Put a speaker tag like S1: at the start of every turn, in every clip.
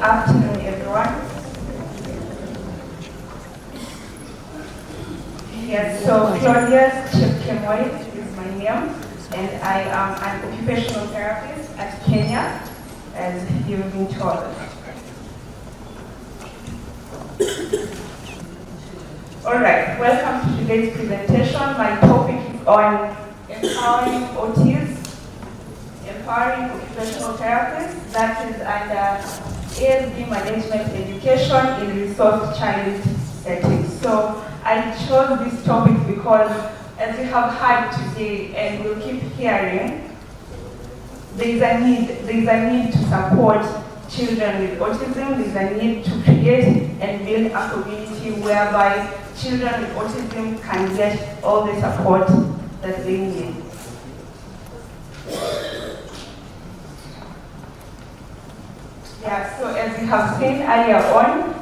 S1: afternoon, everyone. Yes, so Claudius Chepkemoi is my name, and I am an occupational therapist at Kenya, as you've been told. All right, welcome to today's presentation. My topic is on empowering OTs, empowering occupational therapists, that is under ASD management education in resource challenge settings. So I chose this topic because, as we have heard today and we'll keep hearing, there is a need to support children with autism. There is a need to create and build a community whereby children with autism can get all the support that they need. Yeah, so as we have seen earlier on,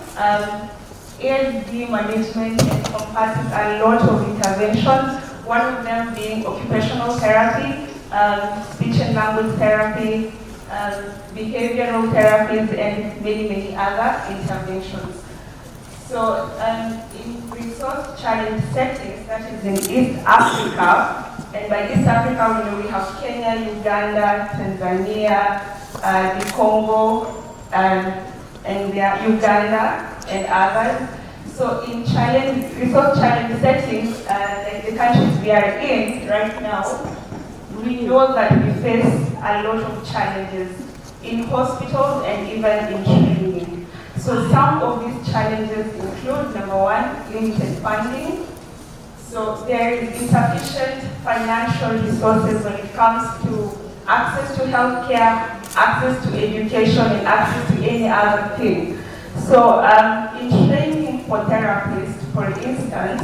S1: ASD management encompasses a lot of interventions, one of them being occupational therapy, speech and language therapy, behavioral therapies, and many other interventions. So in resource challenge settings, that is in East Africa, and by East Africa we have Kenya, Uganda, Tanzania, the Congo, and Uganda and others. So in resource challenge settings, like the countries we are in right now, we know that we face a lot of challenges in hospitals and even in training. So some of these challenges include, number one, limited funding. So there is insufficient financial resources when it comes to access to healthcare, access to education, and access to any other thing. So in training for therapists, for instance,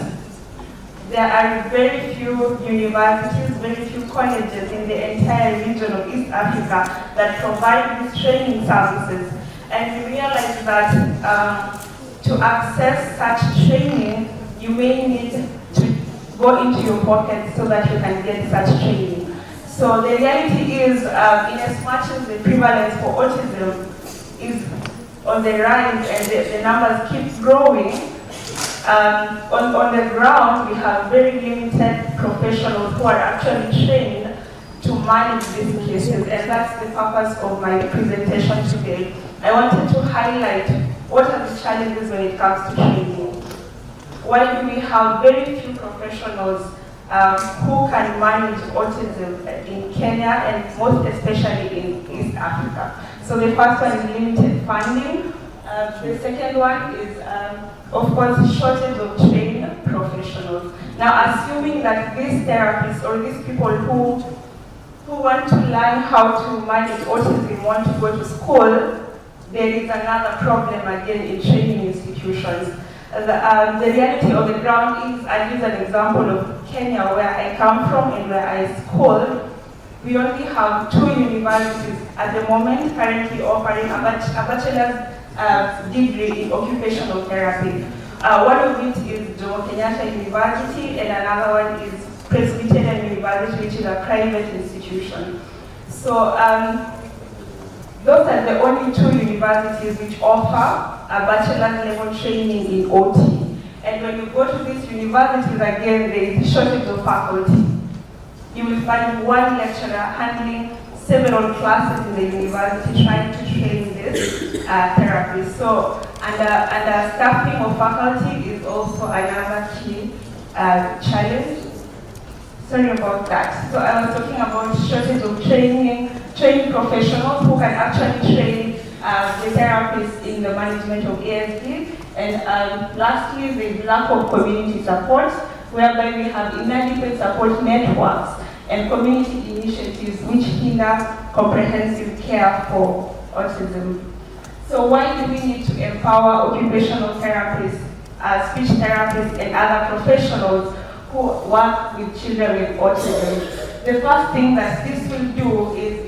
S1: there are very few universities, very few colleges in the entire region of East Africa that provide these training services. And we realize that to access such training, you may need to go into your pocket so that you can get such training. So the reality is, in as much as the prevalence for autism is on the rise and the numbers keep growing, on the ground we have very limited professionals who are actually trained to manage these cases, and that's the purpose of my presentation today. I wanted to highlight what are the challenges when it comes to training. Why do we have very few professionals who can manage autism in Kenya and most especially in East Africa? So the first one is limited funding. The second one is, of course, shortage of trained professionals. Now, assuming that these therapists or these people who want to learn how to manage autism want to go to school, there is another problem again in training institutions. The reality on the ground is, I use an example of Kenya, where I come from and where I school. We only have 2 universities at the moment currently offering a bachelor's degree in occupational therapy. One of it is Jomo Kenyatta University, and another one is Presbyterian University, which is a private institution. So those are the only 2 universities which offer a bachelor's level training in OT. And when you go to these universities, again, there is a shortage of faculty. You will find one lecturer handling several classes in the university trying to train this therapy. So, and staffing of faculty is also another key challenge. Sorry about that. So I was talking about shortage of trained professionals who can actually train the therapists in the management of ASD. And lastly, the lack of community support, whereby we have inadequate support networks and community initiatives which hinder comprehensive care for autism. So why do we need to empower occupational therapists, speech therapists, and other professionals who work with children with autism? The first thing that this will do is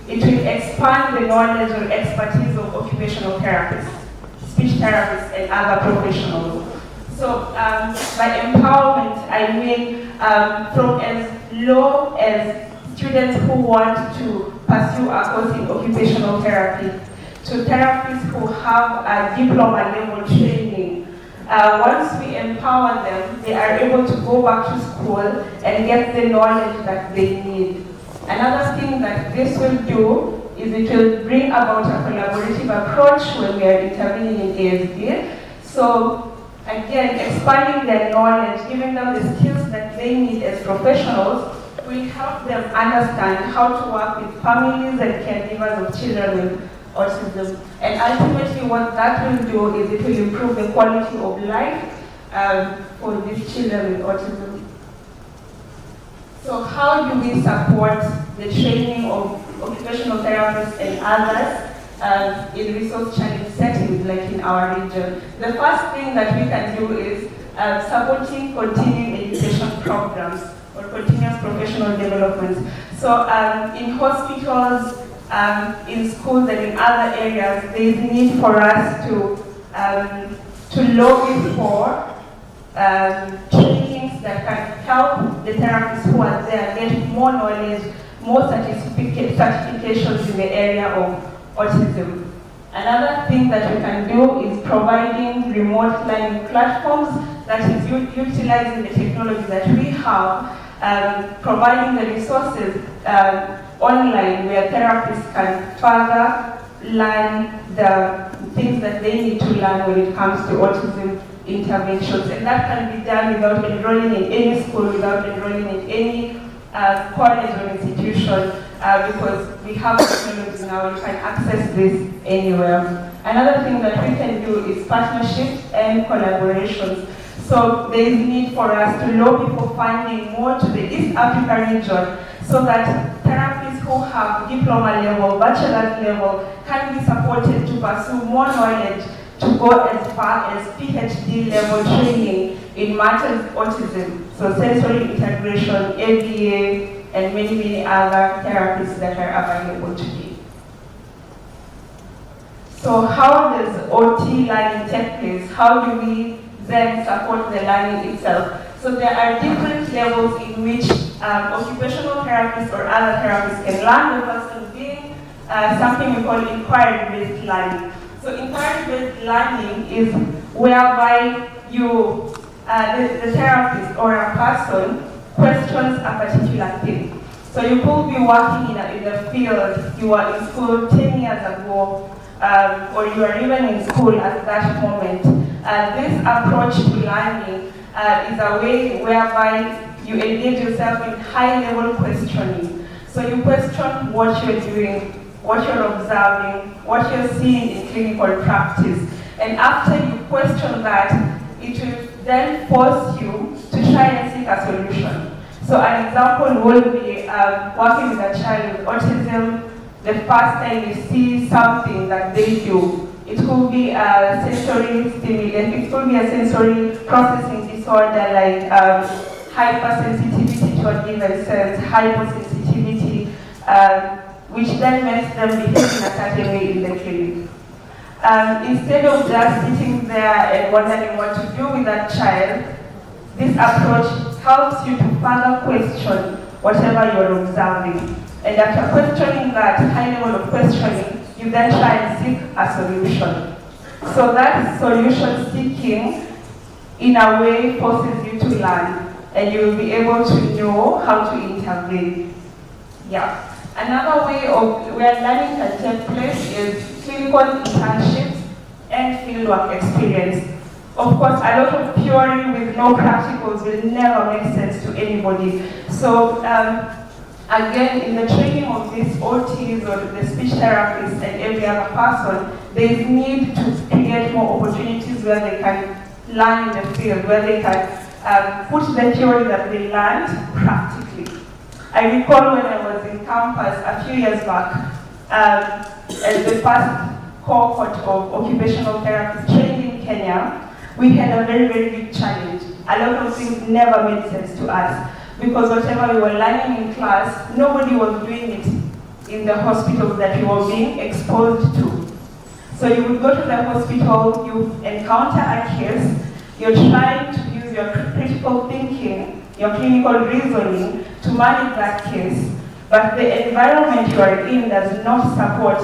S1: it will expand the knowledge or expertise of occupational therapists, speech therapists, and other professionals. So by empowerment, I mean from as low as students who want to pursue a course in occupational therapy to therapists who have a diploma level training. Once we empower them, they are able to go back to school and get the knowledge that they need. Another thing that this will do is it will bring about a collaborative approach when we are intervening in ASD. So again, expanding their knowledge, giving them the skills that they need as professionals will help them understand how to work with families and caregivers of children with autism. And ultimately what that will do is it will improve the quality of life for these children with autism. So how do we support the training of occupational therapists and others in resource challenge settings like in our region? The first thing that we can do is supporting continuing education programs or continuous professional development. So in hospitals, in schools and in other areas, there is need for us to lobby for trainings that can help the therapists who are there get more knowledge, more certifications in the area of autism. Another thing that we can do is providing remote learning platforms that is utilizing the technology that we have, providing the resources online where therapists can further learn the things that they need to learn when it comes to autism interventions. And that can be done without enrolling in any school, without enrolling in any college or institution, because we have technology now, you can access this anywhere. Another thing that we can do is partnerships and collaborations. So there is need for us to lobby for funding more to the East Africa region so that therapists who have diploma level, bachelor level can be supported to pursue more knowledge to go as far as PhD level training in matters autism, so sensory integration, ABA, and many other therapies that are available today. So how does OT learning take place? How do we then support the learning itself? So there are different levels in which occupational therapists or other therapists can learn. The first one being something we call inquiry-based learning. So inquiry-based learning is whereby you, the therapist or a person questions a particular thing. So you could be working in a field, you were in school 10 years ago, or you are even in school at that moment. This approach to learning is a way whereby you engage yourself in high-level questioning. So you question what you're doing, what you're observing, what you're seeing in clinical practice. And after you question that, it will then force you to try and seek a solution. So an example would be working with a child with autism. The first time you see something that they do, it could be a sensory stimulation, it could be a sensory processing disorder like hypersensitivity to a given sense, hypersensitivity, which then makes them behave in a certain way in the clinic. Instead of just sitting there and wondering what to do with that child, this approach helps you to further question whatever you're observing. And after questioning that high level of questioning, you then try and seek a solution. So that solution seeking, in a way, forces you to learn, and you will be able to know how to intervene. Yeah. Another way of where learning can take place is clinical internships and fieldwork experience. Of course, a lot of theory with no practicals will never make sense to anybody. So again, in the training of these OTs or the speech therapists and every other person, there is need to create more opportunities where they can learn in the field, where they can put the theory that they learned practically. I recall when I was in campus a few years back, as the first cohort of occupational therapists trained in Kenya, we had a very big challenge. A lot of things never made sense to us because whatever we were learning in class, nobody was doing it in the hospitals that we were being exposed to. So you would go to the hospital, you encounter a case, you're trying to use your critical thinking, your clinical reasoning to manage that case, but the environment you are in does not support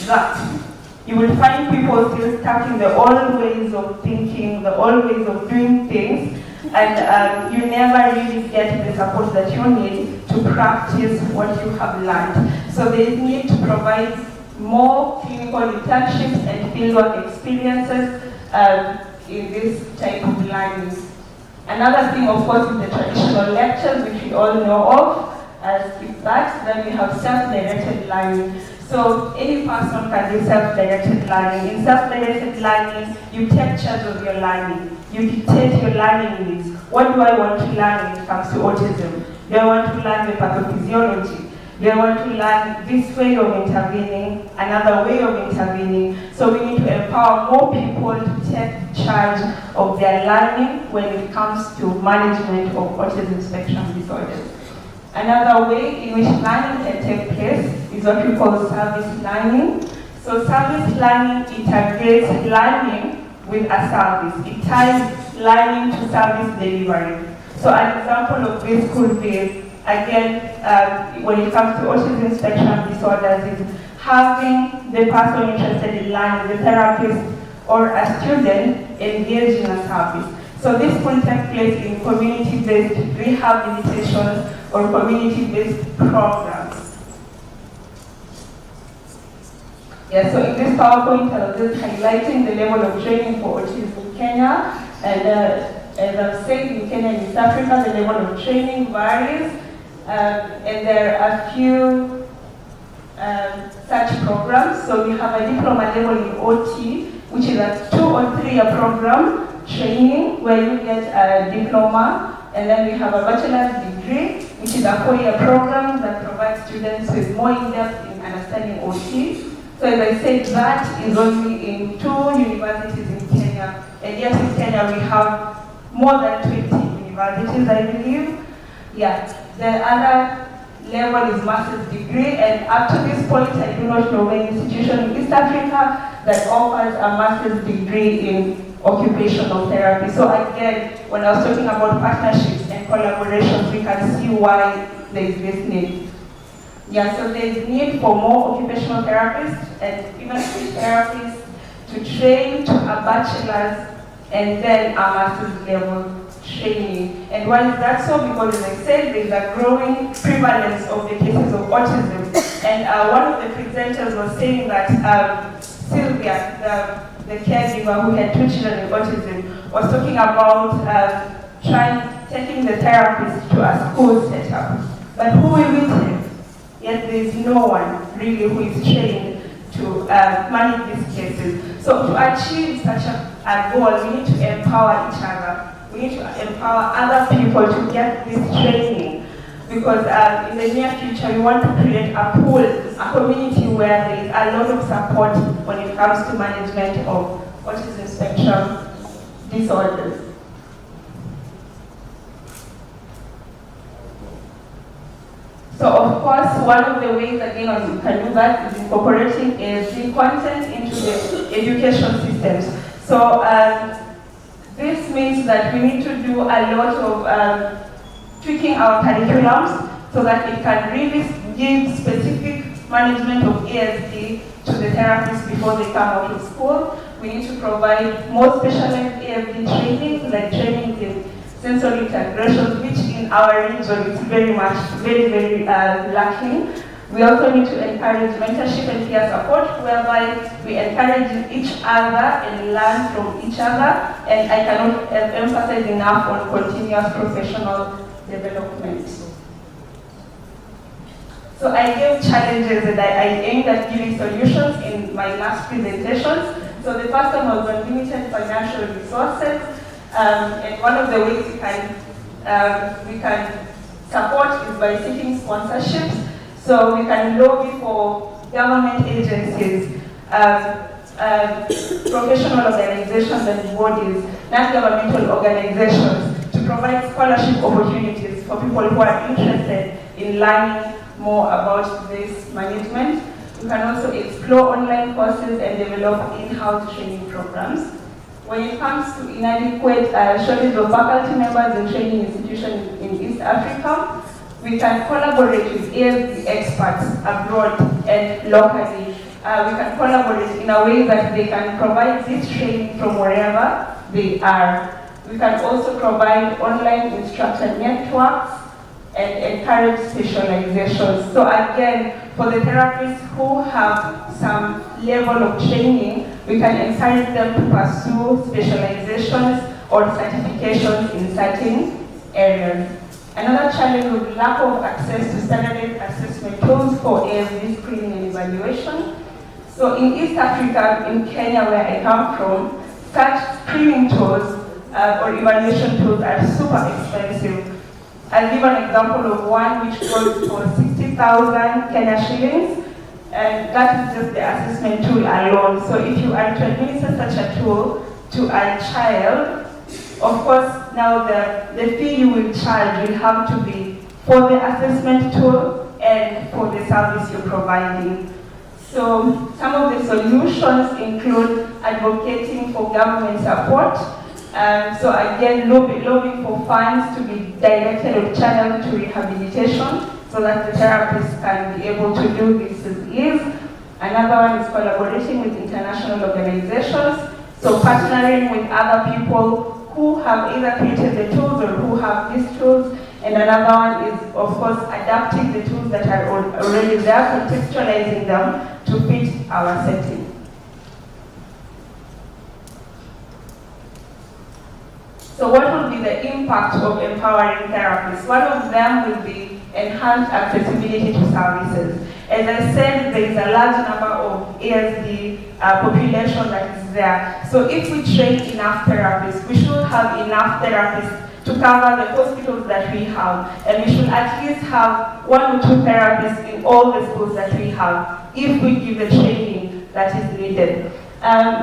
S1: that. You will find people still stuck in the old ways of thinking, the old ways of doing things, and you never really get the support that you need to practice what you have learned. So there is need to provide more clinical internships and fieldwork experiences in this type of learning. Another thing, of course, is the traditional lectures, which we all know of as that. Then we have self-directed learning. So any person can do self-directed learning. In self-directed learning, you take charge of your learning. You dictate your learning needs. What do I want to learn when it comes to autism? Do I want to learn the pathophysiology? Do I want to learn this way of intervening, another way of intervening? So we need to empower more people to take charge of their learning when it comes to management of autism spectrum disorders. Another way in which learning can take place is what we call service learning. So service learning integrates learning with a service. It ties learning to service delivery. So an example of this could be, again, when it comes to autism spectrum disorders, is having the person interested in learning, the therapist or a student, engage in a service. So this could take place in community-based rehabilitation or community-based programs. Yeah, so in this PowerPoint, I was just highlighting the level of training for autism in Kenya. And as I've said, in Kenya and East Africa, the level of training varies. And there are a few such programs. So we have a diploma level in OT, which is a 2 or 3 year program training where you get a diploma. And then we have a bachelor's degree, which is a 4-year program that provides students with more in-depth in understanding OT. So as I said, that is only in 2 universities in Kenya. And yes, in Kenya we have more than 20 universities, I believe. Yeah, the other level is master's degree, and up to this point, I do not know any institution in East Africa that offers a master's degree in occupational therapy. So again, when I was talking about partnerships and collaborations, we can see why there is this need. Yeah, so there is need for more occupational therapists and even speech therapists to train to a bachelor's and then a master's level training. And why is that so? Because as I said, there is a growing prevalence of the cases of autism. And one of the presenters was saying that Sylvia, the caregiver who had 2 children with autism, was talking about taking the therapist to a school setup. But who will meet him? Yet there is no one really who is trained to manage these cases. So to achieve such a goal, we need to empower each other. We need to empower other people to get this training, because in the near future we want to create a pool, a community where there is a lot of support when it comes to management of autism spectrum disorders. So of course, one of the ways again we can do that is incorporating ASD content into the education systems. So this means that we need to do a lot of tweaking our curriculums so that it can really give specific management of ASD to the therapists before they come out of school. We need to provide more specialized ASD training, like training in sensory integration, which in our region is very lacking. We also need to encourage mentorship and peer support, whereby we encourage each other and learn from each other. And I cannot emphasize enough on continuous professional development. So I gave challenges and I aimed at giving solutions in my last presentations. So the first one was on limited financial resources. And one of the ways we can support is by seeking sponsorships. So we can lobby for government agencies, professional organizations and bodies, non-governmental organizations to provide scholarship opportunities for people who are interested in learning more about this management. We can also explore online courses and develop in-house training programs. When it comes to inadequate shortage of faculty members in training institutions in East Africa, we can collaborate with ASD experts abroad and locally we can collaborate in a way that they can provide this training from wherever they are. We can also provide online instructor networks and encourage specializations. So again, for the therapists who have some level of training, we can encourage them to pursue specializations or certifications in certain areas. Another challenge would be lack of access to standardized assessment tools for ASD screening and evaluation. So in East Africa, in Kenya where I come from, such screening tools or evaluation tools are super expensive. I'll give an example of one which goes for 60,000 Kenya shillings, and that is just the assessment tool alone. So if you are to administer such a tool to a child, of course, now the fee you will charge will have to be for the assessment tool and for the service you're providing. So some of the solutions include advocating for government support. So again, lobbying for funds to be directed or channeled to rehabilitation so that the therapists can be able to do this with ease. Another one is collaborating with international organizations, so partnering with other people who have either created the tools or who have these tools. And another one is, of course, adapting the tools that are already there, contextualizing them to fit our setting. So what will be the impact of empowering therapists? One of them will be enhanced accessibility to services. As I said, there is a large number of ASD population that is there. So if we train enough therapists, we should have enough therapists to cover the hospitals that we have. And we should at least have 1 or 2 therapists in all the schools that we have, if we give the training that is needed.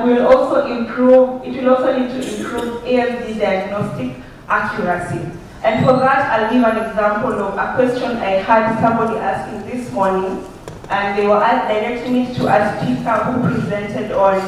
S1: We will also improve, it will also need to improve ASD diagnostic accuracy. And for that, I'll give an example of a question I had somebody asking this morning, and they were directing it to a speaker who presented on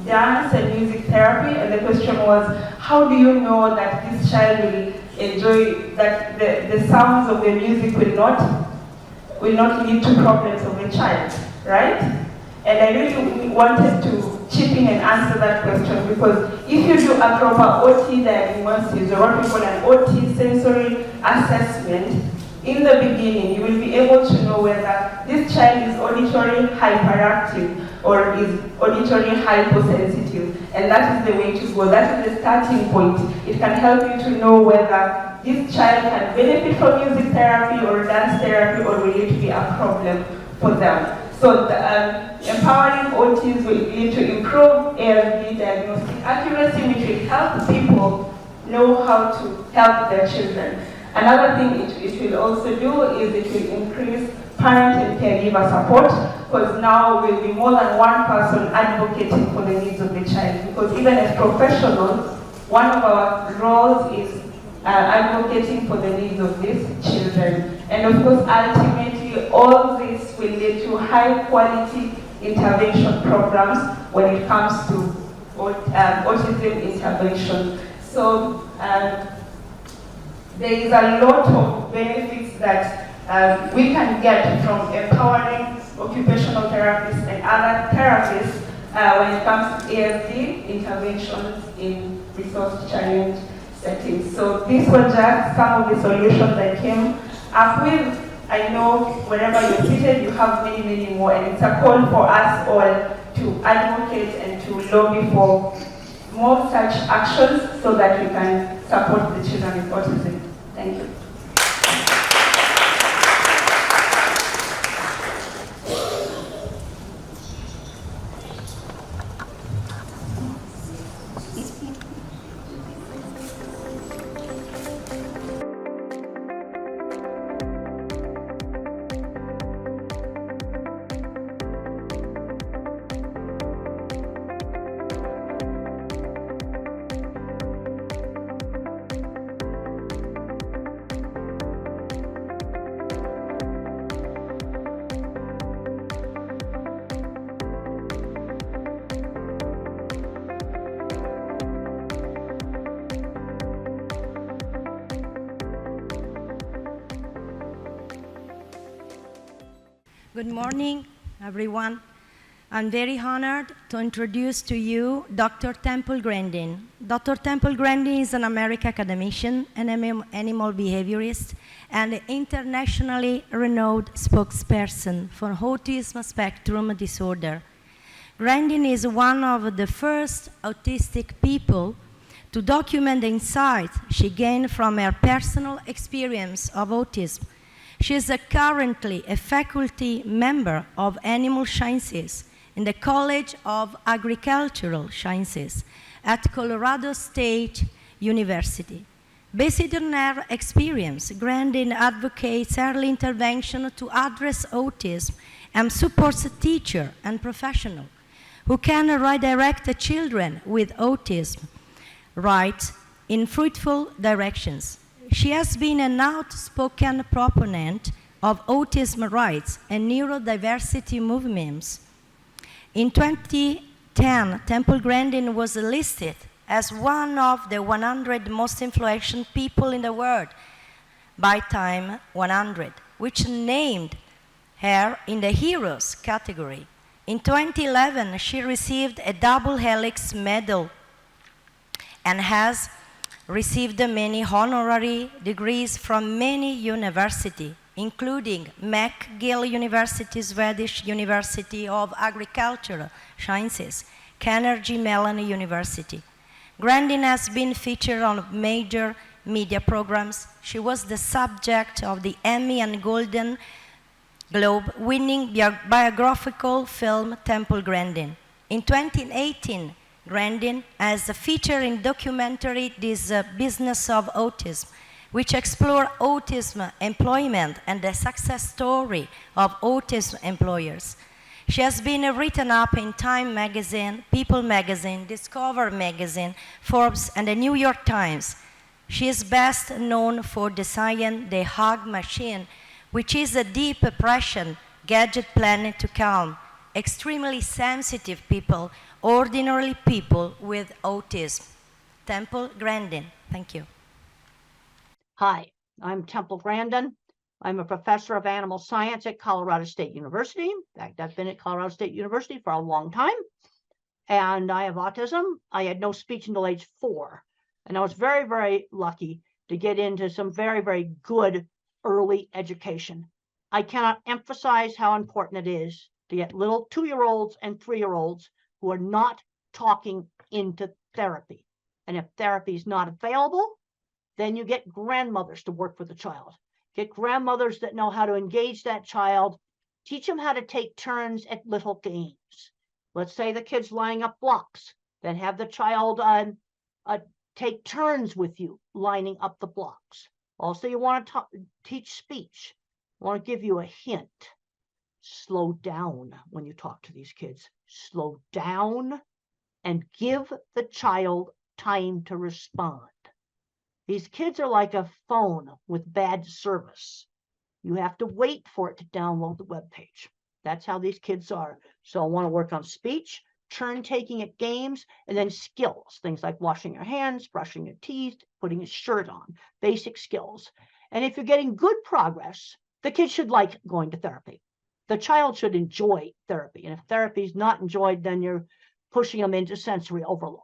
S1: dance and music therapy, and the question was, how do you know that this child will enjoy, that the sounds of the music will not lead to problems of the child, right? And I really wanted to chip in and answer that question, because if you do a proper OT diagnosis, or what we call an OT sensory assessment, in the beginning, you will be able to know whether this child is auditory hyperactive or is auditory hyposensitive. And that is the way to go. That is the starting point. It can help you to know whether this child can benefit from music therapy or dance therapy, or will it be a problem for them. So empowering OTs will lead to improve ASD diagnostic accuracy, which will help people know how to help their children. Another thing it will also do is it will increase parent and caregiver support, because now will be more than one person advocating for the needs of the child. Because even as professionals, one of our roles is advocating for the needs of these children. And of course, ultimately, all this will lead to high quality intervention programs when it comes to autism intervention. So there is a lot of benefits that we can get from empowering occupational therapists and other therapists when it comes to ASD interventions in resource challenge settings. So these were just some of the solutions I came up with. I know wherever you're seated, you have many, many more, and it's a call for us all to advocate and to lobby for more such actions so that we can support the children with autism. Thank you.
S2: Good morning, everyone. I'm very honored to introduce to you Dr. Temple Grandin. Dr. Temple Grandin is an American academician, an animal behaviorist, and internationally renowned spokesperson for autism spectrum disorder. Grandin is one of the first autistic people to document the insights she gained from her personal experience of autism. She is currently a faculty member of Animal Sciences in the College of Agricultural Sciences at Colorado State University. Based on her experience, Grandin advocates early intervention to address autism and supports teachers and professionals who can redirect the children with autism right in fruitful directions. She has been an outspoken proponent of autism rights and neurodiversity movements. In 2010, Temple Grandin was listed as one of the 100 most influential people in the world by Time 100, which named her in the Heroes category. In 2011, she received a double helix medal and has received many honorary degrees from many universities, including McGill University, Swedish University of Agricultural Sciences, Carnegie Mellon University. Grandin has been featured on major media programs. She was the subject of the Emmy and Golden Globe winning biographical film Temple Grandin. In 2018, Grandin as a feature in documentary This Business of Autism, which explore autism employment and the success story of autism employers. She has been written up in Time magazine, People magazine, Discover magazine, Forbes, and the New York Times. She is best known for designing the Hug Machine, which is a deep oppression gadget planned to calm extremely sensitive people, ordinary people with autism. Temple Grandin, thank you.
S3: Hi, I'm Temple Grandin. I'm a professor of animal science at Colorado State University. In fact, I've been at Colorado State University for a long time. And I have autism. I had no speech until age 4. And I was very, very lucky to get into some very, very good early education. I cannot emphasize how important it is to get little 2-year-olds and 3-year-olds who are not talking into therapy. And if therapy is not available, then you get grandmothers to work with the child. Get grandmothers that know how to engage that child, teach them how to take turns at little games. Let's say the kid's lining up blocks, then have the child take turns with you lining up the blocks. Also, you want to teach speech. I want to give you a hint. Slow down when you talk to these kids. Slow down and give the child time to respond. These kids are like a phone with bad service. You have to wait for it to download the web page. That's how these kids are. So I want to work on speech, turn taking at games, and then skills, things like washing your hands, brushing your teeth, putting a shirt on, basic skills. And if you're getting good progress, the kid should like going to therapy. The child should enjoy therapy. And if therapy is not enjoyed, then you're pushing them into sensory overload.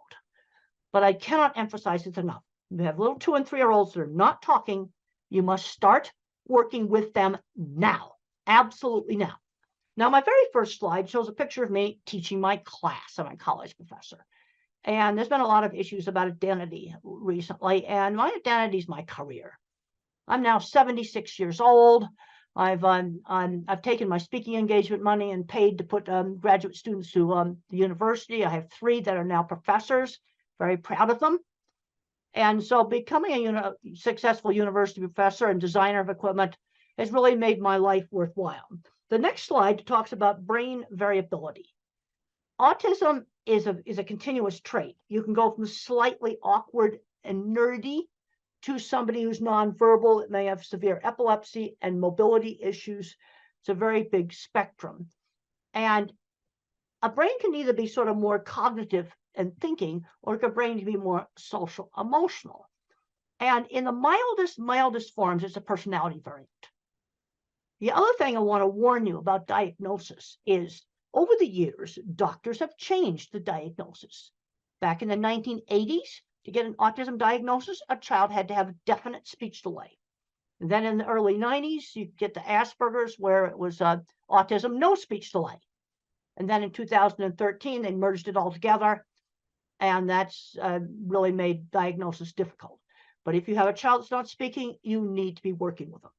S3: But I cannot emphasize it enough. If you have little 2- and 3-year-olds that are not talking, you must start working with them now. Absolutely now. Now, my very first slide shows a picture of me teaching my class. I'm a college professor. And there's been a lot of issues about identity recently, and my identity is my career. I'm now 76 years old. I've taken my speaking engagement money and paid to put graduate students to the university. I have 3 that are now professors, very proud of them. And so becoming a successful university professor and designer of equipment has really made my life worthwhile. The next slide talks about brain variability. Autism is a continuous trait. You can go from slightly awkward and nerdy to somebody who's nonverbal that may have severe epilepsy and mobility issues. It's a very big spectrum. And a brain can either be sort of more cognitive and thinking, or a brain can be more social, emotional. And in the mildest forms, it's a personality variant. The other thing I want to warn you about diagnosis is over the years, doctors have changed the diagnosis. Back in the 1980s, to get an autism diagnosis, a child had to have definite speech delay. And then in the early 90s, you get the Asperger's, where it was autism, no speech delay. And then in 2013, they merged it all together, and that's really made diagnosis difficult. But if you have a child that's not speaking, you need to be working with them.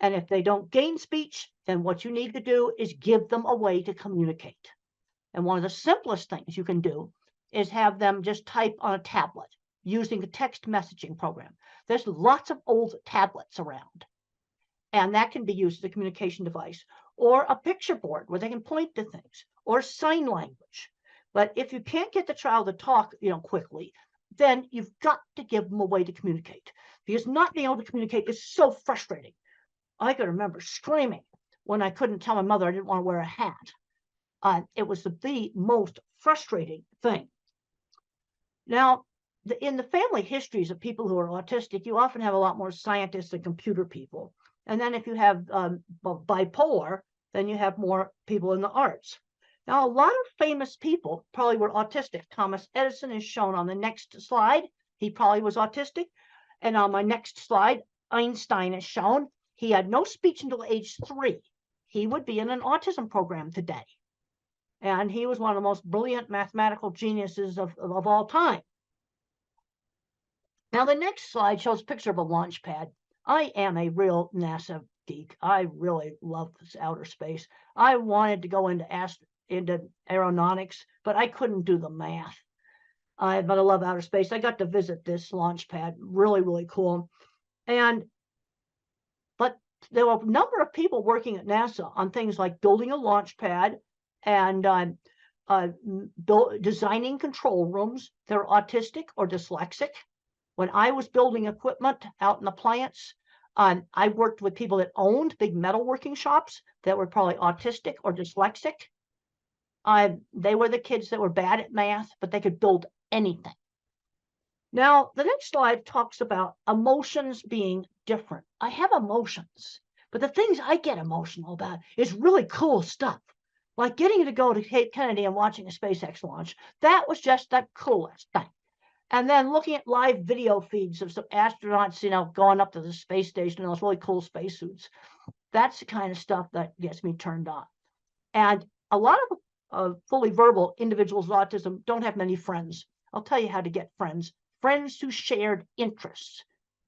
S3: And if they don't gain speech, then what you need to do is give them a way to communicate. And one of the simplest things you can do is have them just type on a tablet using a text messaging program. There's lots of old tablets around, and that can be used as a communication device, or a picture board where they can point to things, or sign language. But if you can't get the child to talk, quickly, then you've got to give them a way to communicate, because not being able to communicate is so frustrating. I can remember screaming when I couldn't tell my mother I didn't want to wear a hat. It was the most frustrating thing. Now, in the family histories of people who are autistic, you often have a lot more scientists and computer people. And then if you have bipolar, then you have more people in the arts. Now, a lot of famous people probably were autistic. Thomas Edison is shown on the next slide. He probably was autistic. And on my next slide, Einstein is shown. He had no speech until age 3. He would be in an autism program today. And he was one of the most brilliant mathematical geniuses of all time. Now, the next slide shows a picture of a launch pad. I am a real NASA geek. I really love this outer space. I wanted to go into aeronautics, but I couldn't do the math. But I love outer space. I got to visit this launch pad. Really, really cool. But there were a number of people working at NASA on things like building a launch pad and designing control rooms. They're autistic or dyslexic. When I was building equipment out in the plants, I worked with people that owned big metalworking shops that were probably autistic or dyslexic. They were the kids that were bad at math, but they could build anything. Now, the next slide talks about emotions being different. I have emotions, but the things I get emotional about is really cool stuff. Like getting to go to Cape Kennedy and watching a SpaceX launch. That was just the coolest thing. And then looking at live video feeds of some astronauts, going up to the space station in those really cool spacesuits. That's the kind of stuff that gets me turned on. And a lot of fully verbal individuals with autism don't have many friends. I'll tell you how to get friends. Friends who shared interests.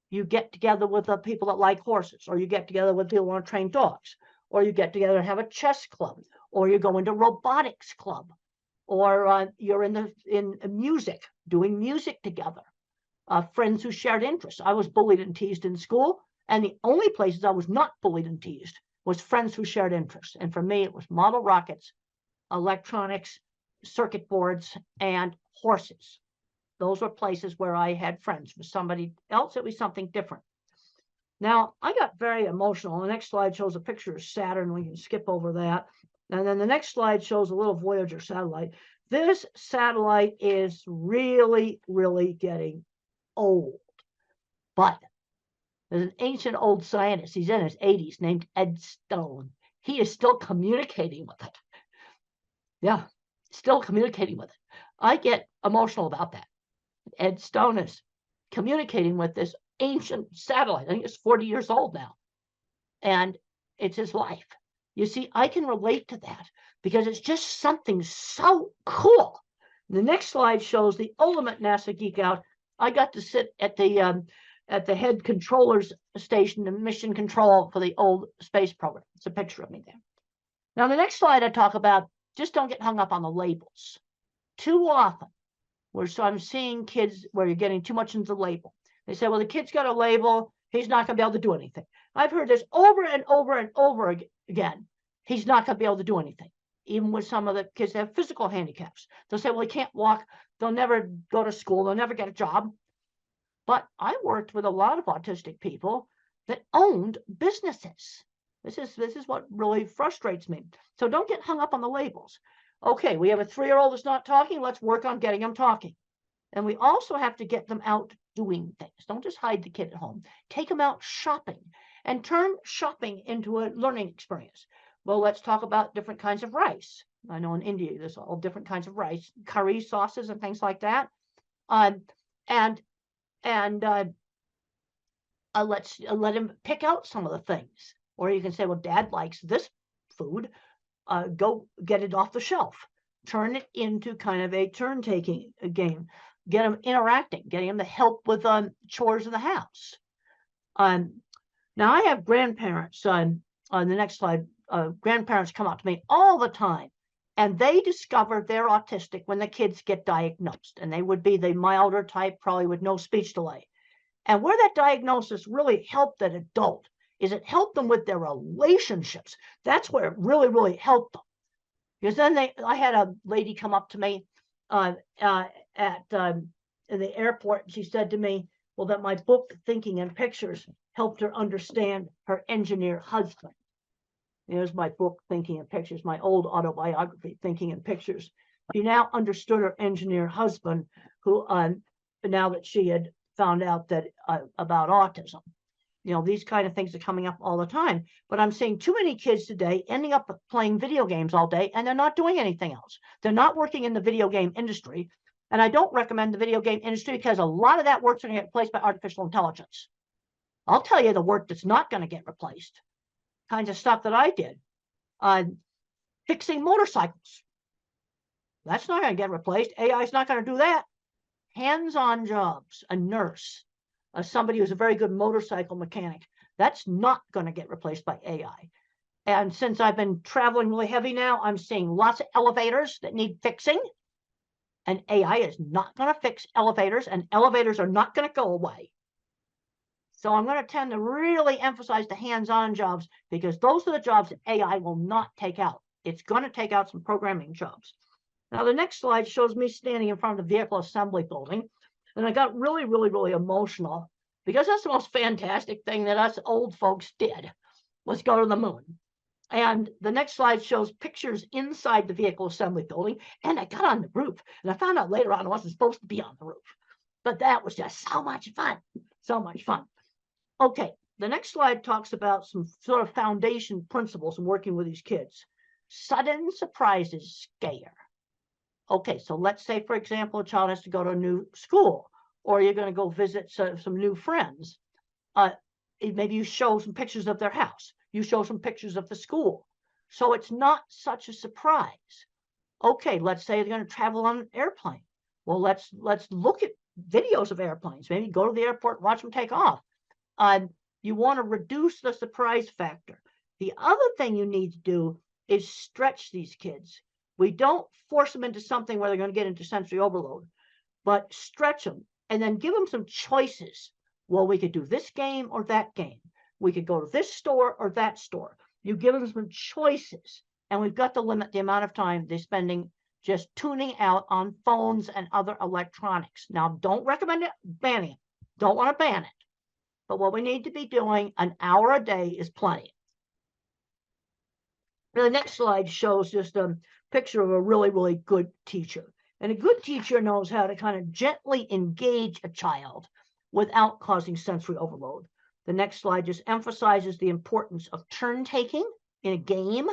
S3: You get together with the people that like horses, or you get together with people who want to train dogs, or you get together and have a chess club, or you go into robotics club, or you're in music, doing music together. Friends who shared interests. I was bullied and teased in school, and the only places I was not bullied and teased was friends who shared interests. And for me, it was model rockets, electronics, circuit boards, and horses. Those were places where I had friends. For somebody else, it was something different. Now, I got very emotional. The next slide shows a picture of Saturn. We can skip over that. And then the next slide shows a little Voyager satellite. This satellite is really, really getting old. But there's an ancient old scientist, he's in his 80s, named Ed Stone. He is still communicating with it. Yeah, still communicating with it. I get emotional about that. Ed Stone is communicating with this ancient satellite. I think it's 40 years old now. And it's his life. You see, I can relate to that because it's just something so cool. The next slide shows the ultimate NASA geek out. I got to sit at the head controller's station and mission control for the old space program. It's a picture of me there. Now, the next slide I talk about, just don't get hung up on the labels. Too often, I'm seeing kids where you're getting too much into the label. They say, well, the kid's got a label. He's not going to be able to do anything. I've heard this over and over and over again. He's not going to be able to do anything. Even with some of the kids that have physical handicaps. They'll say, well, he can't walk. They'll never go to school. They'll never get a job. But I worked with a lot of autistic people that owned businesses. This is what really frustrates me. So don't get hung up on the labels. Okay, we have a 3-year-old that's not talking. Let's work on getting them talking. And we also have to get them out doing things. Don't just hide the kid at home. Take them out shopping and turn shopping into a learning experience. Well, let's talk about different kinds of rice. I know in India, there's all different kinds of rice, curry sauces and things like that. Let's let him pick out some of the things. Or you can say, well, Dad likes this food. Go get it off the shelf. Turn it into kind of a turn-taking game. Get them interacting, getting them to help with chores in the house. Now I have grandparents. On the next slide, grandparents come up to me all the time, and they discover they're autistic when the kids get diagnosed, and they would be the milder type, probably with no speech delay. And where that diagnosis really helped that adult is it helped them with their relationships. That's where it really, really helped them. Because then I had a lady come up to me in the airport, and she said to me, well, that my book, Thinking in Pictures, helped her understand her engineer husband. There's my book, Thinking in Pictures, my old autobiography, Thinking in Pictures. She now understood her engineer husband, who now that she had found out that about autism. You know, these kind of things are coming up all the time. But I'm seeing too many kids today ending up playing video games all day, and they're not doing anything else. They're not working in the video game industry. And I don't recommend the video game industry because a lot of that work's going to get replaced by artificial intelligence. I'll tell you the work that's not going to get replaced. Kinds of stuff that I did. Fixing motorcycles. That's not going to get replaced. AI is not going to do that. Hands-on jobs, a nurse, somebody who's a very good motorcycle mechanic. That's not going to get replaced by AI. And since I've been traveling really heavy now, I'm seeing lots of elevators that need fixing. And AI is not going to fix elevators, and elevators are not going to go away. So I'm going to tend to really emphasize the hands-on jobs, because those are the jobs that AI will not take out. It's going to take out some programming jobs. Now, the next slide shows me standing in front of the vehicle assembly building. And I got really, really, really emotional, because that's the most fantastic thing that us old folks did, was go to the moon. And the next slide shows pictures inside the vehicle assembly building. And I got on the roof, and I found out later on I wasn't supposed to be on the roof. But that was just so much fun, so much fun. Okay, the next slide talks about some sort of foundation principles in working with these kids. Sudden surprises scare. Okay, so let's say, for example, a child has to go to a new school, or you're going to go visit some new friends. Maybe you show some pictures of their house. You show some pictures of the school. So it's not such a surprise. Okay, let's say they're going to travel on an airplane. Well, let's look at videos of airplanes. Maybe go to the airport and watch them take off. You want to reduce the surprise factor. The other thing you need to do is stretch these kids. We don't force them into something where they're going to get into sensory overload, but stretch them and then give them some choices. Well, we could do this game or that game. We could go to this store or that store. You give them some choices, and we've got to limit the amount of time they're spending just tuning out on phones and other electronics. Now, don't recommend it, banning it. Don't want to ban it. But what we need to be doing, an hour a day is plenty. Now, the next slide shows just a picture of a really, really good teacher. And a good teacher knows how to kind of gently engage a child without causing sensory overload. The next slide just emphasizes the importance of turn taking in a game.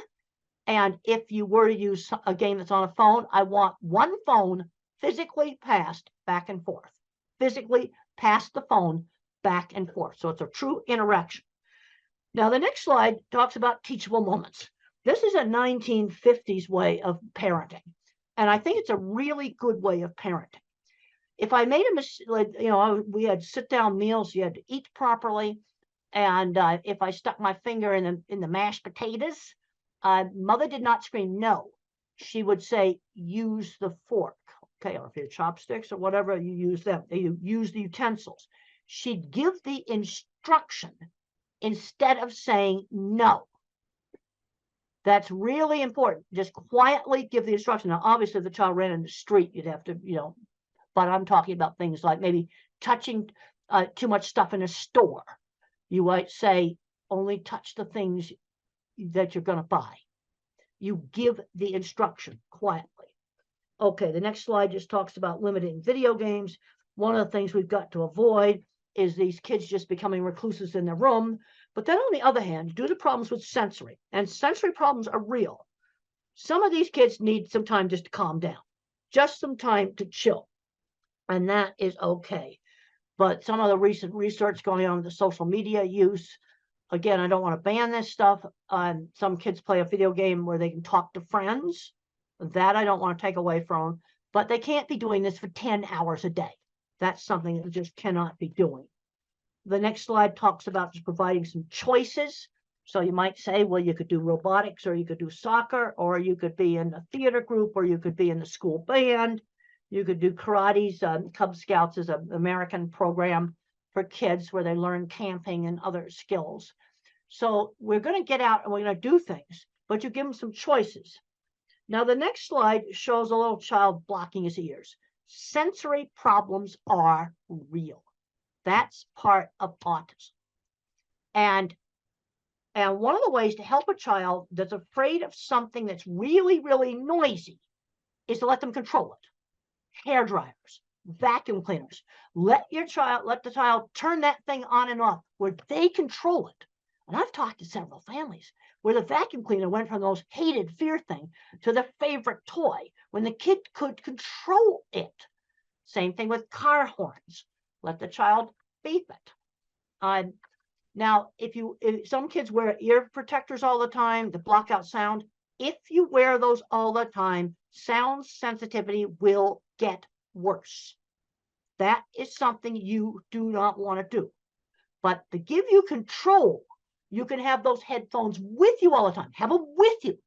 S3: And if you were to use a game that's on a phone, I want one phone physically passed back and forth. Physically pass the phone back and forth. So it's a true interaction. Now, the next slide talks about teachable moments. This is a 1950s way of parenting. And I think it's a really good way of parenting. If I made a mistake, we had sit-down meals, you had to eat properly. And if I stuck my finger in the mashed potatoes, mother did not scream no. She would say, use the fork. Okay, or if you had chopsticks or whatever, you use them. You use the utensils. She'd give the instruction instead of saying no. That's really important. Just quietly give the instruction. Now, obviously, if the child ran in the street, you'd have to, but I'm talking about things like maybe touching too much stuff in a store. You might say, only touch the things that you're going to buy. You give the instruction quietly. Okay, the next slide just talks about limiting video games. One of the things we've got to avoid is these kids just becoming recluses in their room. But then on the other hand, due to problems with sensory, and sensory problems are real, Some of these kids need some time just to calm down, just some time to chill. And that is okay. But some of the recent research going on with the social media use, again, I don't want to ban this stuff. Some kids play a video game where they can talk to friends. That I don't want to take away from them. But they can't be doing this for 10 hours a day. That's something that just cannot be doing. The next slide talks about just providing some choices. So you might say, well, you could do robotics, or you could do soccer, or you could be in a theater group, or you could be in the school band. You could do karate's. Cub Scouts is an American program for kids where they learn camping and other skills. So we're going to get out and we're going to do things, but you give them some choices. Now, the next slide shows a little child blocking his ears. Sensory problems are real. That's part of autism. And one of the ways to help a child that's afraid of something that's really, really noisy is to let them control it. Hair dryers, vacuum cleaners. Let the child turn that thing on and off where they control it. And I've talked to several families where the vacuum cleaner went from those hated fear thing to their favorite toy when the kid could control it. Same thing with car horns. Let the child beep it. Now, if some kids wear ear protectors all the time to block out sound, if you wear those all the time, sound sensitivity will get worse. That is something you do not want to do. But to give you control, you can have those headphones with you all the time. Have them with you.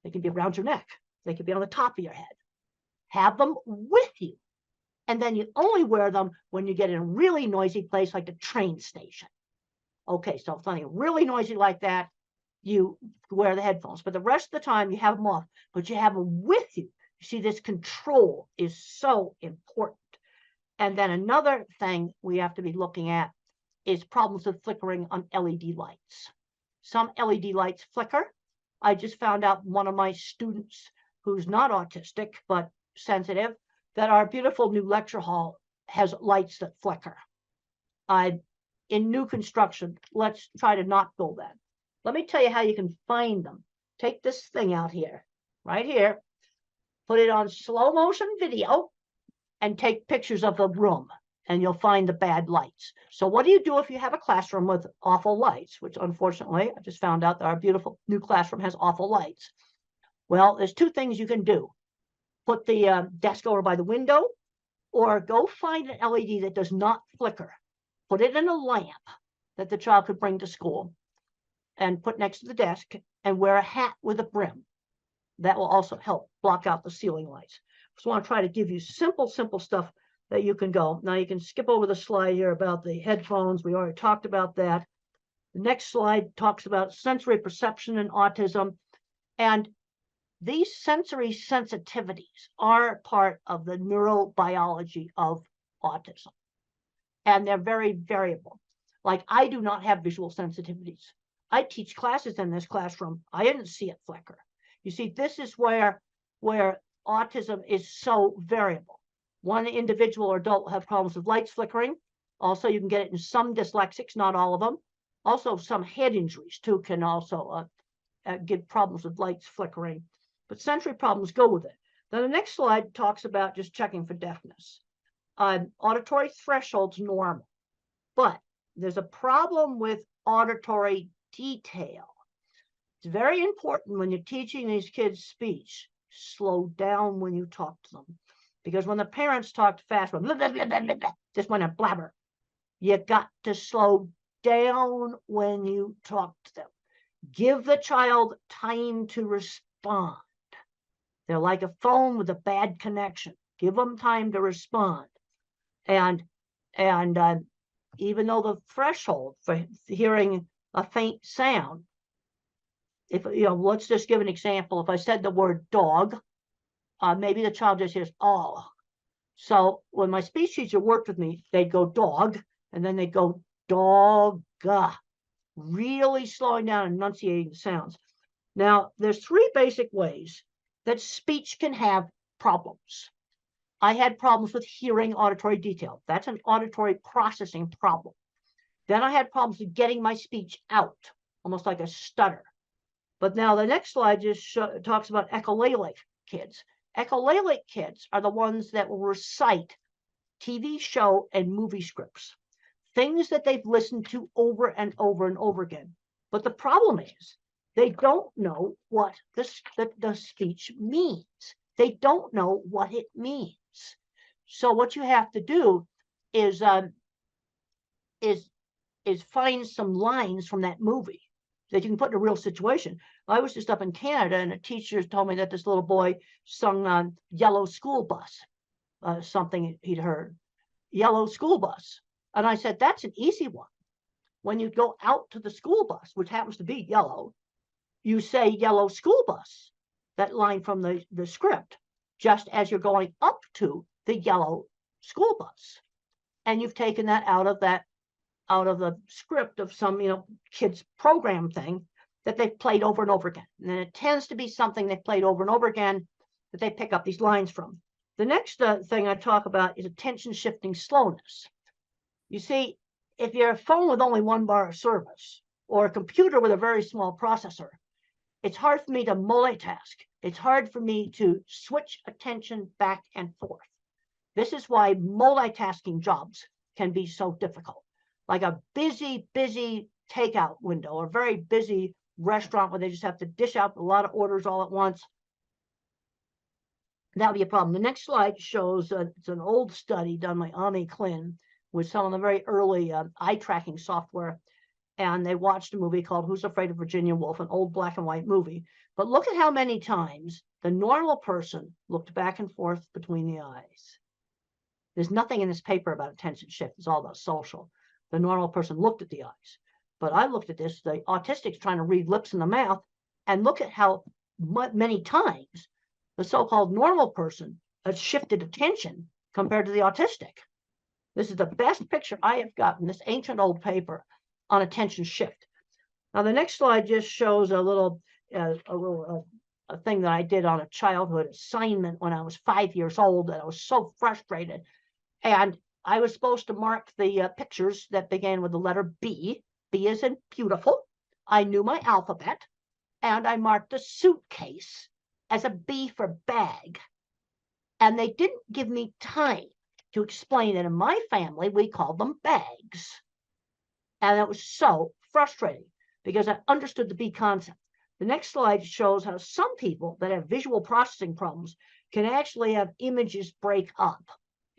S3: They can be around your neck. They can be on the top of your head. Have them with you. And then you only wear them when you get in a really noisy place like the train station. Okay, so if something really noisy like that, you wear the headphones. But the rest of the time, you have them off. But you have them with you. You see, this control is so important. And then another thing we have to be looking at is problems with flickering on LED lights. Some LED lights flicker. I just found out one of my students who's not autistic, but sensitive, that our beautiful new lecture hall has lights that flicker. In new construction, let's try to not build that. Let me tell you how you can find them. Take this thing out here, right here, put it on slow motion video, and take pictures of the room, and you'll find the bad lights. So what do you do if you have a classroom with awful lights, which unfortunately, I just found out that our beautiful new classroom has awful lights. Well, there's two things you can do. Put the desk over by the window, or go find an LED that does not flicker. Put it in a lamp that the child could bring to school and put next to the desk, and wear a hat with a brim. That will also help block out the ceiling lights. So I want to try to give you simple stuff that you can go. Now you can skip over the slide here about the headphones. We already talked about that. The next slide talks about sensory perception and autism. And these sensory sensitivities are part of the neurobiology of autism. And they're very variable. Like, I do not have visual sensitivities. I teach classes in this classroom. I didn't see it flicker. You see, this is where autism is so variable. One individual or adult will have problems with lights flickering. Also, you can get it in some dyslexics, not all of them. Also, some head injuries, too, can also give problems with lights flickering. But sensory problems go with it. Then the next slide talks about just checking for deafness. Auditory threshold's normal, but there's a problem with auditory detail. It's very important when you're teaching these kids speech, slow down when you talk to them. Because when the parents talk fast, blah, blah, blah, blah, blah, blah, just want to blabber, you got to slow down when you talk to them. Give the child time to respond. They're like a phone with a bad connection. Give them time to respond. And even though the threshold for hearing a faint sound, if let's just give an example. If I said the word dog, maybe the child just hears oh. So when my speech teacher worked with me, they'd go dog, and then they'd go dog, really slowing down and enunciating the sounds. Now, there's three basic ways that speech can have problems. I had problems with hearing auditory detail. That's an auditory processing problem. Then I had problems with getting my speech out, almost like a stutter. But now the next slide just talks about echolalic kids. Echolalic kids are the ones that will recite TV show and movie scripts, things that they've listened to over and over and over again. But the problem is they don't know what the speech means. They don't know what it means. So what you have to do is find some lines from that movie that you can put in a real situation. I was just up in Canada, and a teacher told me that this little boy sung on Yellow School Bus, something he'd heard, Yellow School Bus. And I said, that's an easy one. When you go out to the school bus, which happens to be yellow, you say Yellow School Bus, that line from the script, just as you're going up to the yellow school bus. And you've taken that out of the script of some, kids program thing that they've played over and over again. And it tends to be something they've played over and over again that they pick up these lines from. The next thing I talk about is attention shifting slowness. You see, if you're a phone with only 1 bar of service or a computer with a very small processor, it's hard for me to multitask. It's hard for me to switch attention back and forth. This is why multitasking jobs can be so difficult. Like a busy takeout window or a very busy restaurant where they just have to dish out a lot of orders all at once. That would be a problem. The next slide shows it's an old study done by Ami Klin with some of the very early eye tracking software. And they watched a movie called Who's Afraid of Virginia Woolf, an old black and white movie. But look at how many times the normal person looked back and forth between the eyes. There's nothing in this paper about attention shift. It's all about social. The normal person looked at the eyes. But I looked at this, the autistic's trying to read lips in the mouth, and look at how many times the so-called normal person has shifted attention compared to the autistic. This is the best picture I have gotten, this ancient old paper on attention shift. Now the next slide just shows a thing that I did on a childhood assignment when I was 5 years old, and I was so frustrated. And I was supposed to mark the pictures that began with the letter B. B as in beautiful. I knew my alphabet, and I marked a suitcase as a B for bag. And they didn't give me time to explain that in my family, we called them bags. And it was so frustrating because I understood the B concept. The next slide shows how some people that have visual processing problems can actually have images break up.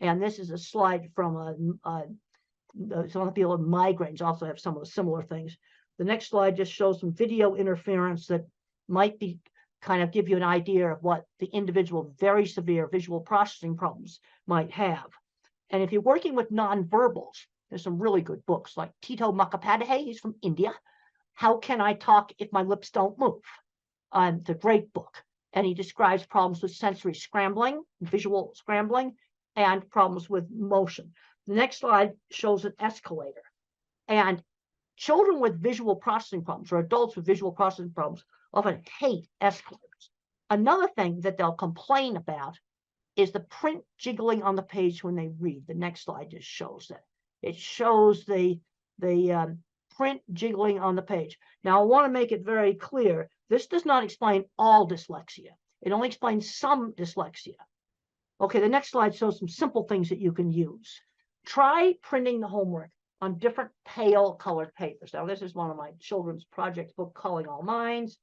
S3: And this is a slide from some of the people with migraines also have some of the similar things. The next slide just shows some video interference that might be kind of give you an idea of what the individual very severe visual processing problems might have. And if you're working with nonverbals, there's some really good books like Tito Mukhopadhyay, he's from India. How Can I Talk If My Lips Don't Move? It's a great book. And he describes problems with sensory scrambling, visual scrambling, and problems with motion. The next slide shows an escalator. And children with visual processing problems or adults with visual processing problems often hate escalators. Another thing that they'll complain about is the print jiggling on the page when they read. The next slide just shows that. It shows the print jiggling on the page. Now, I want to make it very clear. This does not explain all dyslexia. It only explains some dyslexia. Okay, the next slide shows some simple things that you can use. Try printing the homework on different pale colored papers. Now, this is one of my children's project book, Calling All Minds.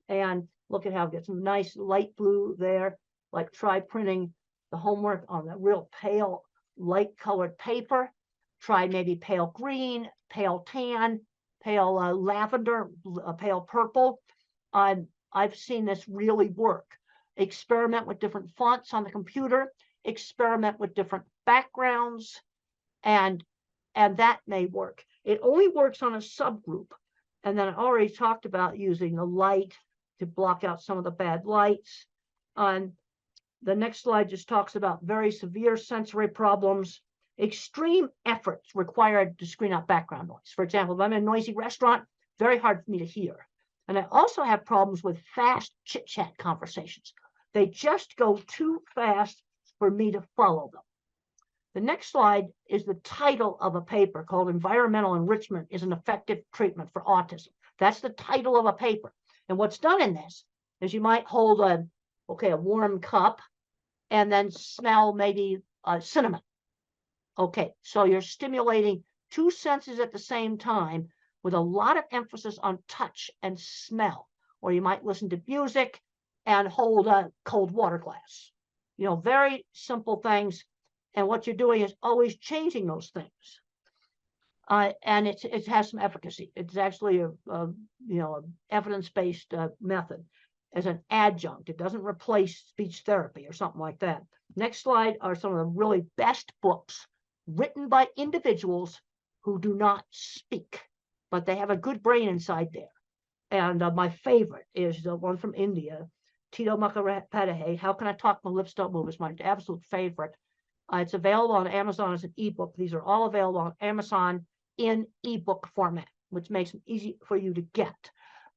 S3: And look at how it gets some nice light blue there. Like try printing the homework on a real pale, light colored paper. Try maybe pale green, pale tan, pale lavender, pale purple. I've seen this really work. Experiment with different fonts on the computer, experiment with different backgrounds, and that may work. It only works on a subgroup. And then I already talked about using the light to block out some of the bad lights. The next slide just talks about very severe sensory problems. Extreme efforts required to screen out background noise. For example, if I'm in a noisy restaurant, very hard for me to hear. And I also have problems with fast chit-chat conversations. They just go too fast for me to follow them. The next slide is the title of a paper called Environmental Enrichment is an Effective Treatment for Autism. That's the title of a paper. And what's done in this is you might hold a warm cup and then smell maybe cinnamon. Okay, so you're stimulating two senses at the same time with a lot of emphasis on touch and smell. Or you might listen to music and hold a cold water glass. You know, very simple things. And what you're doing is always changing those things. And it has some efficacy. It's actually a evidence-based method as an adjunct. It doesn't replace speech therapy or something like that. Next slide are some of the really best books written by individuals who do not speak, but they have a good brain inside there. And my favorite is the one from India, Tito Mukhopadhyay, How Can I Talk My Lips Don't Move? Is my absolute favorite. It's available on Amazon as an ebook. These are all available on Amazon in ebook format, which makes them easy for you to get.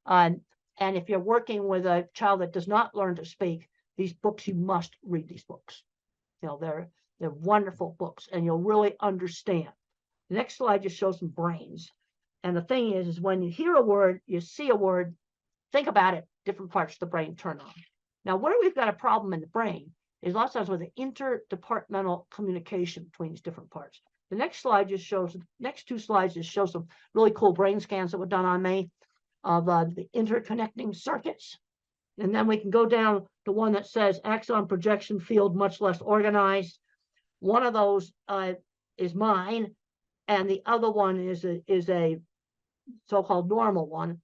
S3: And if you're working with a child that does not learn to speak, these books, you must read these books. You know, they're wonderful books, and you'll really understand. The next slide just shows some brains. And the thing is when you hear a word, you see a word, think about it, different parts of the brain turn on. Now, where we've got a problem in the brain is lots of times with the interdepartmental communication between these different parts. The next slide just shows, next two slides just show some really cool brain scans that were done on me of the interconnecting circuits. And then we can go down to one that says axon projection field much less organized. One of those is mine, and the other one is a so-called normal one.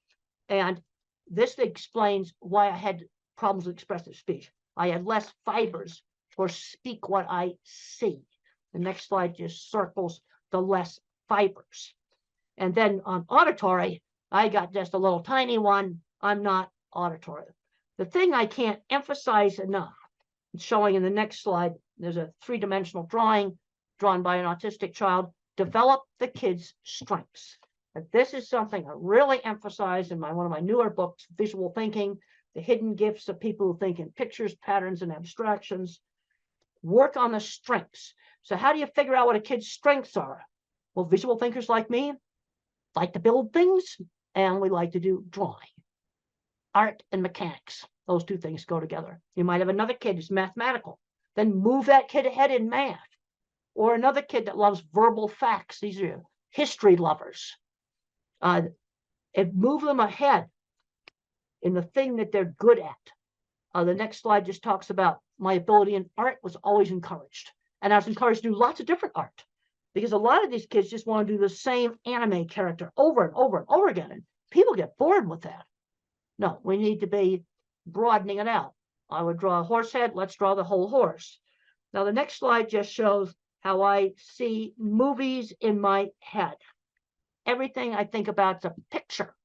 S3: And this explains why I had problems with expressive speech. I had less fibers for speak what I see. The next slide just circles the less fibers. And then on auditory, I got just a little tiny one. I'm not auditory. The thing I can't emphasize enough, showing in the next slide, there's a three-dimensional drawing drawn by an autistic child. Develop the kid's strengths. And this is something I really emphasize in one of my newer books, Visual Thinking, The Hidden Gifts of People Who Think in Pictures, Patterns, and Abstractions. Work on the strengths. So how do you figure out what a kid's strengths are? Well, visual thinkers like me like to build things, and we like to do drawing. Art and mechanics, those two things go together. You might have another kid who's mathematical, then move that kid ahead in math. Or another kid that loves verbal facts. These are history lovers. And move them ahead in the thing that they're good at. The next slide just talks about my ability in art was always encouraged. And I was encouraged to do lots of different art, because a lot of these kids just want to do the same anime character over and over and over again. And people get bored with that. No, we need to be broadening it out. I would draw a horse head. Let's draw the whole horse. Now, the next slide just shows how I see movies in my head. Everything I think about is a picture.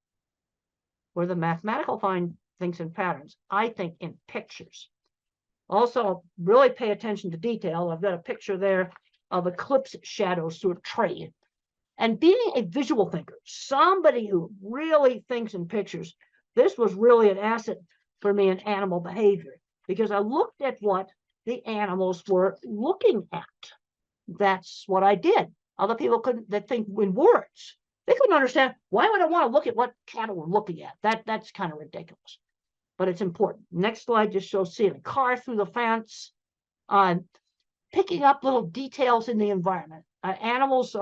S3: Where the mathematical find things in patterns, I think in pictures. Also, really pay attention to detail. I've got a picture there of eclipse shadows through a tree. And being a visual thinker, somebody who really thinks in pictures, this was really an asset for me in animal behavior, because I looked at what the animals were looking at. That's what I did. Other people couldn't, that think in words. They couldn't understand, why would I want to look at what cattle were looking at? That's kind of ridiculous, but it's important. Next slide just shows seeing a car through the fence, picking up little details in the environment. Animals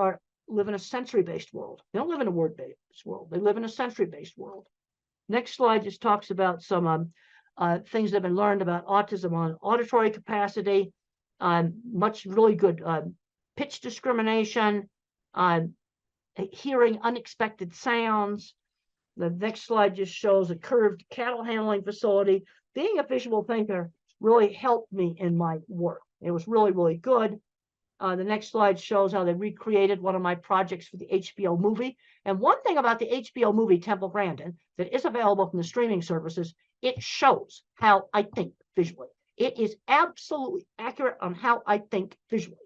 S3: live in a sensory-based world. They don't live in a word-based world. They live in a sensory-based world. Next slide just talks about some things that have been learned about autism on auditory capacity, much really good pitch discrimination, hearing unexpected sounds. The next slide just shows a curved cattle handling facility. Being a visual thinker really helped me in my work. It was really, really good. The next slide shows how they recreated one of my projects for the HBO movie. And one thing about the HBO movie, Temple Grandin, that is available from the streaming services, it shows how I think visually. It is absolutely accurate on how I think visually.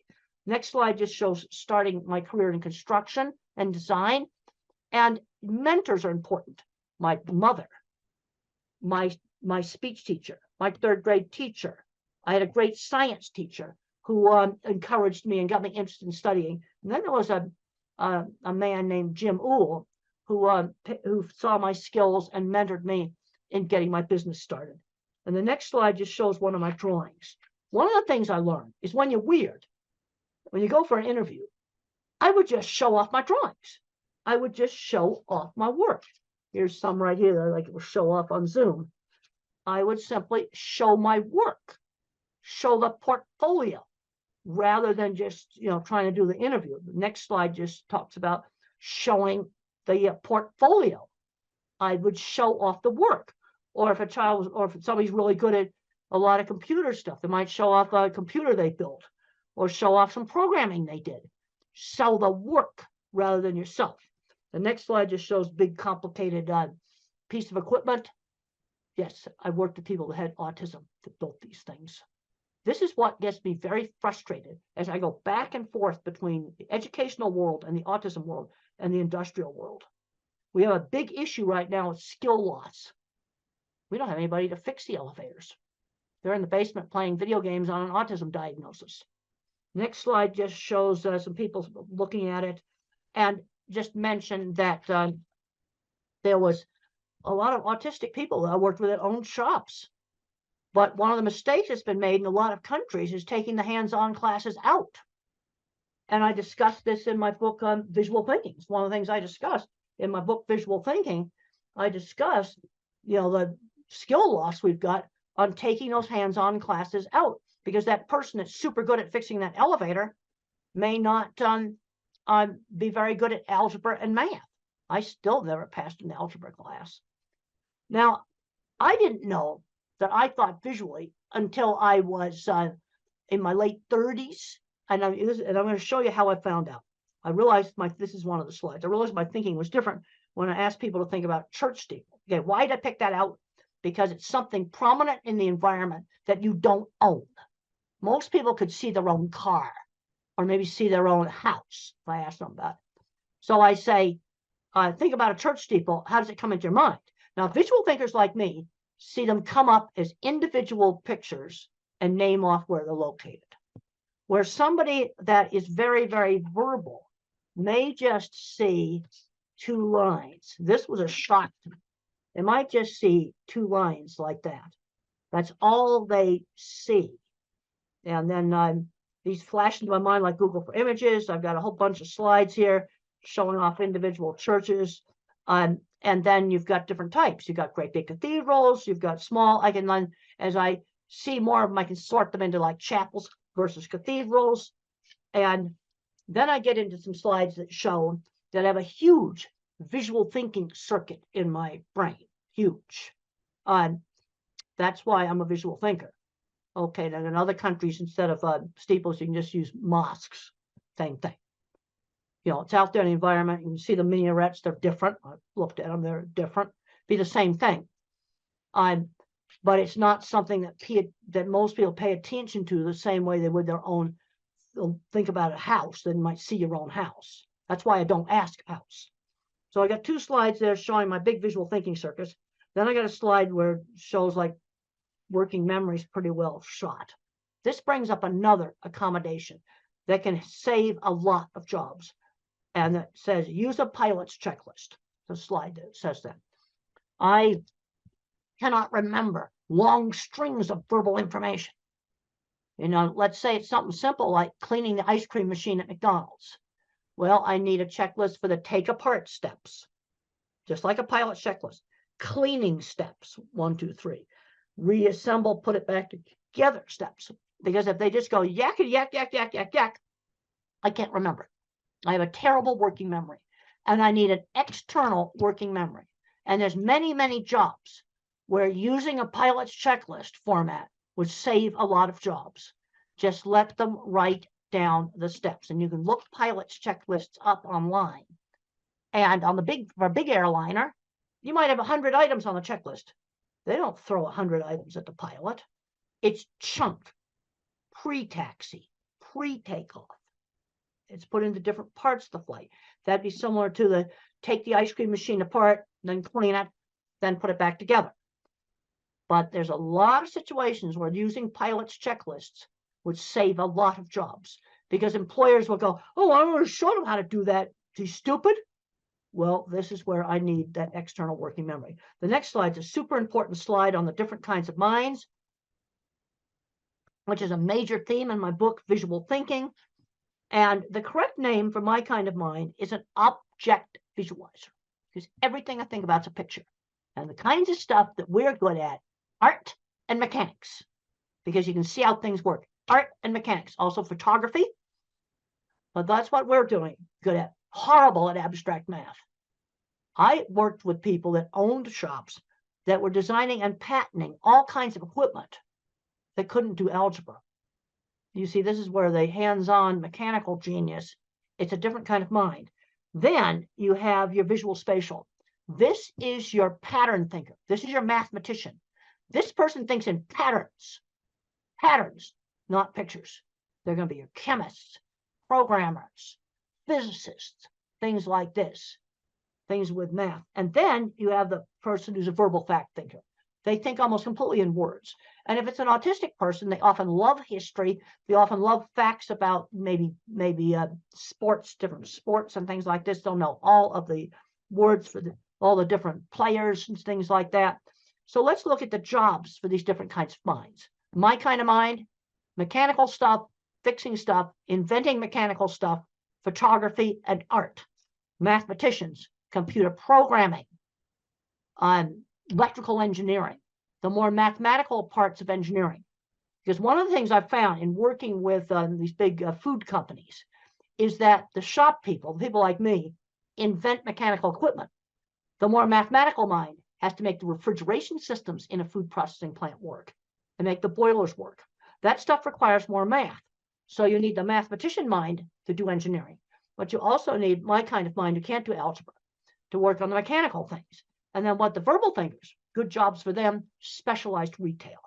S3: Next slide just shows starting my career in construction and design. And mentors are important. My mother, my speech teacher, my third grade teacher. I had a great science teacher who encouraged me and got me interested in studying. And then there was a man named Jim Uhl who saw my skills and mentored me in getting my business started. And the next slide just shows one of my drawings. One of the things I learned is when you're weird, when you go for an interview, I would just show off my drawings. I would just show off my work. Here's some right here that I like it will show off on Zoom. I would simply show my work, show the portfolio, rather than just, trying to do the interview. The next slide just talks about showing the portfolio. I would show off the work. Or if if somebody's really good at a lot of computer stuff, they might show off a computer they built or show off some programming they did. Show the work rather than yourself. The next slide just shows big, complicated piece of equipment. Yes, I worked with people that had autism that built these things. This is what gets me very frustrated as I go back and forth between the educational world and the autism world and the industrial world. We have a big issue right now with skill loss. We don't have anybody to fix the elevators. They're in the basement playing video games on an autism diagnosis. Next slide just shows some people looking at it, and just mentioned that there was a lot of autistic people that I worked with that owned shops. But one of the mistakes that's been made in a lot of countries is taking the hands-on classes out. And I discussed this in my book on visual thinking. It's one of the things I discussed in my book, Visual Thinking. I discussed, the skill loss we've got on taking those hands-on classes out, because that person that's super good at fixing that elevator may not be very good at algebra and math. I still never passed an algebra class. Now, I didn't know that I thought visually until I was in my late 30s. And I'm going to show you how I found out. I realized this is one of the slides. I realized my thinking was different when I asked people to think about church steeple. Okay, why did I pick that out? Because it's something prominent in the environment that you don't own. Most people could see their own car or maybe see their own house if I ask them about it. So I say, think about a church steeple. How does it come into your mind? Now, visual thinkers like me see them come up as individual pictures and name off where they're located. Where somebody that is very, very verbal may just see two lines. This was a shock to me. They might just see two lines like that. That's all they see. And then these flash into my mind like Google for Images. I've got a whole bunch of slides here showing off individual churches. And then you've got different types. You've got great big cathedrals. You've got small. As I see more of them, I can sort them into like chapels versus cathedrals. And then I get into some slides that show that I have a huge visual thinking circuit in my brain. Huge. That's why I'm a visual thinker. Okay, then in other countries, instead of steeples, you can just use mosques. Same thing. It's out there in the environment. You can see the minarets. They're different. I've looked at them. They're different. Be the same thing. But it's not something that most people pay attention to the same way they would their own. They'll think about a house. Then you might see your own house. That's why I don't ask house. So I got two slides there showing my big visual thinking circuits. Then I got a slide where it shows like working memories pretty well shot. This brings up another accommodation that can save a lot of jobs. And it says, use a pilot's checklist. The slide that says that. I cannot remember long strings of verbal information. Let's say it's something simple like cleaning the ice cream machine at McDonald's. Well, I need a checklist for the take apart steps, just like a pilot's checklist. Cleaning steps, 1, 2, 3. Reassemble, put it back together steps. Because if they just go yak, yak, yak, yak, yak, yak, I can't remember. I have a terrible working memory, and I need an external working memory. And there's many, many jobs where using a pilot's checklist format would save a lot of jobs. Just let them write down the steps, and you can look pilot's checklists up online. And on for a big airliner, you might have 100 items on the checklist. They don't throw 100 items at the pilot. It's chunked, pre-taxi, pre-takeoff. It's put into different parts of the flight. That'd be similar to take the ice cream machine apart, then clean it, then put it back together. But there's a lot of situations where using pilot's checklists would save a lot of jobs, because employers will go, oh, I want to show them how to do that. Is he stupid? Well, this is where I need that external working memory. The next slide is a super important slide on the different kinds of minds, which is a major theme in my book, Visual Thinking. And the correct name for my kind of mind is an object visualizer, because everything I think about is a picture. And the kinds of stuff that we're good at, art and mechanics, because you can see how things work. Art and mechanics, also photography, but that's what we're doing good at. Horrible at abstract math. I worked with people that owned shops that were designing and patenting all kinds of equipment that couldn't do algebra. You see, this is where the hands-on mechanical genius, it's a different kind of mind. Then you have your visual spatial. This is your pattern thinker. This is your mathematician. This person thinks in patterns, not pictures. They're going to be your chemists, programmers, physicists, things like this, things with math. And then you have the person who's a verbal fact thinker. They think almost completely in words. And if it's an autistic person, they often love history. They often love facts about maybe sports, different sports and things like this. They'll know all of the words for all the different players and things like that. So let's look at the jobs for these different kinds of minds. My kind of mind, mechanical stuff, fixing stuff, inventing mechanical stuff, photography and art. Mathematicians, computer programming, electrical engineering, the more mathematical parts of engineering. Because one of the things I've found in working with these big food companies is that the shop people, people like me, invent mechanical equipment. The more mathematical mind has to make the refrigeration systems in a food processing plant work and make the boilers work. That stuff requires more math. So you need the mathematician mind to do engineering. But you also need my kind of mind who can't do algebra to work on the mechanical things. And then what the verbal thinkers, good jobs for them, specialized retail.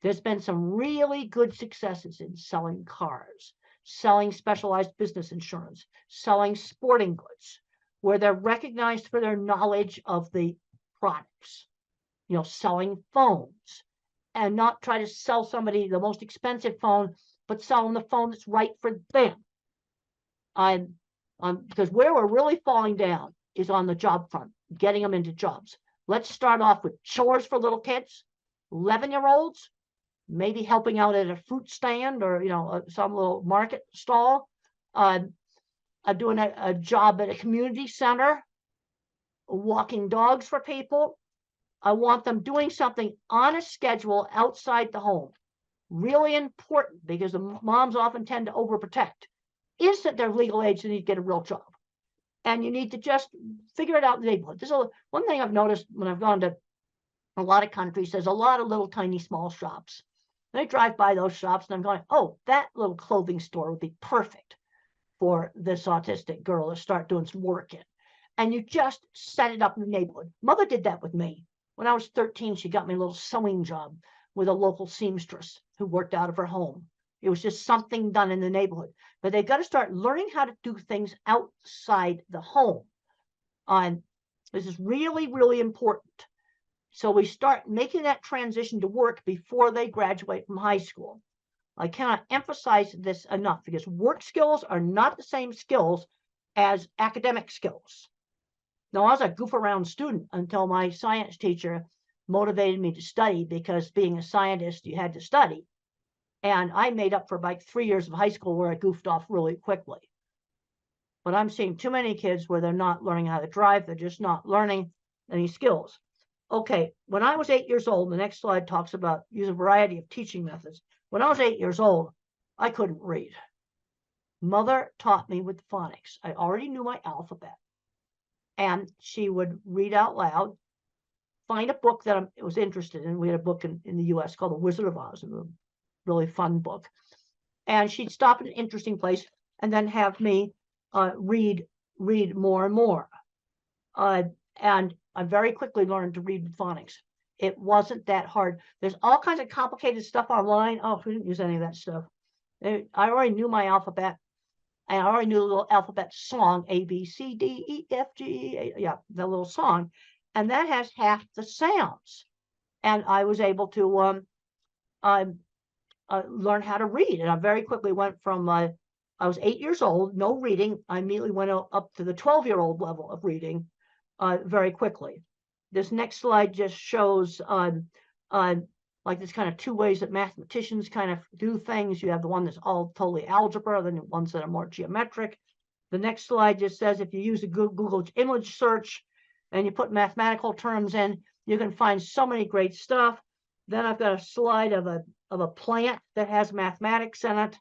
S3: There's been some really good successes in selling cars, selling specialized business insurance, selling sporting goods, where they're recognized for their knowledge of the products, selling phones, and not try to sell somebody the most expensive phone, but sell them the phone that's right for them. Because where we're really falling down is on the job front, getting them into jobs. Let's start off with chores for little kids, 11-year-olds, maybe helping out at a fruit stand or, some little market stall, doing a job at a community center, walking dogs for people. I want them doing something on a schedule outside the home. Really important, because the moms often tend to overprotect. Is that they're legal age, they need to get a real job. And you need to just figure it out in the neighborhood. This is one thing I've noticed when I've gone to a lot of countries. There's a lot of little tiny small shops. And I drive by those shops and I'm going, oh, that little clothing store would be perfect for this autistic girl to start doing some work in. And you just set it up in the neighborhood. Mother did that with me. When I was 13, she got me a little sewing job with a local seamstress who worked out of her home. It was just something done in the neighborhood. But they've got to start learning how to do things outside the home. This is really, really important. So we start making that transition to work before they graduate from high school. I cannot emphasize this enough, because work skills are not the same skills as academic skills. Now, I was a goof around student until my science teacher motivated me to study, because being a scientist, you had to study. And I made up for like 3 years of high school where I goofed off really quickly. But I'm seeing too many kids where they're not learning how to drive. They're just not learning any skills. Okay, when I was 8 years old, the next slide talks about use a variety of teaching methods. When I was 8 years old, I couldn't read. Mother taught me with phonics. I already knew my alphabet. And she would read out loud, find a book that I was interested in. We had a book in the US called The Wizard of Oz, a really fun book. And she'd stop at an interesting place and then have me read more and more. And I very quickly learned to read with phonics. It wasn't that hard. There's all kinds of complicated stuff online. Oh, we didn't use any of that stuff. I already knew my alphabet. And I already knew the little alphabet song, A, B, C, D, E, F, G, yeah, the little song. And that has half the sounds. And I was able to learn how to read. And I very quickly went from I was 8 years old, no reading. I immediately went up to the 12-year-old level of reading very quickly. This next slide just shows like there's kind of two ways that mathematicians kind of do things. You have the one that's all totally algebra, then the ones that are more geometric. The next slide just says if you use a Google image search and you put mathematical terms in, you can find so many great stuff. Then I've got a slide of a plant that has mathematics in it.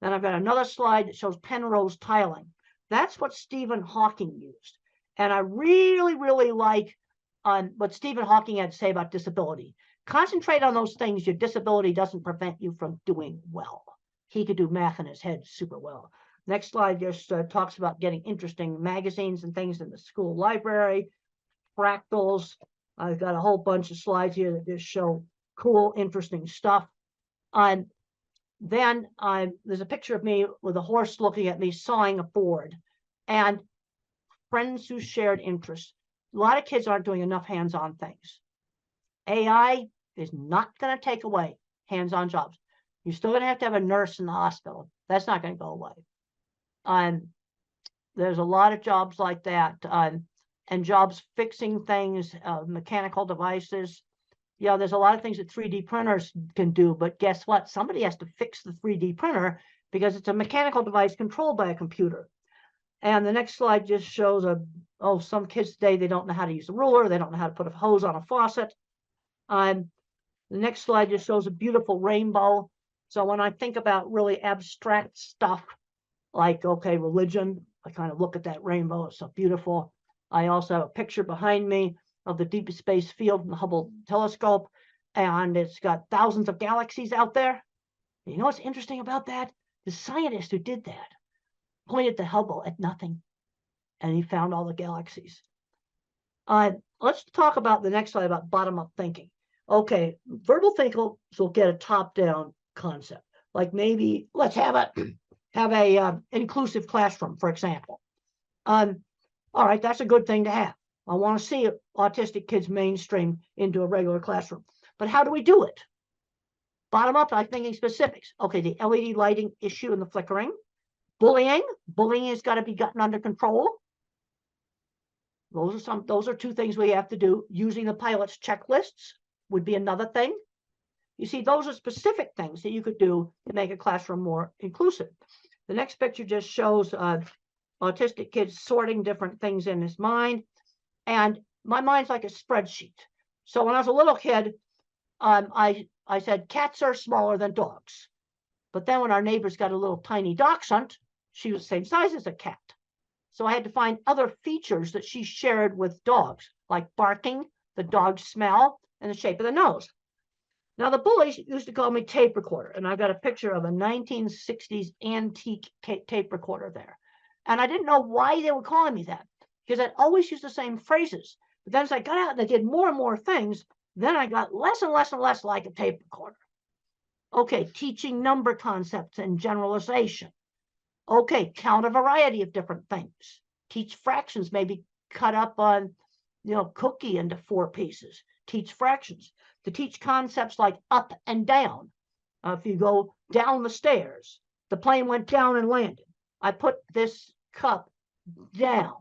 S3: Then I've got another slide that shows Penrose tiling. That's what Stephen Hawking used. And I really, really like what Stephen Hawking had to say about disability. Concentrate on those things. Your disability doesn't prevent you from doing well. He could do math in his head super well. Next slide just talks about getting interesting magazines and things in the school library, fractals. I've got a whole bunch of slides here that just show cool, interesting stuff. Then there's a picture of me with a horse looking at me sawing a board. And friends who shared interests. A lot of kids aren't doing enough hands-on things. AI is not going to take away hands-on jobs. You're still going to have a nurse in the hospital. That's not going to go away. There's a lot of jobs like that, and jobs fixing things, mechanical devices. Yeah, there's a lot of things that 3D printers can do, but guess what? Somebody has to fix the 3D printer because it's a mechanical device controlled by a computer. And the next slide just shows some kids today, they don't know how to use a ruler. They don't know how to put a hose on a faucet. The next slide just shows a beautiful rainbow. So when I think about really abstract stuff like, okay, religion, I kind of look at that rainbow. It's so beautiful. I also have a picture behind me of the deep space field in the Hubble telescope, and it's got thousands of galaxies out there. You know what's interesting about that? The scientist who did that pointed the Hubble at nothing, and he found all the galaxies. Let's talk about the next slide about bottom-up thinking. Okay, verbal thinkers will get a top-down concept, like maybe let's have a inclusive classroom, for example. All right, that's a good thing to have. I want to see autistic kids mainstream into a regular classroom, but how do we do it? Bottom up, I'm thinking specifics. Okay, the LED lighting issue and the flickering. Bullying has got to be gotten under control. Those are two things we have to do. Using the pilot's checklists would be another thing. You see, those are specific things that you could do to make a classroom more inclusive. The next picture just shows autistic kids sorting different things in his mind. And my mind's like a spreadsheet. So when I was a little kid, I said cats are smaller than dogs. But then when our neighbors got a little tiny dachshund, she was the same size as a cat. So I had to find other features that she shared with dogs, like barking, the dog's smell, and the shape of the nose. Now, the bullies used to call me tape recorder, and I've got a picture of a 1960s antique tape recorder there. And I didn't know why they were calling me that, because I'd always used the same phrases. But then as I got out and I did more and more things, then I got less and less and less like a tape recorder. Okay, teaching number concepts and generalization. Okay, count a variety of different things. Teach fractions, maybe cut up on, cookie into 4 pieces. Teach fractions. To teach concepts like up and down. If you go down the stairs, the plane went down and landed. I put this cup down.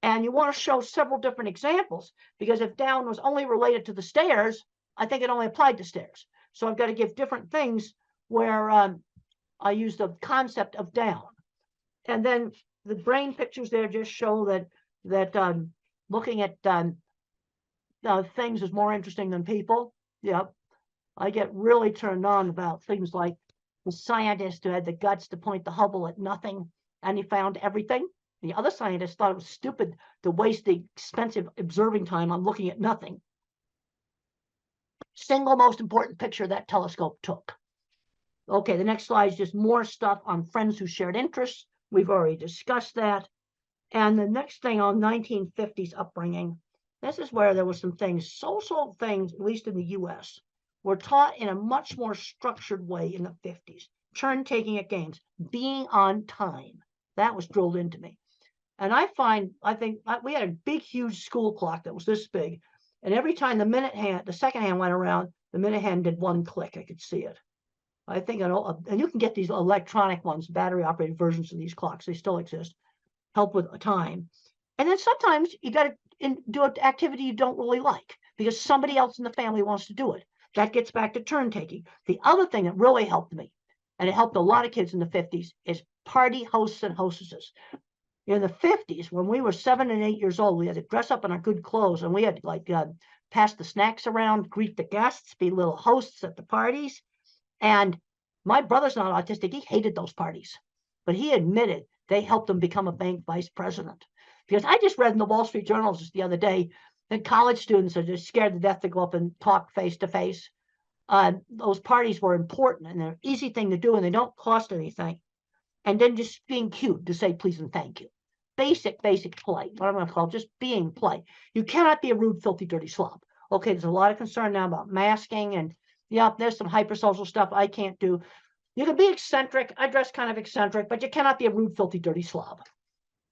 S3: And you want to show several different examples, because if down was only related to the stairs, I think it only applied to stairs. So I've got to give different things where I use the concept of down. And then the brain pictures there just show that looking at things is more interesting than people. Yep. I get really turned on about things like the scientist who had the guts to point the Hubble at nothing, and he found everything. The other scientists thought it was stupid to waste the expensive observing time on looking at nothing. Single most important picture that telescope took. Okay, the next slide is just more stuff on friends who shared interests. We've already discussed that. And the next thing on 1950s upbringing, this is where there were some things, social things, at least in the US, were taught in a much more structured way in the 50s. Turn taking at games, being on time. That was drilled into me. And I think we had a big, huge school clock that was this big. And every time the second hand went around, the minute hand did 1 click. I could see it. I think, and you can get these electronic ones, battery operated versions of these clocks. They still exist. Help with time. And then sometimes you got to do an activity you don't really like because somebody else in the family wants to do it. That gets back to turn taking. The other thing that really helped me, and it helped a lot of kids in the 50s, is party hosts and hostesses. In the 50s, when we were 7 and 8 years old, we had to dress up in our good clothes, and we had to like pass the snacks around, greet the guests, be little hosts at the parties. And my brother's not autistic. He hated those parties, but he admitted they helped him become a bank vice president. Because I just read in the Wall Street Journal just the other day that college students are just scared to death to go up and talk face to face. Those parties were important, and they're an easy thing to do, and they don't cost anything. And then just being cute to say please and thank you. Basic play, what I'm going to call just being play. You cannot be a rude, filthy, dirty slob. Okay, there's a lot of concern now about masking, and yeah, there's some hypersocial stuff I can't do. You can be eccentric. I dress kind of eccentric, but you cannot be a rude, filthy, dirty slob.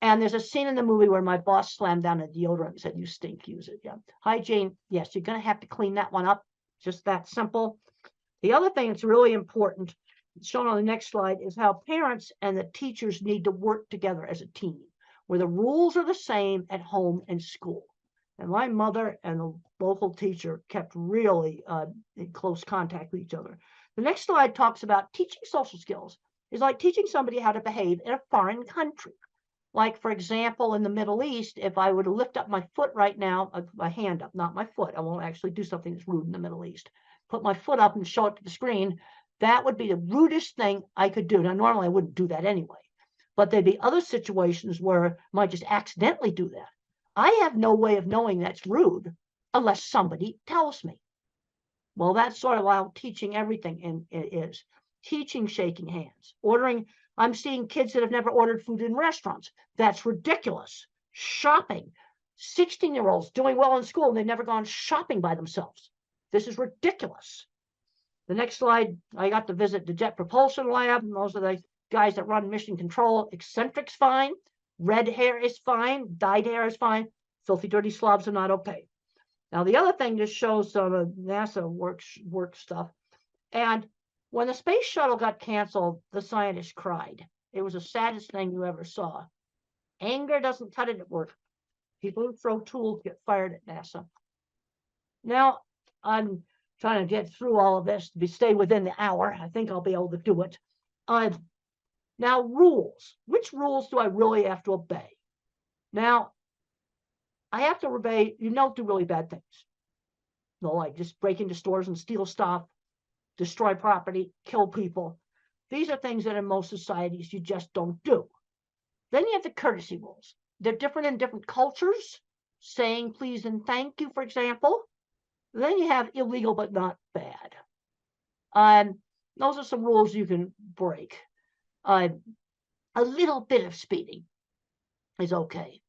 S3: And there's a scene in the movie where my boss slammed down a deodorant and said, "You stink, use it." Yeah. Hygiene, yes, you're going to have to clean that one up. Just that simple. The other thing that's really important, shown on the next slide, is how parents and the teachers need to work together as a team, where the rules are the same at home and school. And my mother and the local teacher kept really in close contact with each other. The next slide talks about teaching social skills. It's like teaching somebody how to behave in a foreign country. Like, for example, in the Middle East, if I were to lift up my foot right now, my hand up, not my foot, I won't actually do something that's rude in the Middle East. Put my foot up and show it to the screen, that would be the rudest thing I could do. Now, normally I wouldn't do that anyway, but there'd be other situations where I might just accidentally do that. I have no way of knowing that's rude unless somebody tells me. Well, that's sort of how teaching everything is. Teaching shaking hands, ordering. I'm seeing kids that have never ordered food in restaurants. That's ridiculous. Shopping. 16-year-olds doing well in school and they've never gone shopping by themselves. This is ridiculous. The next slide, I got to visit the Jet Propulsion Lab. Those are the guys that run mission control. Eccentric's fine. Red hair is fine. Dyed hair is fine. Filthy, dirty slobs are not okay. Now, the other thing just shows some of NASA work stuff. And when the space shuttle got canceled, the scientists cried. It was the saddest thing you ever saw. Anger doesn't cut it at work. People who throw tools get fired at NASA. Now, I'm trying to get through all of this to stay within the hour. I think I'll be able to do it. Now, rules. Which rules do I really have to obey? Now, I have to obey, you don't do really bad things. No, like just break into stores and steal stuff, destroy property, kill people. These are things that in most societies you just don't do. Then you have the courtesy rules. They're different in different cultures. Saying please and thank you, for example. Then you have illegal but not bad. Those are some rules you can break. A little bit of speeding is okay.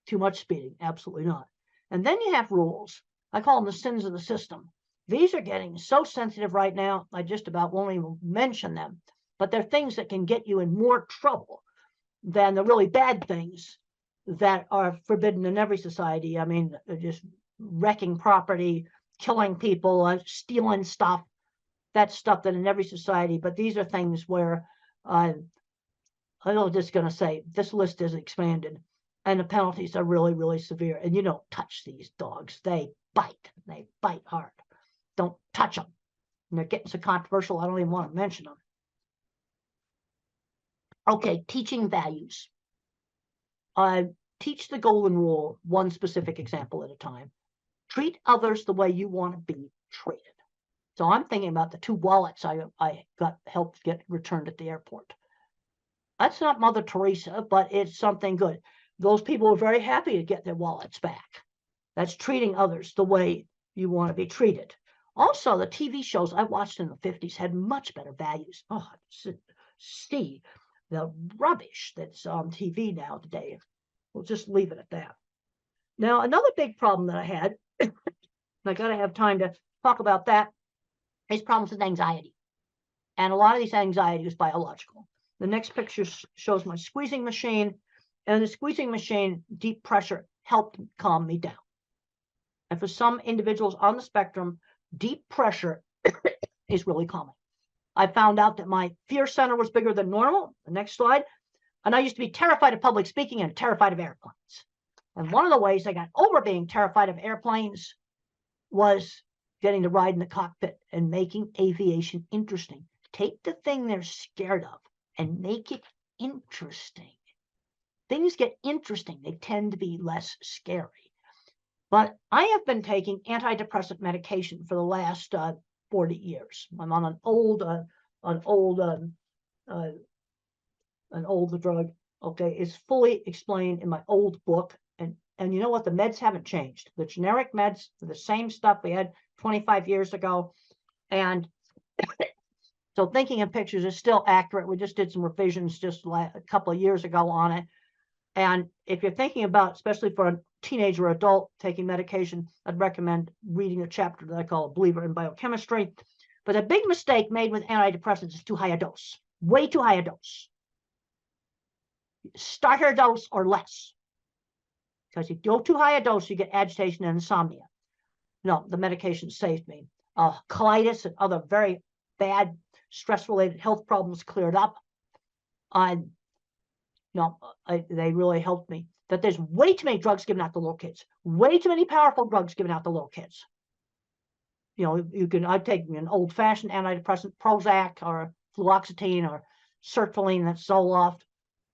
S3: Too much speeding, absolutely not. And then you have rules. I call them the sins of the system. These are getting so sensitive right now, I just about won't even mention them. But they're things that can get you in more trouble than the really bad things that are forbidden in every society. I mean, just wrecking property, killing people, stealing stuff. That's stuff that in every society. But these are things where I'm just going to say this list is expanded. And the penalties are really, really severe. And you don't touch these dogs. They bite hard. Don't touch them. And they're getting so controversial, I don't even want to mention them. Okay, teaching values. Teach the golden rule, one specific example at a time. Treat others the way you want to be treated. So I'm thinking about the 2 wallets I got helped get returned at the airport. That's not Mother Teresa, but it's something good. Those people are very happy to get their wallets back. That's treating others the way you want to be treated. Also, the TV shows I watched in the 50s had much better values. Oh, see the rubbish that's on TV now today. We'll just leave it at that. Now, another big problem that I had, and I got to have time to talk about that, is problems with anxiety. And a lot of these anxiety is biological. The next picture shows my squeezing machine. And the squeezing machine, deep pressure, helped calm me down. And for some individuals on the spectrum, deep pressure is really calming. I found out that my fear center was bigger than normal. The next slide. And I used to be terrified of public speaking and terrified of airplanes. And one of the ways I got over being terrified of airplanes was getting to ride in the cockpit and making aviation interesting. Take the thing they're scared of and make it interesting. Things get interesting. They tend to be less scary. But I have been taking antidepressant medication for the last 40 years. I'm on an old drug. Okay, it's fully explained in my old book. And you know what? The meds haven't changed. The generic meds are the same stuff we had 25 years ago. And so thinking in pictures is still accurate. We just did some revisions just a couple of years ago on it. And if you're thinking about, especially for a teenager or adult taking medication, I'd recommend reading a chapter that I call A Believer in Biochemistry. But a big mistake made with antidepressants is too high a dose, way too high a dose. Starter dose or less. Because if you go too high a dose, you get agitation and insomnia. No, the medication saved me. Colitis and other very bad stress-related health problems cleared up. They really helped me. That there's way too many drugs given out to little kids. Way too many powerful drugs given out to little kids. I'd take an old-fashioned antidepressant, Prozac or fluoxetine or sertraline, that's Zoloft,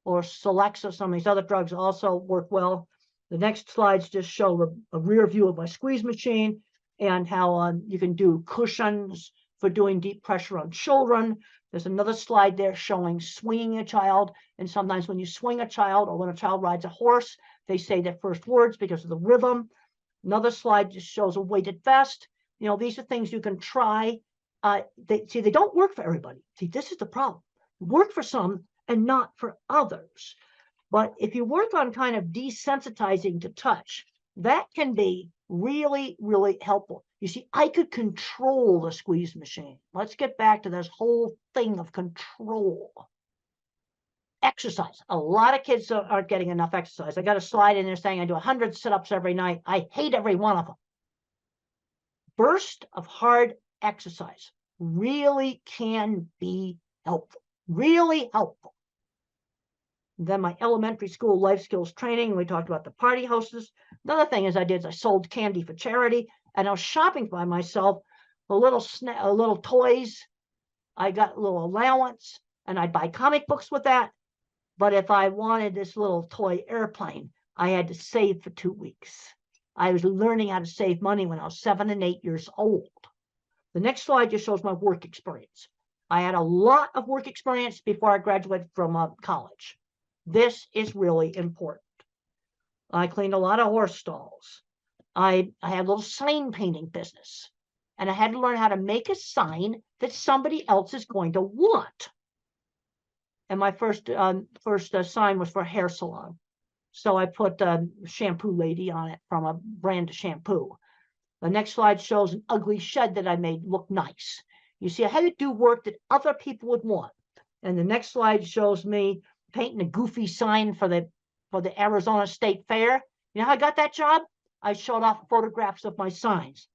S3: or Celexa. Some of these other drugs also work well. The next slides just show a rear view of my squeeze machine and how you can do cushions for doing deep pressure on children. There's another slide there showing swinging a child. And sometimes when you swing a child or when a child rides a horse, they say their first words because of the rhythm. Another slide just shows a weighted vest. These are things you can try. They don't work for everybody. See, this is the problem. Work for some and not for others. But if you work on kind of desensitizing to touch, that can be really, really helpful. You see, I could control the squeeze machine. Let's get back to this whole thing of control. Exercise. A lot of kids aren't getting enough exercise. I got a slide in there saying I do 100 sit-ups every night. I hate every one of them. Burst of hard exercise really can be helpful. Really helpful. Then my elementary school life skills training, we talked about the party hostess. Another thing I sold candy for charity, and I was shopping by myself, a little toys. I got a little allowance, and I'd buy comic books with that. But if I wanted this little toy airplane, I had to save for 2 weeks. I was learning how to save money when I was 7 and 8 years old. The next slide just shows my work experience. I had a lot of work experience before I graduated from college. This is really important. I cleaned a lot of horse stalls. I had a little sign painting business. And I had to learn how to make a sign that somebody else is going to want. And my first sign was for a hair salon. So I put shampoo lady on it from a brand of shampoo. The next slide shows an ugly shed that I made look nice. You see, I had to do work that other people would want. And the next slide shows me painting a goofy sign for the Arizona State Fair. You know how I got that job? I showed off photographs of my signs.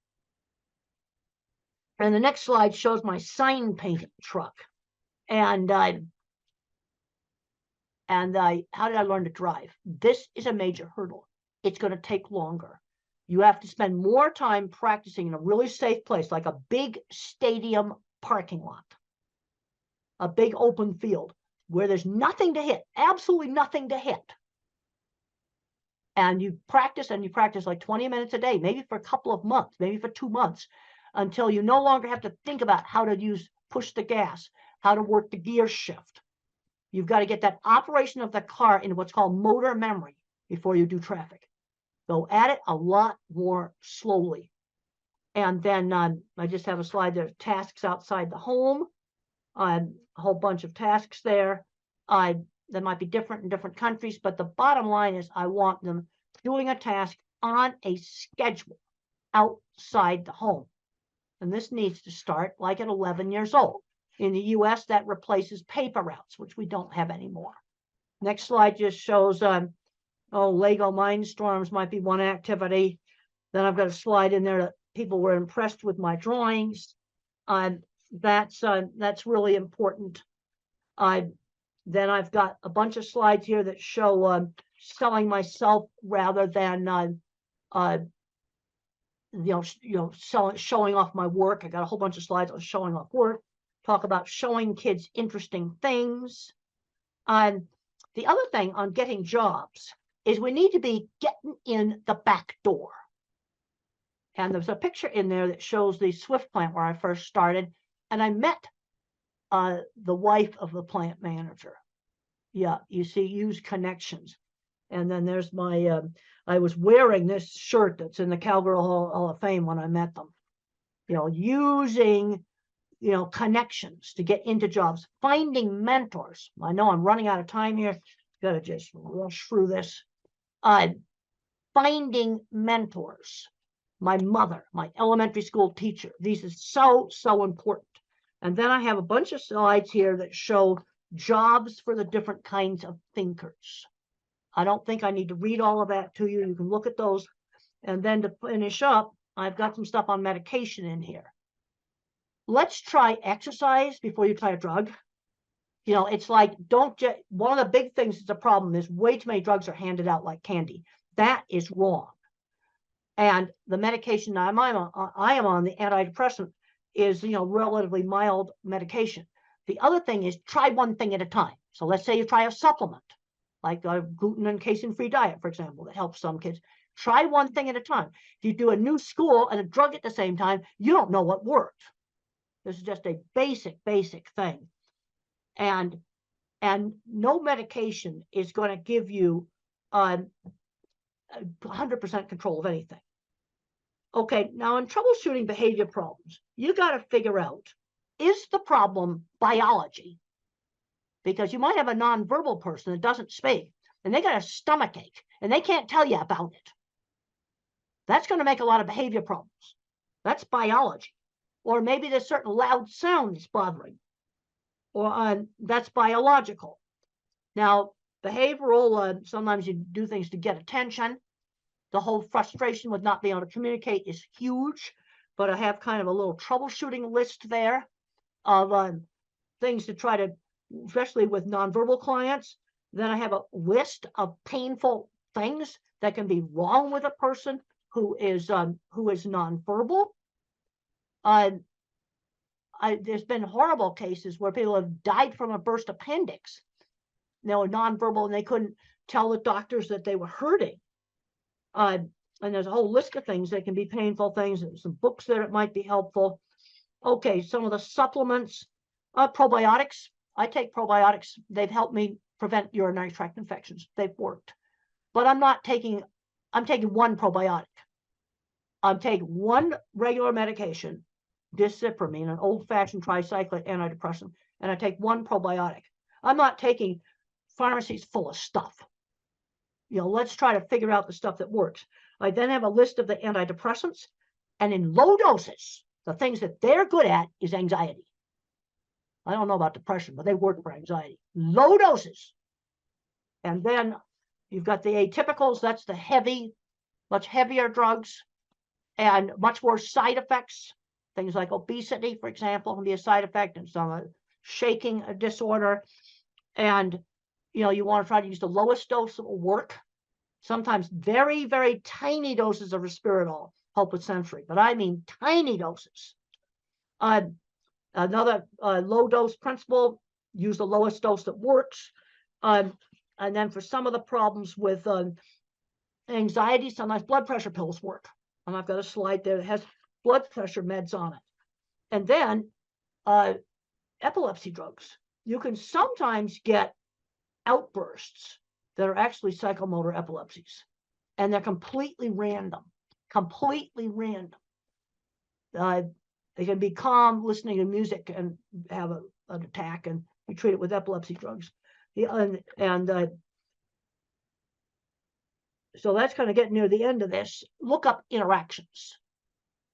S3: And the next slide shows my sign painting truck. And how did I learn to drive? This is a major hurdle. It's going to take longer. You have to spend more time practicing in a really safe place, like a big stadium parking lot, a big open field where there's nothing to hit, absolutely nothing to hit. And you practice like 20 minutes a day, maybe for a couple of months, maybe for 2 months, until you no longer have to think about how to push the gas, how to work the gear shift. You've got to get that operation of the car into what's called motor memory before you do traffic. Go at it a lot more slowly. And then I just have a slide there, tasks outside the home, a whole bunch of tasks there. That might be different in different countries, but the bottom line is I want them doing a task on a schedule outside the home. And this needs to start like at 11 years old. In the US, that replaces paper routes, which we don't have anymore. Next slide just shows, Lego Mindstorms might be one activity. Then I've got a slide in there that people were impressed with my drawings. that's really important. Then I've got a bunch of slides here that show selling myself rather than showing off my work. I got a whole bunch of slides on showing off work. Talk about showing kids interesting things. The other thing on getting jobs is we need to be getting in the back door. And there's a picture in there that shows the Swift plant where I first started, and I met the wife of the plant manager. Yeah, you see, use connections. And then there's my, I was wearing this shirt that's in the Cowgirl Hall of Fame when I met them. Using, connections to get into jobs, finding mentors. I know I'm running out of time here. Got to just rush through this. Finding mentors. My mother, my elementary school teacher. These are so important. And then I have a bunch of slides here that show jobs for the different kinds of thinkers. I don't think I need to read all of that to you. You can look at those. And then to finish up, I've got some stuff on medication in here. Let's try exercise before you try a drug. It's like, one of the big things that's a problem is way too many drugs are handed out like candy. That is wrong. And the medication I am on, the antidepressant, is, relatively mild medication. The other thing is try one thing at a time. So let's say you try a supplement, like a gluten and casein-free diet, for example, that helps some kids. Try one thing at a time. If you do a new school and a drug at the same time, you don't know what worked. This is just a basic thing. And no medication is going to give you 100% control of anything. Okay, now in troubleshooting behavior problems, you got to figure out, is the problem biology? Because you might have a nonverbal person that doesn't speak, and they got a stomach ache, and they can't tell you about it. That's going to make a lot of behavior problems. That's biology. Or maybe there's certain loud sounds bothering, or that's biological. Now, behavioral, sometimes you do things to get attention. The whole frustration with not being able to communicate is huge, but I have kind of a little troubleshooting list there of things to try to, especially with nonverbal clients. Then I have a list of painful things that can be wrong with a person who is nonverbal. There's been horrible cases where people have died from a burst appendix. They were nonverbal and they couldn't tell the doctors that they were hurting. And there's a whole list of things that can be painful things, and some books that it might be helpful. Okay, some of the supplements, probiotics. I take probiotics. They've helped me prevent urinary tract infections. They've worked. But I'm taking one probiotic. I'm taking one regular medication, discipramine, an old-fashioned tricyclic antidepressant, and I take one probiotic. I'm not taking pharmacies full of stuff. Let's try to figure out the stuff that works. I then have a list of the antidepressants, and in low doses, the things that they're good at is anxiety. I don't know about depression, but they work for anxiety. Low doses. And then you've got the atypicals. That's the much heavier drugs, and much more side effects. Things like obesity, for example, can be a side effect, and some shaking disorder. And you want to try to use the lowest dose that will work. Sometimes very, very tiny doses of risperidol help with sensory, but I mean tiny doses. Another low dose principle, use the lowest dose that works. And then for some of the problems with anxiety, sometimes blood pressure pills work. And I've got a slide there that has blood pressure meds on it. And then epilepsy drugs. You can sometimes get outbursts that are actually psychomotor epilepsies, and they're completely random. They can be calm listening to music and have an attack, and we treat it with epilepsy drugs. So that's kind of getting near the end of this. Look up interactions.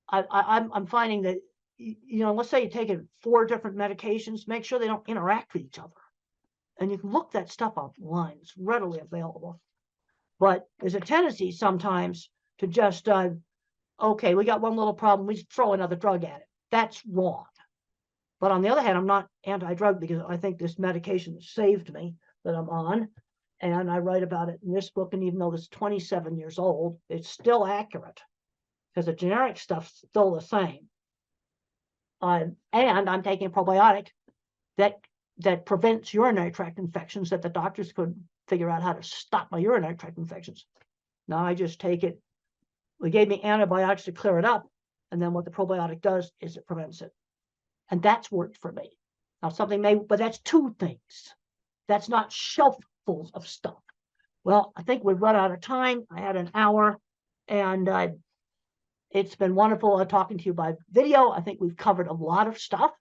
S3: I'm finding that, let's say you're taking 4 different medications, make sure they don't interact with each other. And you can look that stuff online. It's readily available. But there's a tendency sometimes to just, okay, we got one little problem, we just throw another drug at it. That's wrong. But on the other hand, I'm not anti-drug because I think this medication saved me that I'm on. And I write about it in this book. And even though it's 27 years old, it's still accurate because the generic stuff's still the same. And I'm taking a probiotic that prevents urinary tract infections that the doctors could figure out how to stop my urinary tract infections. Now I just take it. They gave me antibiotics to clear it up. And then what the probiotic does is it prevents it. And that's worked for me. Now something may, but that's two things. That's not shelffuls of stuff. Well, I think we've run out of time. I had an hour and it's been wonderful talking to you by video. I think we've covered a lot of stuff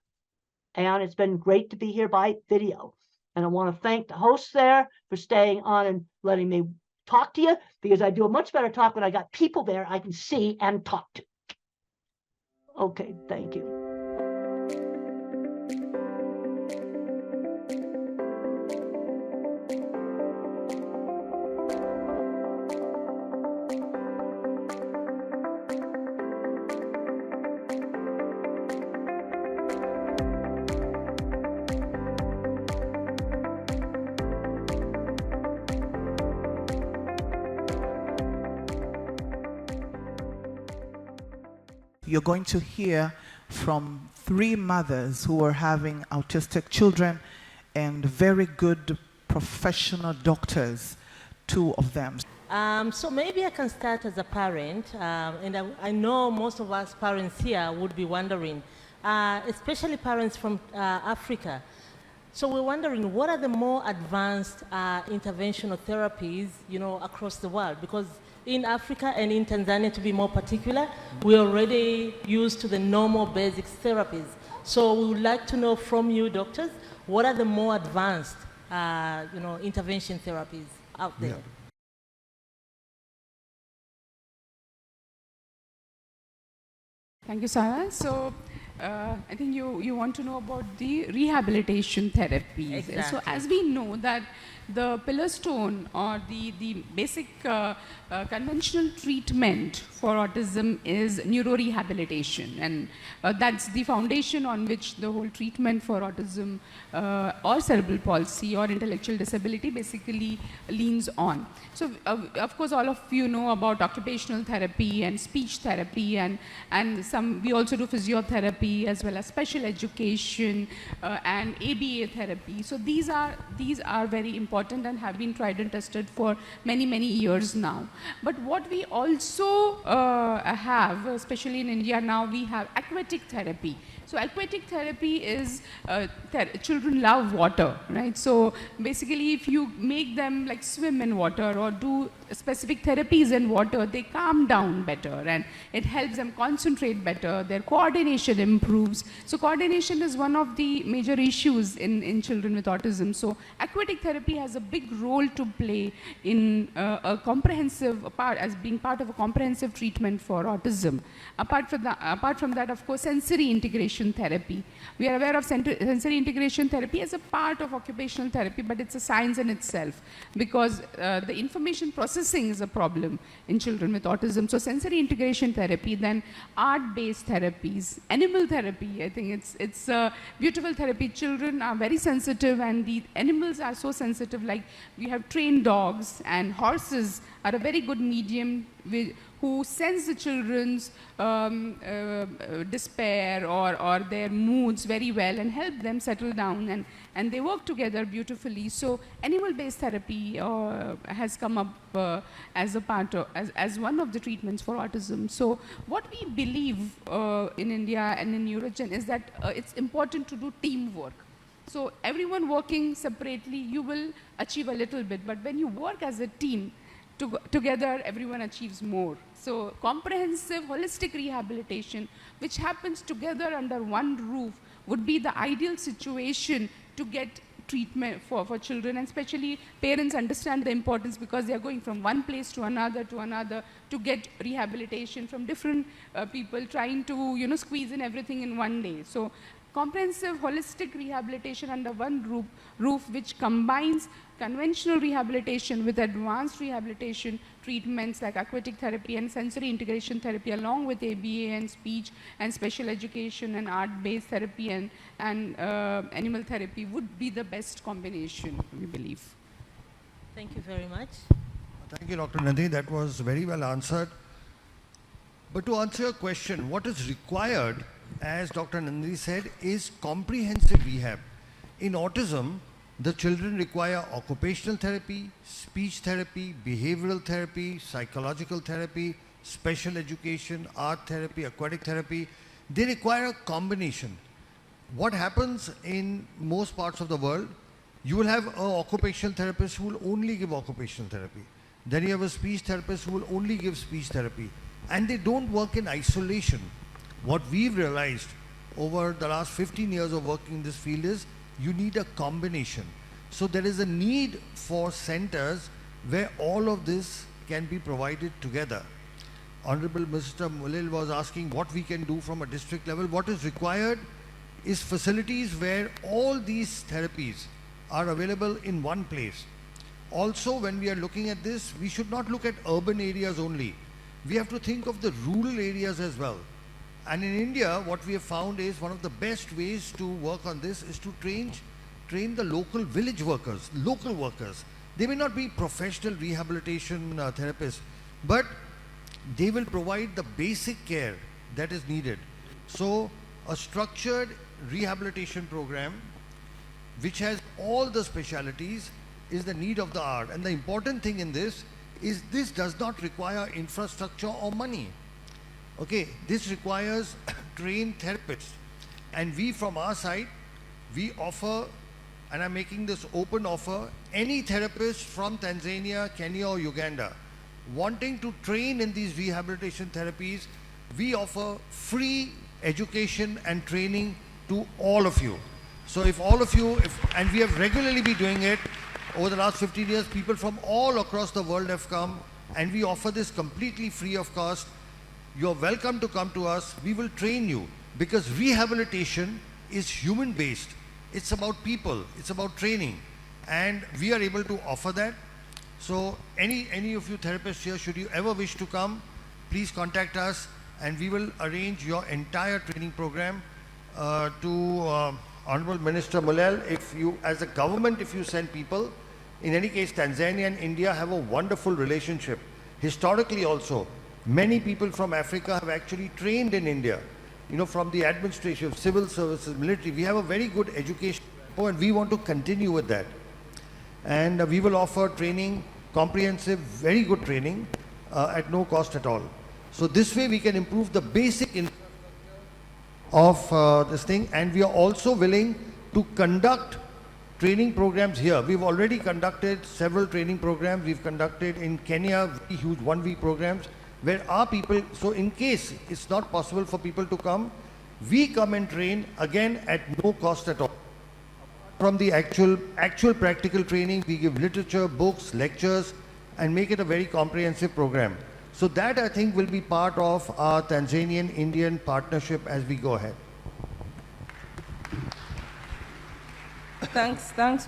S3: and it's been great to be here by video. And I want to thank the hosts there for staying on and letting me talk to you because I do a much better talk when I got people there I can see and talk to. Okay, thank you.
S4: You're going to hear from 3 mothers who are having autistic children and very good professional doctors, 2 of them.
S5: So maybe I can start as a parent, and I know most of us parents here would be wondering, especially parents from Africa. So we're wondering, what are the more advanced interventional therapies, across the world? Because in Africa and in Tanzania, to be more particular, we're already used to the normal basic therapies. So we would like to know from you, doctors, what are the more advanced, intervention therapies out there?
S4: Yeah.
S6: Thank you, Sarah. So I think you want to know about the rehabilitation therapies.
S5: Exactly.
S6: So as we know that the pillar stone or the basic conventional treatment for autism is neurorehabilitation, and that's the foundation on which the whole treatment for autism or cerebral palsy or intellectual disability basically leans on. So of course all of you know about occupational therapy and speech therapy, and we also do physiotherapy as well as special education and ABA therapy. So these are very important and have been tried and tested for many years now. But what we also have, especially in India now, we have aquatic therapy. So aquatic therapy is, children love water, right? So basically if you make them like swim in water or do specific therapies in water, they calm down better and it helps them concentrate better, their coordination improves. So coordination is one of the major issues in children with autism. So aquatic therapy has a big role to play in a comprehensive part, as being part of a comprehensive treatment for autism. Apart from that, of course, sensory integration therapy. We are aware of sensory integration therapy as a part of occupational therapy, but it's a science in itself because the information processing is a problem in children with autism. So sensory integration therapy, then art-based therapies, animal therapy. I think it's a beautiful therapy. Children are very sensitive and the animals are so sensitive. Like we have trained dogs and horses are a very good medium who sense the children's despair or their moods very well and help them settle down, and they work together beautifully. So animal-based therapy has come up as a part of, as one of the treatments for autism. So what we believe in India and in Eurogen is that it's important to do teamwork. So everyone working separately, you will achieve a little bit, but when you work as a team, together everyone achieves more. So comprehensive holistic rehabilitation, which happens together under one roof, would be the ideal situation to get treatment for children, and especially parents understand the importance because they are going from one place to another to get rehabilitation from different people, trying to squeeze in everything in one day. So comprehensive holistic rehabilitation under one roof which combines conventional rehabilitation with advanced rehabilitation treatments like aquatic therapy and sensory integration therapy, along with ABA and speech and special education and art-based therapy and animal therapy would be the best combination, we believe.
S5: Thank you very much.
S7: Thank you, Dr. Nandini. That was very well answered. But to answer your question, what is required, as Dr. Nandini said, is comprehensive rehab. In autism, the children require occupational therapy, speech therapy, behavioral therapy, psychological therapy, special education, art therapy, aquatic therapy. They require a combination. What happens in most parts of the world, you will have an occupational therapist who will only give occupational therapy. Then you have a speech therapist who will only give speech therapy. And they don't work in isolation. What we've realized over the last 15 years of working in this field is you need a combination. So there is a need for centers where all of this can be provided together. Honorable Mr. Mulil was asking what we can do from a district level. What is required is facilities where all these therapies are available in one place. Also, when we are looking at this, we should not look at urban areas only. We have to think of the rural areas as well. And in India, what we have found is one of the best ways to work on this is to train the local village workers, local workers. They may not be professional rehabilitation therapists, but they will provide the basic care that is needed. So a structured rehabilitation program which has all the specialities is the need of the hour. And the important thing in this is this does not require infrastructure or money. Okay, this requires trained therapists. And we from our side, we offer, and I'm making this open offer, any therapist from Tanzania, Kenya or Uganda wanting to train in these rehabilitation therapies, we offer free education and training to all of you. So if all of you, and we have regularly been doing it, over the last 15 years, people from all across the world have come, and we offer this completely free of cost. You're welcome to come to us. We will train you, because rehabilitation is human-based. It's about people. It's about training. And we are able to offer that. So any of you therapists here, should you ever wish to come, please contact us, and we will arrange your entire training program to Honorable Minister Mulal. If you, as a government, if you send people, in any case, Tanzania and India have a wonderful relationship. Historically also, many people from Africa have actually trained in India, you know, from the administration, civil services, military. We have a very good education, and we want to continue with that. And we will offer training, comprehensive, very good training at no cost at all. So this way we can improve the basic infrastructure of this thing, and we are also willing to conduct training programs here. We've already conducted several training programs. We've conducted in Kenya huge 1-week programs where our people, so in case it's not possible for people to come, we come and train again at no cost at all. From the actual practical training, we give literature, books, lectures, and make it a very comprehensive program. So that, I think, will be part of our Tanzanian-Indian partnership as we go ahead.
S8: Thanks very much,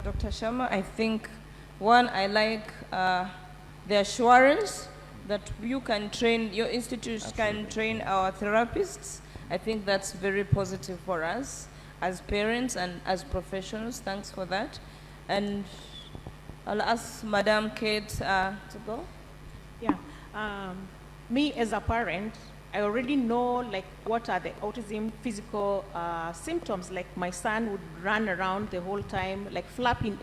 S8: Dr. Sharma. I think, one, I like the assurance that you can train, your institute can train our therapists. I think that's very positive for us as parents and as professionals. Thanks for that. And I'll ask Madam Kate to go.
S9: Yeah, me as a parent, I already know like what are the autism physical symptoms. Like my son would run around the whole time, like flapping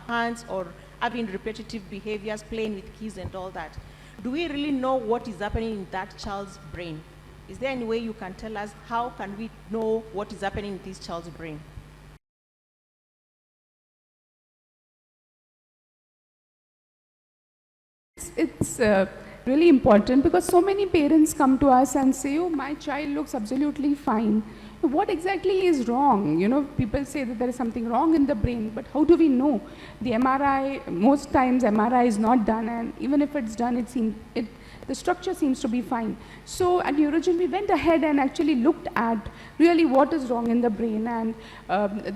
S9: hands or having repetitive behaviors, playing with keys and all that. Do we really know what is happening in that child's brain? Is there any way you can tell us how can we know what is happening in this child's brain?
S6: It's really important because so many parents come to us and say, oh, my child looks absolutely fine. What exactly is wrong? You know, people say that there is something wrong in the brain, but how do we know? The MRI, most times MRI is not done, and even if it's done, the structure seems to be fine. So at Neurogen, we went ahead and actually looked at really what is wrong in the brain, and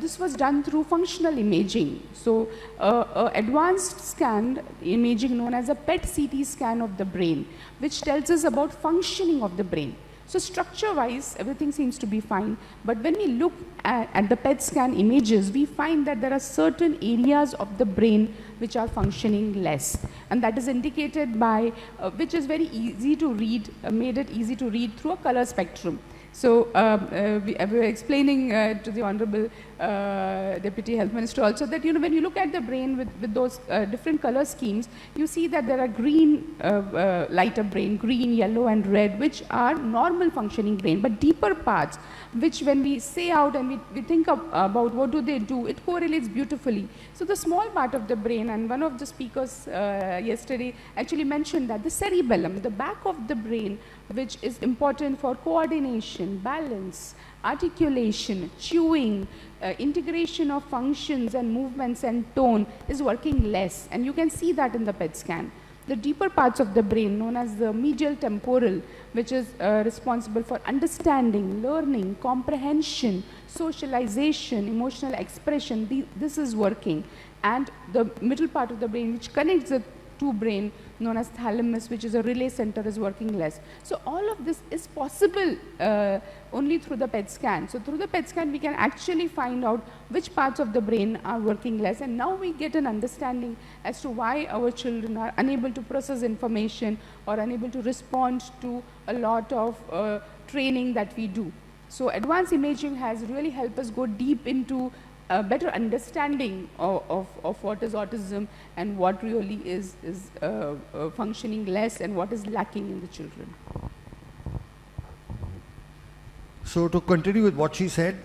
S6: this was done through functional imaging. So advanced scan imaging known as a PET-CT scan of the brain, which tells us about functioning of the brain. So structure-wise, everything seems to be fine, but when we look at the PET scan images, we find that there are certain areas of the brain which are functioning less, and that is indicated by, which is very easy to read, made it easy to read through a color spectrum. So we were explaining to the Honorable Deputy Health Minister also that, you know, when you look at the brain with those different color schemes, you see that there are green, lighter brain, green, yellow and red, which are normal functioning brain, but deeper parts, which when we say out and we think about what do they do, it correlates beautifully. So the small part of the brain, and one of the speakers yesterday actually mentioned that the cerebellum, the back of the brain, which is important for coordination, balance, articulation, chewing, integration of functions and movements and tone, is working less, and you can see that in the PET scan. The deeper parts of the brain, known as the medial temporal, which is responsible for understanding, learning, comprehension, socialization, emotional expression, this is working. And the middle part of the brain, which connects the two brain, known as thalamus, which is a relay center, is working less. So all of this is possible only through the PET scan. So through the PET scan, we can actually find out which parts of the brain are working less, and now we get an understanding as to why our children are unable to process information or unable to respond to a lot of training that we do. So advanced imaging has really helped us go deep into a better understanding of what is autism and what really is functioning less and what is lacking in the children.
S7: So to continue with what she said,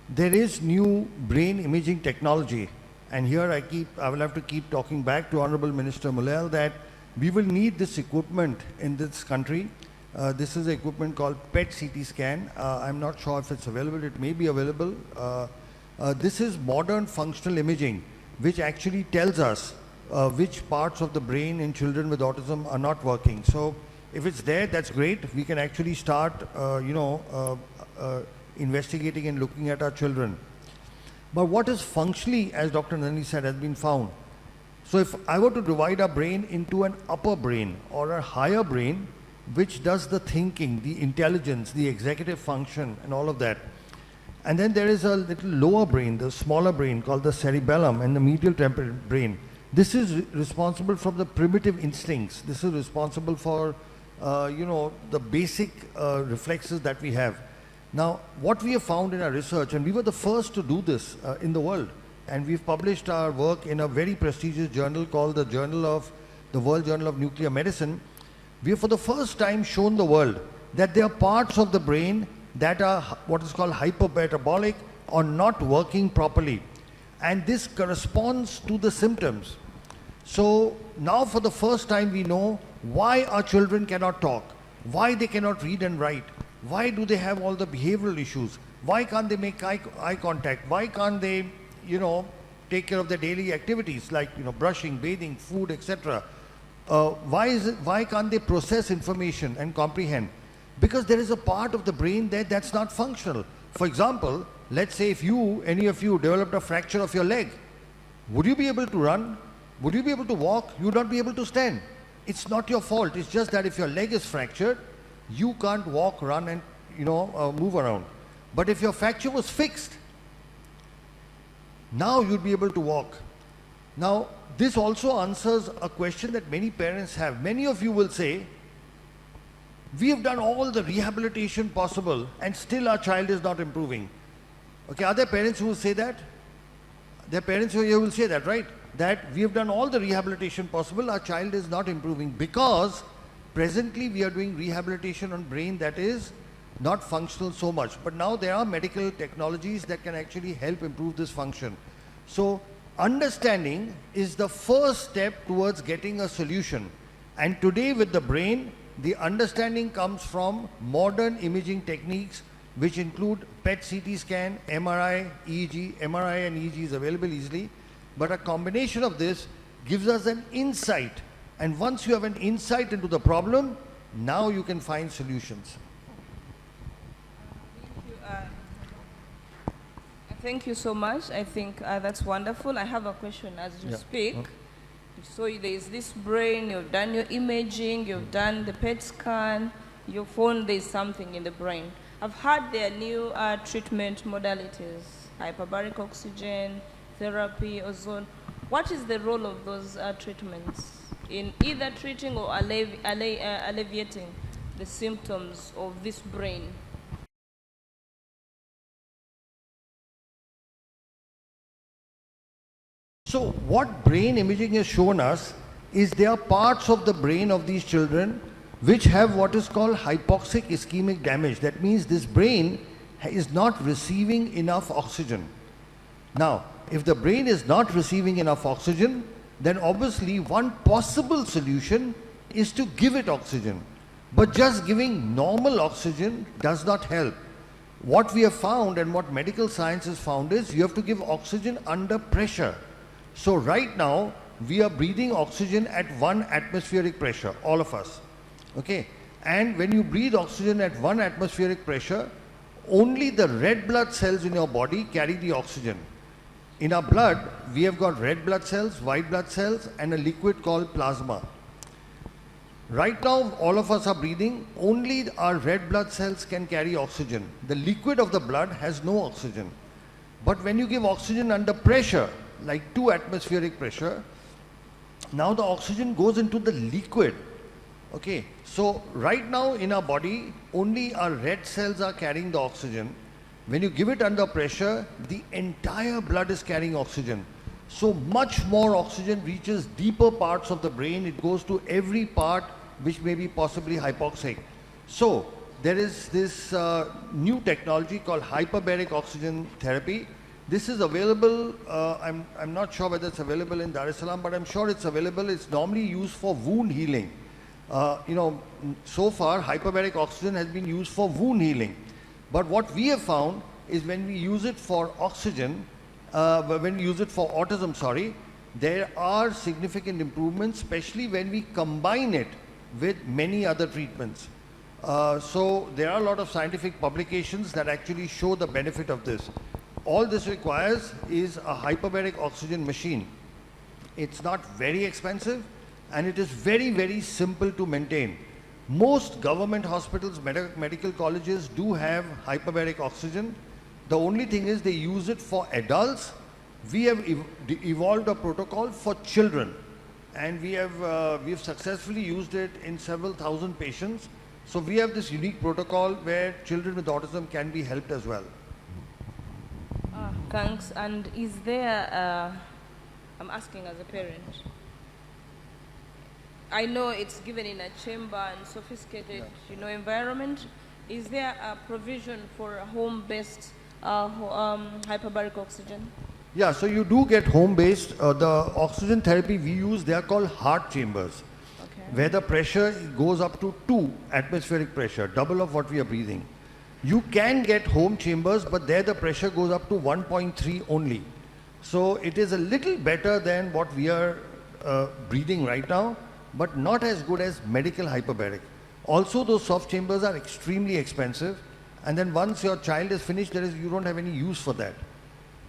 S7: there is new brain imaging technology, and here I will have to keep talking back to Honorable Minister Mulel that we will need this equipment in this country. This is an equipment called PET-CT scan. I'm not sure if it's available. It may be available. This is modern functional imaging, which actually tells us which parts of the brain in children with autism are not working. So if it's there, that's great. We can actually start, investigating and looking at our children. But what is functionally, as Dr. Nandini said, has been found. So if I were to divide our brain into an upper brain or a higher brain, which does the thinking, the intelligence, the executive function, and all of that. And then there is a little lower brain, the smaller brain called the cerebellum, and the medial temporal brain. This is responsible for the primitive instincts. This is responsible for, the basic reflexes that we have. Now, what we have found in our research, and we were the first to do this in the world, and we've published our work in a very prestigious journal called the World Journal of Nuclear Medicine. We have for the first time shown the world that there are parts of the brain that are what is called hypermetabolic or not working properly. And this corresponds to the symptoms. So now for the first time we know why our children cannot talk, why they cannot read and write, why do they have all the behavioral issues, why can't they make eye contact, why can't they, take care of their daily activities like, brushing, bathing, food, etc. Why can't they process information and comprehend? Because there is a part of the brain there that's not functional. For example, let's say if any of you developed a fracture of your leg, would you be able to run? Would you be able to walk? You would not be able to stand. It's not your fault. It's just that if your leg is fractured, you can't walk, run and move around. But if your fracture was fixed, now you'd be able to walk. Now, this also answers a question that many parents have. Many of you will say, we have done all the rehabilitation possible and still our child is not improving. Okay, are there parents who will say that? There are parents who will say that, right? That we have done all the rehabilitation possible, our child is not improving because presently we are doing rehabilitation on brain that is not functional so much. But now there are medical technologies that can actually help improve this function. So understanding is the first step towards getting a solution. And today with the brain, the understanding comes from modern imaging techniques which include PET-CT scan, MRI, EEG. MRI and EEG is available easily. But a combination of this gives us an insight And once you have an insight into the problem, now you can find solutions.
S8: Thank you so much. I think that's wonderful. I have a question as you speak.
S7: Okay.
S8: So there is this brain, you've done your imaging, you've done the PET scan, you found there's something in the brain. I've heard there are new treatment modalities, hyperbaric oxygen, therapy, ozone. What is the role of those treatments in either treating or alleviating the symptoms of this brain?
S7: So what brain imaging has shown us is there are parts of the brain of these children which have what is called hypoxic ischemic damage. That means this brain is not receiving enough oxygen. Now, if the brain is not receiving enough oxygen, then obviously one possible solution is to give it oxygen. But just giving normal oxygen does not help. What we have found and what medical science has found is you have to give oxygen under pressure. So right now, we are breathing oxygen at 1 atmospheric pressure, all of us. Okay? And when you breathe oxygen at 1 atmospheric pressure, only the red blood cells in your body carry the oxygen. In our blood, we have got red blood cells, white blood cells, and a liquid called plasma. Right now, all of us are breathing, only our red blood cells can carry oxygen. The liquid of the blood has no oxygen. But when you give oxygen under pressure, like 2 atmospheric pressure, now the oxygen goes into the liquid. Okay, so right now in our body, only our red cells are carrying the oxygen. When you give it under pressure, the entire blood is carrying oxygen. So much more oxygen reaches deeper parts of the brain. It goes to every part which may be possibly hypoxic. So there is this new technology called hyperbaric oxygen therapy. This is available, I'm not sure whether it's available in Dar es Salaam, but I'm sure it's available. It's normally used for wound healing. So far, hyperbaric oxygen has been used for wound healing. But what we have found is when we use it for oxygen, when we use it for autism, there are significant improvements, especially when we combine it with many other treatments. So there are a lot of scientific publications that actually show the benefit of this. All this requires is a hyperbaric oxygen machine. It's not very expensive and it is very, very simple to maintain. Most government hospitals, medical colleges do have hyperbaric oxygen. The only thing is they use it for adults. We have evolved a protocol for children, and we have successfully used it in several thousand patients. So we have this unique protocol where children with autism can be helped as well.
S8: Thanks. And is there, I'm asking as a parent, I know it's given in a chamber and sophisticated, environment. Is there a provision for a home-based hyperbaric oxygen?
S7: Yeah, so you do get home-based. The oxygen therapy we use, they are called heart chambers, where the pressure goes up to 2 atmospheric pressure, double of what we are breathing. You can get home chambers, but there the pressure goes up to 1.3 only. So it is a little better than what we are breathing right now, but not as good as medical hyperbaric. Also, those soft chambers are extremely expensive, and then once your child is finished, you don't have any use for that.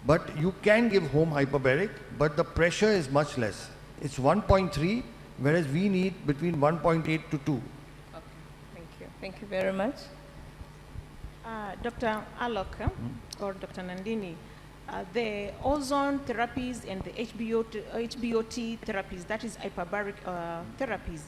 S7: But you can give home hyperbaric, but the pressure is much less. It's 1.3, whereas we need between 1.8 to 2.
S8: Okay, thank you. Thank you very much.
S9: Dr. Alok or Dr. Nandini, the ozone therapies and the HBOT therapies, that is hyperbaric therapies,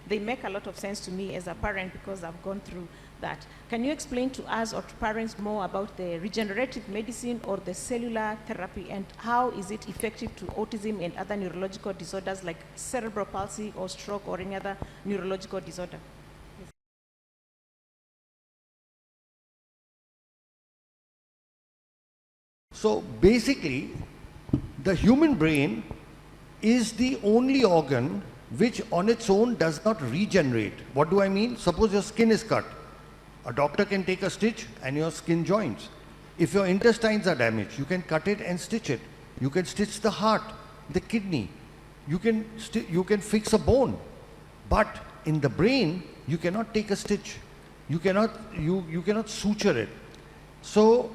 S9: they make a lot of sense to me as a parent because I've gone through that. Can you explain to us or to parents more about the regenerative medicine or the cellular therapy, and how is it effective to autism and other neurological disorders like cerebral palsy or stroke or any other neurological disorder?
S7: So basically, the human brain is the only organ which on its own does not regenerate. What do I mean? Suppose your skin is cut. A doctor can take a stitch and your skin joins. If your intestines are damaged, you can cut it and stitch it. You can stitch the heart, the kidney. You can fix a bone. But in the brain, you cannot take a stitch. You cannot suture it. So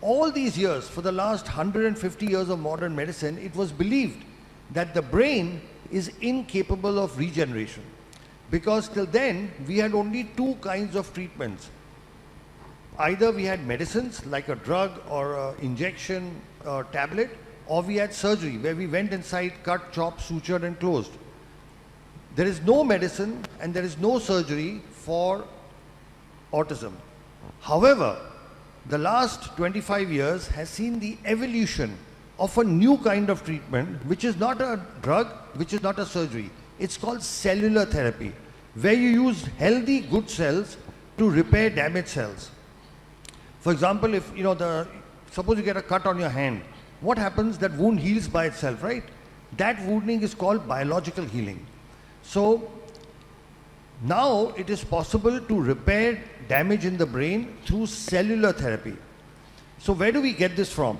S7: all these years, for the last 150 years of modern medicine, it was believed that the brain is incapable of regeneration. Because till then, we had only two kinds of treatments. Either we had medicines like a drug or an injection or tablet, or we had surgery where we went inside, cut, chopped, sutured and closed. There is no medicine and there is no surgery for autism. However, the last 25 years has seen the evolution of a new kind of treatment, which is not a drug, which is not a surgery. It's called cellular therapy, where you use healthy, good cells to repair damaged cells. For example, if suppose you get a cut on your hand, what happens? That wound heals by itself, right? That wounding is called biological healing. So now it is possible to repair damage in the brain through cellular therapy. So where do we get this from?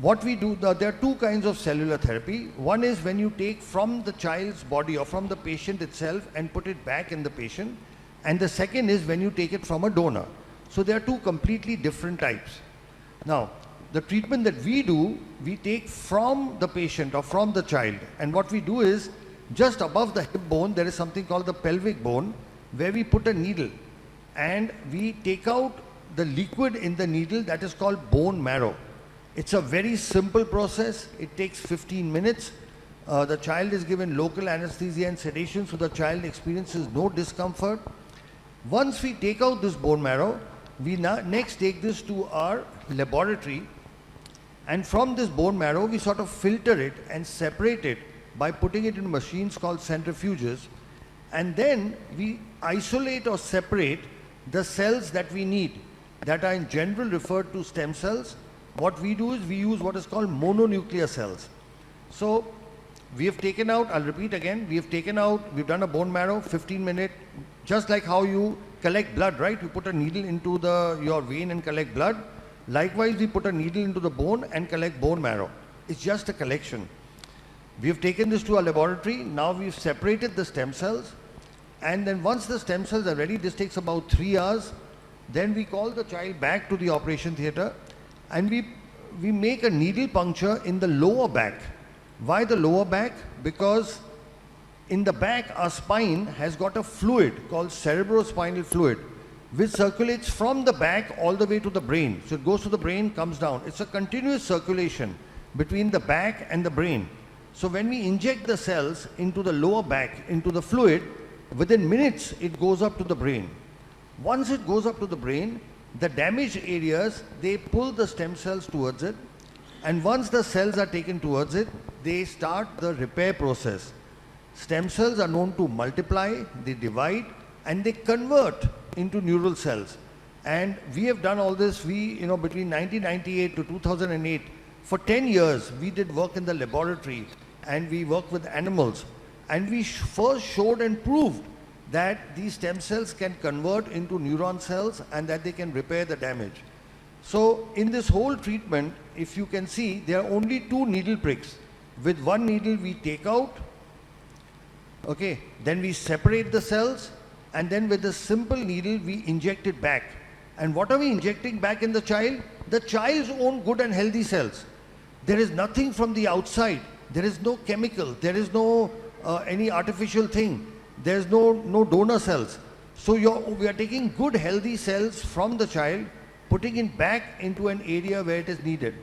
S7: What we do, there are two kinds of cellular therapy. One is when you take from the child's body or from the patient itself and put it back in the patient. And the second is when you take it from a donor. So there are two completely different types. Now, the treatment that we do, we take from the patient or from the child. And what we do is, just above the hip bone, there is something called the pelvic bone, where we put a needle and we take out the liquid in the needle that is called bone marrow. It's a very simple process. It takes 15 minutes. The child is given local anesthesia and sedation, so the child experiences no discomfort. Once we take out this bone marrow, we next take this to our laboratory, and from this bone marrow, we sort of filter it and separate it by putting it in machines called centrifuges, and then we isolate or separate the cells that we need, that are in general referred to stem cells. What we do is we use what is called mononuclear cells. So we have taken out, I'll repeat again, we've done a bone marrow, 15-minute, just like how you collect blood, right? You put a needle into your vein and collect blood. Likewise, we put a needle into the bone and collect bone marrow. It's just a collection. We have taken this to our laboratory. Now we've separated the stem cells. And then once the stem cells are ready, this takes about 3 hours. Then we call the child back to the operation theatre and we make a needle puncture in the lower back. Why the lower back? Because in the back, our spine has got a fluid called cerebrospinal fluid, which circulates from the back all the way to the brain. So it goes to the brain, comes down. It's a continuous circulation between the back and the brain. So when we inject the cells into the lower back, into the fluid, within minutes it goes up to the brain. Once it goes up to the brain, the damaged areas, they pull the stem cells towards it, and once the cells are taken towards it, they start the repair process. Stem cells are known to multiply, they divide, and they convert into neural cells. And we have done all this, between 1998 to 2008, for 10 years, we did work in the laboratory and we worked with animals. And we first showed and proved that these stem cells can convert into neuron cells and that they can repair the damage. So in this whole treatment, if you can see, there are only 2 needle pricks. With one needle we take out, okay, then we separate the cells, and then with a simple needle we inject it back. And what are we injecting back in the child? The child's own good and healthy cells. There is nothing from the outside. There is no chemical. There is no any artificial thing. There is no donor cells. So we are taking good healthy cells from the child, putting it back into an area where it is needed.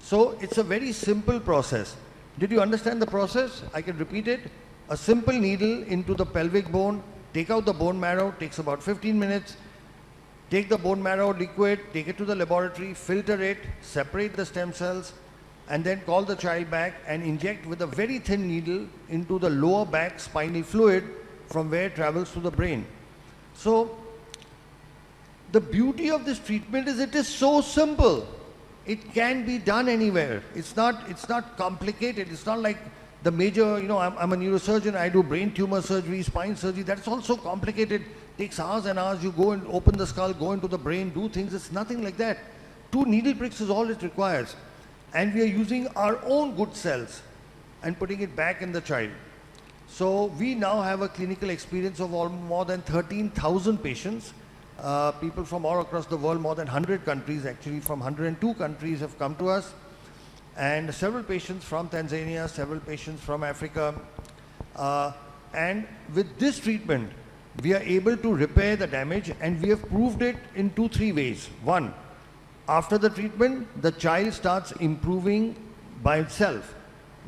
S7: So it's a very simple process. Did you understand the process? I can repeat it. A simple needle into the pelvic bone, take out the bone marrow, takes about 15 minutes. Take the bone marrow liquid, take it to the laboratory, filter it, separate the stem cells, and then call the child back and inject with a very thin needle into the lower back spinal fluid from where it travels to the brain. So the beauty of this treatment is it is so simple. It can be done anywhere. It's not complicated. It's not like the major, I'm a neurosurgeon, I do brain tumor surgery, spine surgery. That's also complicated. Takes hours and hours. You go and open the skull, go into the brain, do things. It's nothing like that. 2 needle pricks is all it requires. And we are using our own good cells and putting it back in the child. So we now have a clinical experience of more than 13,000 patients. People from all across the world, more than 100 countries, actually from 102 countries have come to us. And several patients from Tanzania, several patients from Africa. And with this treatment, we are able to repair the damage, and we have proved it in 2-3 ways. One, after the treatment, the child starts improving by itself.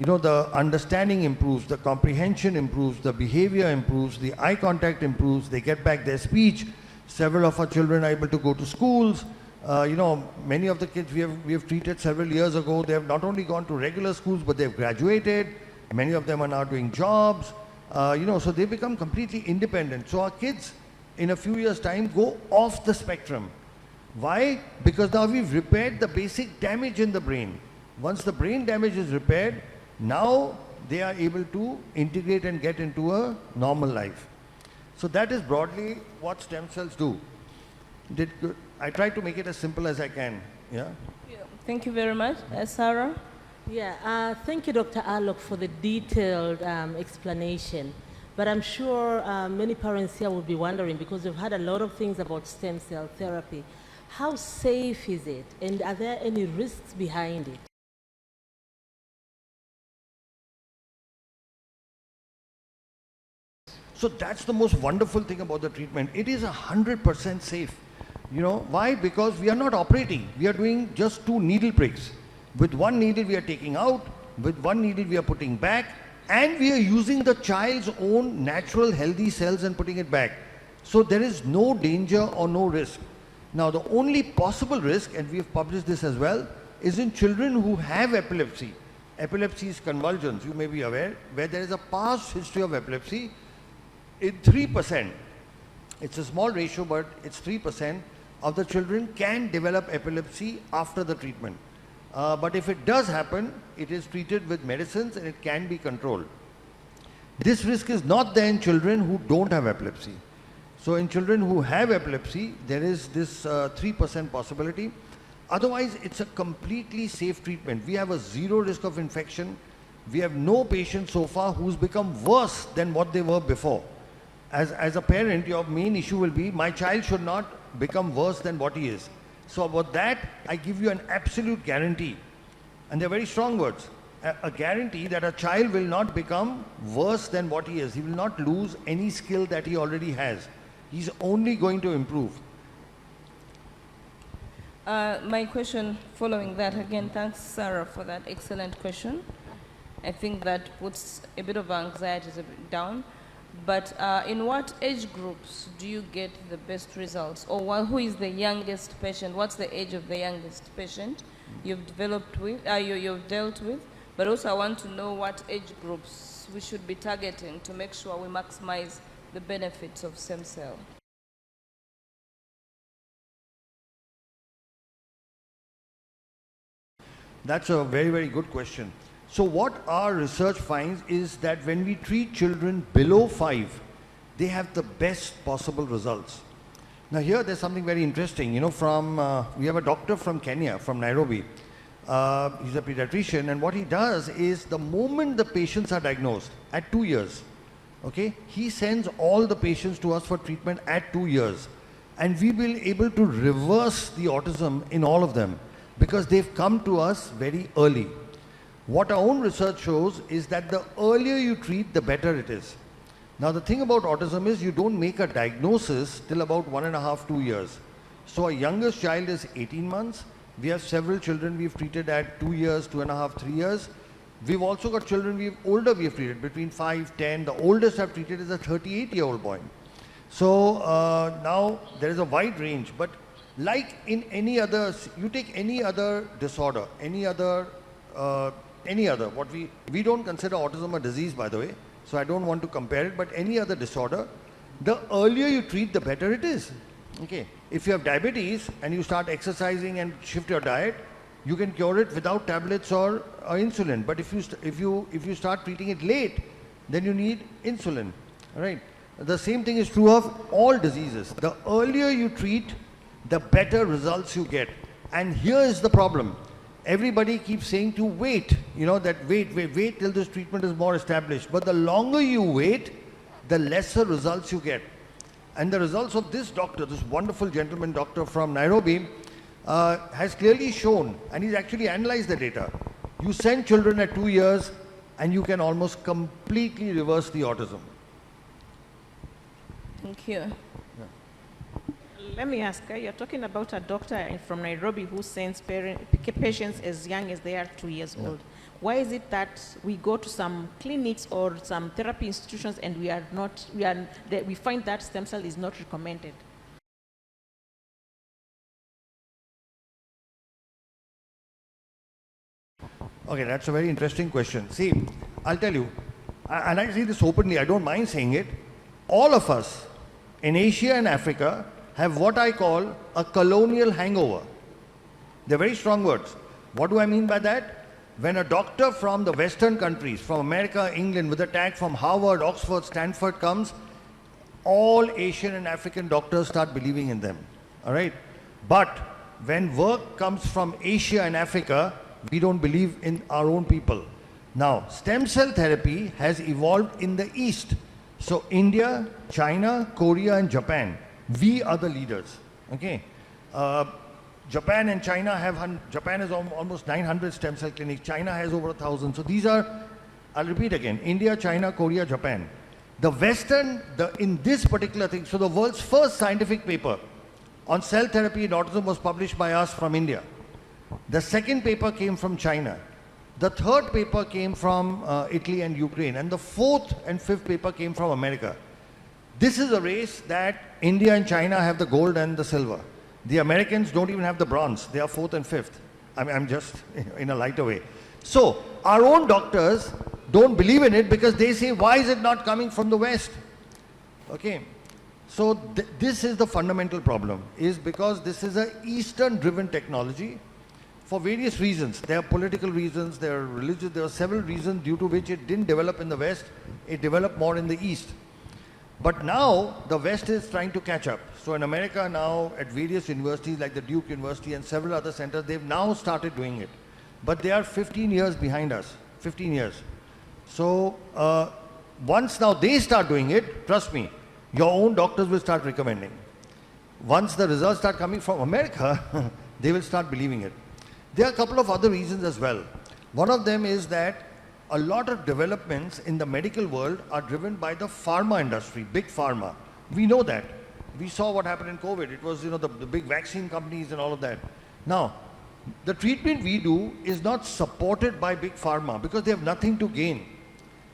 S7: You know, the understanding improves, the comprehension improves, the behavior improves, the eye contact improves, they get back their speech. Several of our children are able to go to schools. You know, many of the kids we have treated several years ago, they have not only gone to regular schools, but they've graduated. Many of them are now doing jobs. You know, so they become completely independent. So our kids, in a few years' time, go off the spectrum. Why? Because now we've repaired the basic damage in the brain. Once the brain damage is repaired, now they are able to integrate and get into a normal life. So that is broadly what stem cells do. I tried to make it as simple as I can. Yeah.
S8: Thank you very much. Sarah?
S5: Yeah, thank you, Dr. Alok, for the detailed explanation. But I'm sure many parents here will be wondering, because we've heard a lot of things about stem cell therapy. How safe is it, and are there any risks behind it?
S7: So that's the most wonderful thing about the treatment. It is 100% safe. You know, why? Because we are not operating. We are doing just 2 needle pricks. With 1 needle we are taking out, with 1 needle we are putting back, and we are using the child's own natural healthy cells and putting it back. So there is no danger or no risk. Now the only possible risk, and we have published this as well, is in children who have epilepsy. Epilepsy is convulsions, you may be aware, where there is a past history of epilepsy. In 3%, it's a small ratio, but it's 3% of the children can develop epilepsy after the treatment. But if it does happen, it is treated with medicines and it can be controlled. This risk is not there in children who don't have epilepsy. So in children who have epilepsy, there is this 3% possibility. Otherwise, it's a completely safe treatment. We have a 0 risk of infection. We have no patient so far who's become worse than what they were before. As a parent, your main issue will be, my child should not become worse than what he is. So about that, I give you an absolute guarantee. And they're very strong words. A guarantee that a child will not become worse than what he is. He will not lose any skill that he already has. He's only going to improve.
S8: My question following that, again, thanks Sarah for that excellent question. I think that puts a bit of anxiety down. But in what age groups do you get the best results? Or who is the youngest patient? What's the age of the youngest patient you've developed with, you've dealt with? But also I want to know what age groups we should be targeting to make sure we maximize the benefits of stem cell.
S7: That's a very, very good question. So what our research finds is that when we treat children below 5, they have the best possible results. Now here there's something very interesting. You know, we have a doctor from Kenya, from Nairobi. He's a pediatrician, and what he does is the moment the patients are diagnosed at 2 years, okay, he sends all the patients to us for treatment at 2 years. And we will be able to reverse the autism in all of them because they've come to us very early. What our own research shows is that the earlier you treat, the better it is. Now the thing about autism is you don't make a diagnosis till about 1.5 to 2 years. So our youngest child is 18 months. We have several children we've treated at 2 years, 2.5, 3 years. We've also got children older we've treated, between 5, 10. The oldest I've treated is a 38-year-old boy. So now there is a wide range, but like in any other, you take any other disorder, any other, what we don't consider autism a disease, by the way, so I don't want to compare it, but any other disorder, the earlier you treat, the better it is. Okay, if you have diabetes and you start exercising and shift your diet, you can cure it without tablets or insulin. But if you start treating it late, then you need insulin. Right? The same thing is true of all diseases. The earlier you treat, the better results you get. And here is the problem. everybody keeps saying to wait, that wait till this treatment is more established. But the longer you wait, the lesser results you get. And the results of this doctor, this wonderful gentleman doctor from Nairobi, has clearly shown, and he's actually analyzed the data. You send children at 2 years, and you can almost completely reverse the autism.
S8: Thank you.
S9: Let me ask, you're talking about a doctor from Nairobi who sends patients as young as they are 2 years old. Why is it that we go to some clinics or some therapy institutions and we find that stem cell is not recommended?
S7: Okay, that's a very interesting question. See, I'll tell you, and I say this openly, I don't mind saying it, all of us in Asia and Africa have what I call a colonial hangover. They're very strong words. What do I mean by that? When a doctor from the Western countries, from America, England, with a tag from Harvard, Oxford, Stanford comes, all Asian and African doctors start believing in them. All right? But when work comes from Asia and Africa, we don't believe in our own people. Now, stem cell therapy has evolved in the East. So India, China, Korea, and Japan, we are the leaders. Okay? Japan and China Japan has almost 900 stem cell clinics. China has over 1,000. So these are, I'll repeat again, India, China, Korea, Japan. The Western, in this particular thing, so the world's first scientific paper on cell therapy in autism was published by us from India. The second paper came from China. The third paper came from Italy and Ukraine. And the fourth and fifth paper came from America. This is a race that India and China have the gold and the silver. The Americans don't even have the bronze. They are fourth and fifth. I'm just in a lighter way. So our own doctors don't believe in it because they say, why is it not coming from the West? Okay. So this is the fundamental problem, is because this is an Eastern-driven technology for various reasons. There are political reasons, there are religious, there are several reasons due to which it didn't develop in the West. It developed more in the East. But now the West is trying to catch up. So in America now, at various universities like the Duke University and several other centers, they've now started doing it. But they are 15 years behind us, 15 years. So once now they start doing it, trust me, your own doctors will start recommending. Once the results start coming from America, they will start believing it. There are a couple of other reasons as well. One of them is that a lot of developments in the medical world are driven by the pharma industry, big pharma. We know that. We saw what happened in COVID. It was, the big vaccine companies and all of that. Now, the treatment we do is not supported by big pharma because they have nothing to gain.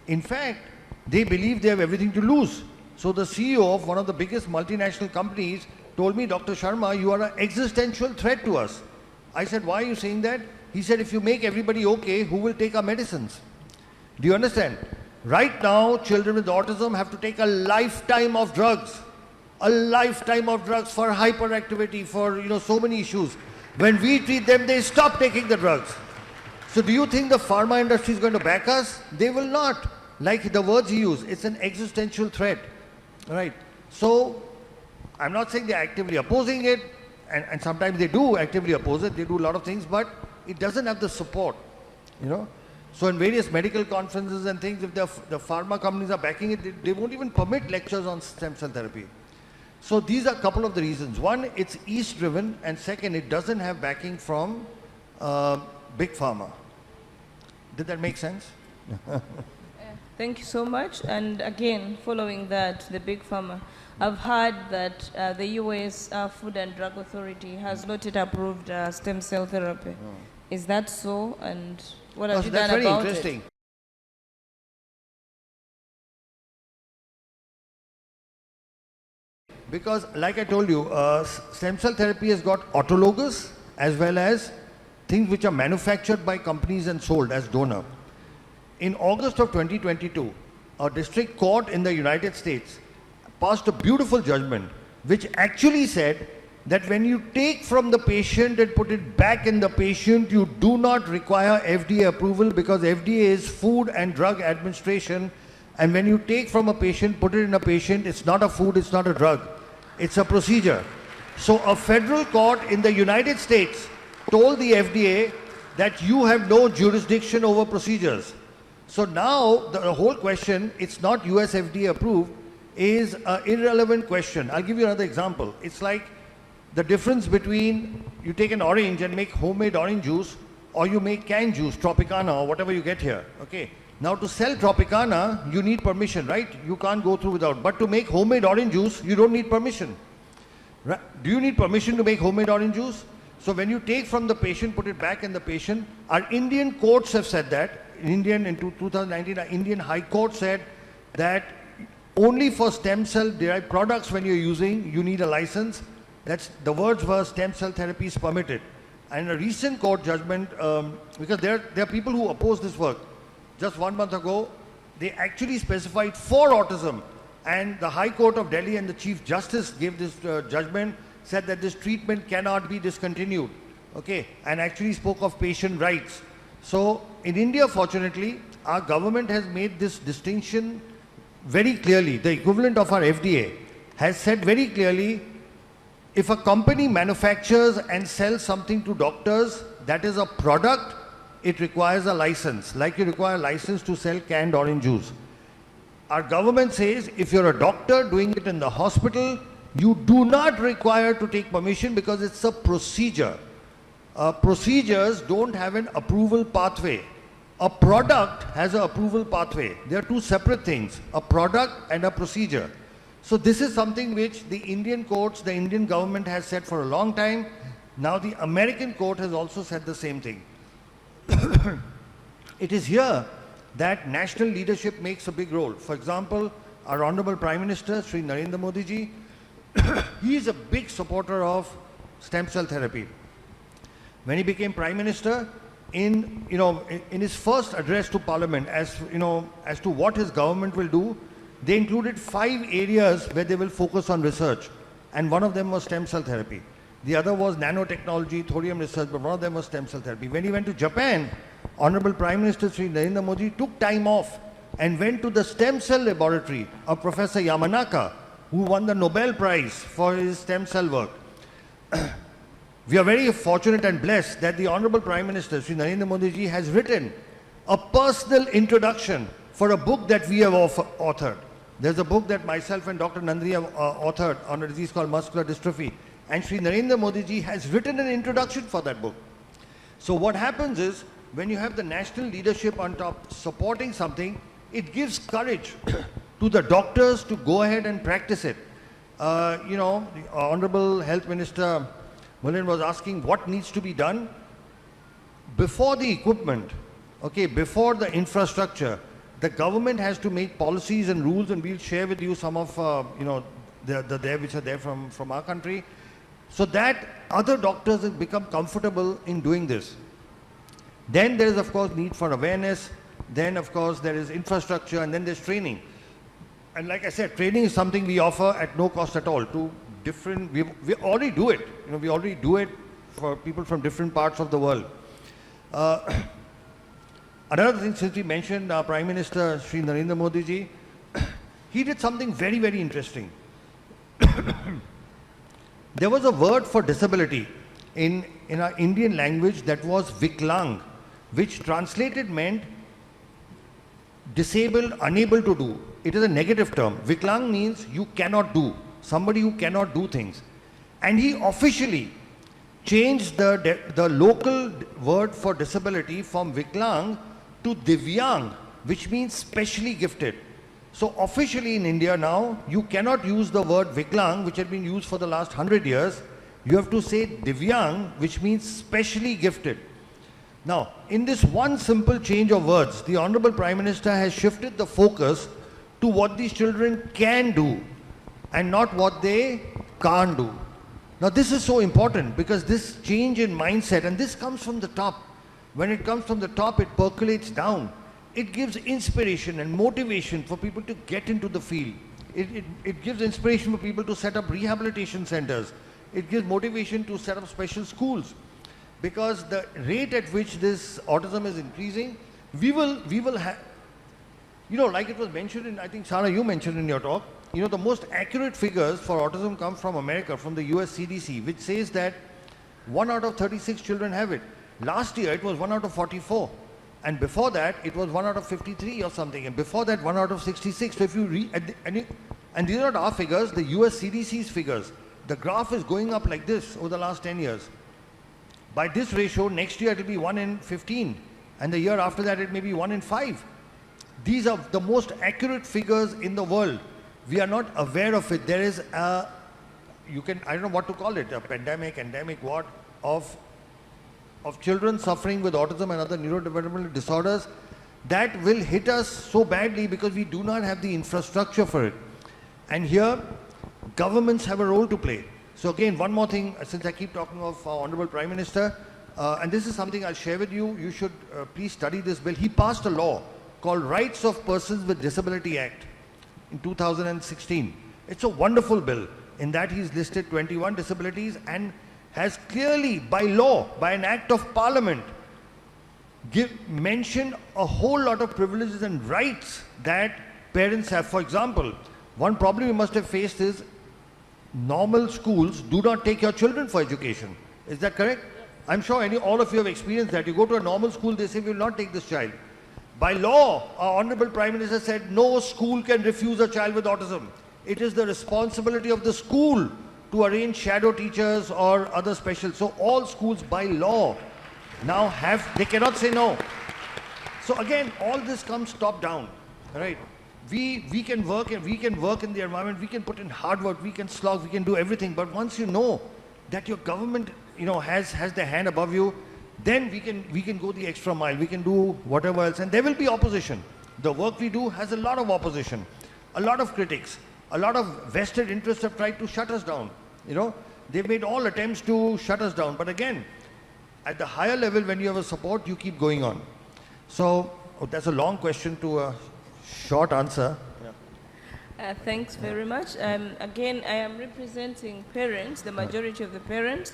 S7: In fact, they believe they have everything to lose. So the CEO of one of the biggest multinational companies told me, Dr. Sharma, you are an existential threat to us. I said, why are you saying that? He said, if you make everybody okay, who will take our medicines? Do you understand? Right now, children with autism have to take a lifetime of drugs. A lifetime of drugs for hyperactivity, for so many issues. When we treat them, they stop taking the drugs. So do you think the pharma industry is going to back us? They will not. Like the words he used, it's an existential threat. Right? So I'm not saying they're actively opposing it, and sometimes they do actively oppose it. They do a lot of things, but it doesn't have the support. So in various medical conferences and things, if the pharma companies are backing it, they won't even permit lectures on stem cell therapy. So these are a couple of the reasons. One, it's East-driven, and second, it doesn't have backing from big pharma. Did that make sense?
S8: Thank you so much. And again, following that, the big pharma, I've heard that the US Food and Drug Authority has not yet approved stem cell therapy. Oh. Is that so? And what have you done about it?
S7: That's very interesting. Because, like I told you, stem cell therapy has got autologous as well as things which are manufactured by companies and sold as donor. In August of 2022, a district court in the United States passed a beautiful judgment which actually said that when you take from the patient and put it back in the patient, you do not require FDA approval because FDA is Food and Drug Administration, and when you take from a patient, put it in a patient, it's not a food, it's not a drug, it's a procedure. So a federal court in the United States told the FDA that you have no jurisdiction over procedures. So now the whole question, it's not US FDA approved, is an irrelevant question. I'll give you another example. It's like the difference between you take an orange and make homemade orange juice, or you make canned juice, Tropicana or whatever you get here. Okay. Now to sell Tropicana, you need permission, right? You can't go through without. But to make homemade orange juice, you don't need permission. Right? Do you need permission to make homemade orange juice? So when you take from the patient, put it back in the patient, our Indian courts have said that. In 2019, our Indian High Court said that only for stem cell derived products when you're using, you need a license. That's the words were stem cell therapy is permitted. And a recent court judgment, because there are people who oppose this work. Just 1 month ago, they actually specified for autism. And the High Court of Delhi and the Chief Justice gave this judgment, said that this treatment cannot be discontinued. Okay, and actually spoke of patient rights. So in India, fortunately, our government has made this distinction very clearly. The equivalent of our FDA has said very clearly, if a company manufactures and sells something to doctors that is a product, it requires a license, like you require a license to sell canned orange juice. Our government says if you're a doctor doing it in the hospital, you do not require to take permission because it's a procedure. Procedures don't have an approval pathway. A product has an approval pathway. They are two separate things, a product and a procedure. So this is something which the Indian courts, the Indian government has said for a long time. Now the American court has also said the same thing. It is here that national leadership makes a big role. For example, our Honorable Prime Minister, Sri Narendra Modi ji, he is a big supporter of stem cell therapy. When he became Prime Minister, in his first address to Parliament, as to what his government will do, they included 5 areas where they will focus on research, and one of them was stem cell therapy. The other was nanotechnology, thorium research, but one of them was stem cell therapy. When he went to Japan, Honorable Prime Minister Sri Narendra Modi took time off and went to the stem cell laboratory of Professor Yamanaka, who won the Nobel Prize for his stem cell work. We are very fortunate and blessed that the Honorable Prime Minister Sri Narendra Modi ji has written a personal introduction for a book that we have authored. There's a book that myself and Dr. Nandini have authored on a disease called muscular dystrophy. And Sri Narendra Modi ji has written an introduction for that book. So what happens is, when you have the national leadership on top supporting something, it gives courage to the doctors to go ahead and practice it. The Honorable Health Minister Mullen was asking what needs to be done before the equipment, okay, before the infrastructure. The government has to make policies and rules, and we'll share with you some of which are there from our country, so that other doctors have become comfortable in doing this. Then there is, of course, need for awareness. Then, of course, there is infrastructure, and then there's training. And like I said, training is something we offer at no cost at all to different. We already do it. We already do it for people from different parts of the world. Another thing, since we mentioned our Prime Minister Sri Narendra Modi ji, he did something very, very interesting. There was a word for disability in our Indian language that was Viklang, which translated meant disabled, unable to do. It is a negative term. Viklang means you cannot do, somebody who cannot do things. And he officially changed the local word for disability from Viklang to Divyang, which means specially gifted. So officially in India now, you cannot use the word Viklang, which had been used for the last 100 years. You have to say Divyang, which means specially gifted. Now, in this one simple change of words, the Honorable Prime Minister has shifted the focus to what these children can do and not what they can't do. Now, this is so important because this change in mindset, and this comes from the top. When it comes from the top, it percolates down. It gives inspiration and motivation for people to get into the field. It gives inspiration for people to set up rehabilitation centers. It gives motivation to set up special schools. Because the rate at which this autism is increasing, we will have, like it was mentioned in, I think, Sarah, you mentioned in your talk, the most accurate figures for autism come from America, from the US CDC, which says that 1 out of 36 children have it. Last year it was 1 out of 44. And before that, it was 1 out of 53 or something. And before that, 1 out of 66. So if you read, and these are not our figures, the US CDC's figures. The graph is going up like this over the last 10 years. By this ratio, next year it will be 1 in 15. And the year after that, it may be 1 in 5. These are the most accurate figures in the world. We are not aware of it. There is a, I don't know what to call it, a pandemic, endemic, what, of children suffering with autism and other neurodevelopmental disorders that will hit us so badly because we do not have the infrastructure for it. And here, governments have a role to play. So again, one more thing, since I keep talking of our Honorable Prime Minister, and this is something I'll share with you, you should please study this bill. He passed a law called Rights of Persons with Disability Act in 2016. It's a wonderful bill. In that he's listed 21 disabilities and has clearly, by law, by an act of parliament, mentioned a whole lot of privileges and rights that parents have. For example, one problem you must have faced is normal schools do not take your children for education. Is that correct? I'm sure all of you have experienced that. You go to a normal school, they say, we will not take this child. By law, our Honorable Prime Minister said, no school can refuse a child with autism. It is the responsibility of the school to arrange shadow teachers or other special. So all schools by law now they cannot say no. So again, all this comes top down, right? We can work in the environment, we can put in hard work, we can slog, we can do everything. But once you know that your government, has their hand above you, then we can go the extra mile, we can do whatever else, and there will be opposition. The work we do has a lot of opposition, a lot of critics, a lot of vested interests have tried to shut us down. They've made all attempts to shut us down. But again, at the higher level, when you have a support, you keep going on. So that's a long question to a short answer. Yeah.
S8: Thanks very much. Again, I am representing parents, the majority of the parents,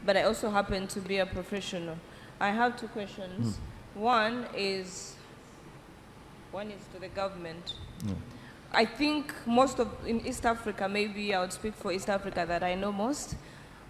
S8: but I also happen to be a professional. I have two questions. One is to the government. I think in East Africa, maybe I would speak for East Africa that I know most,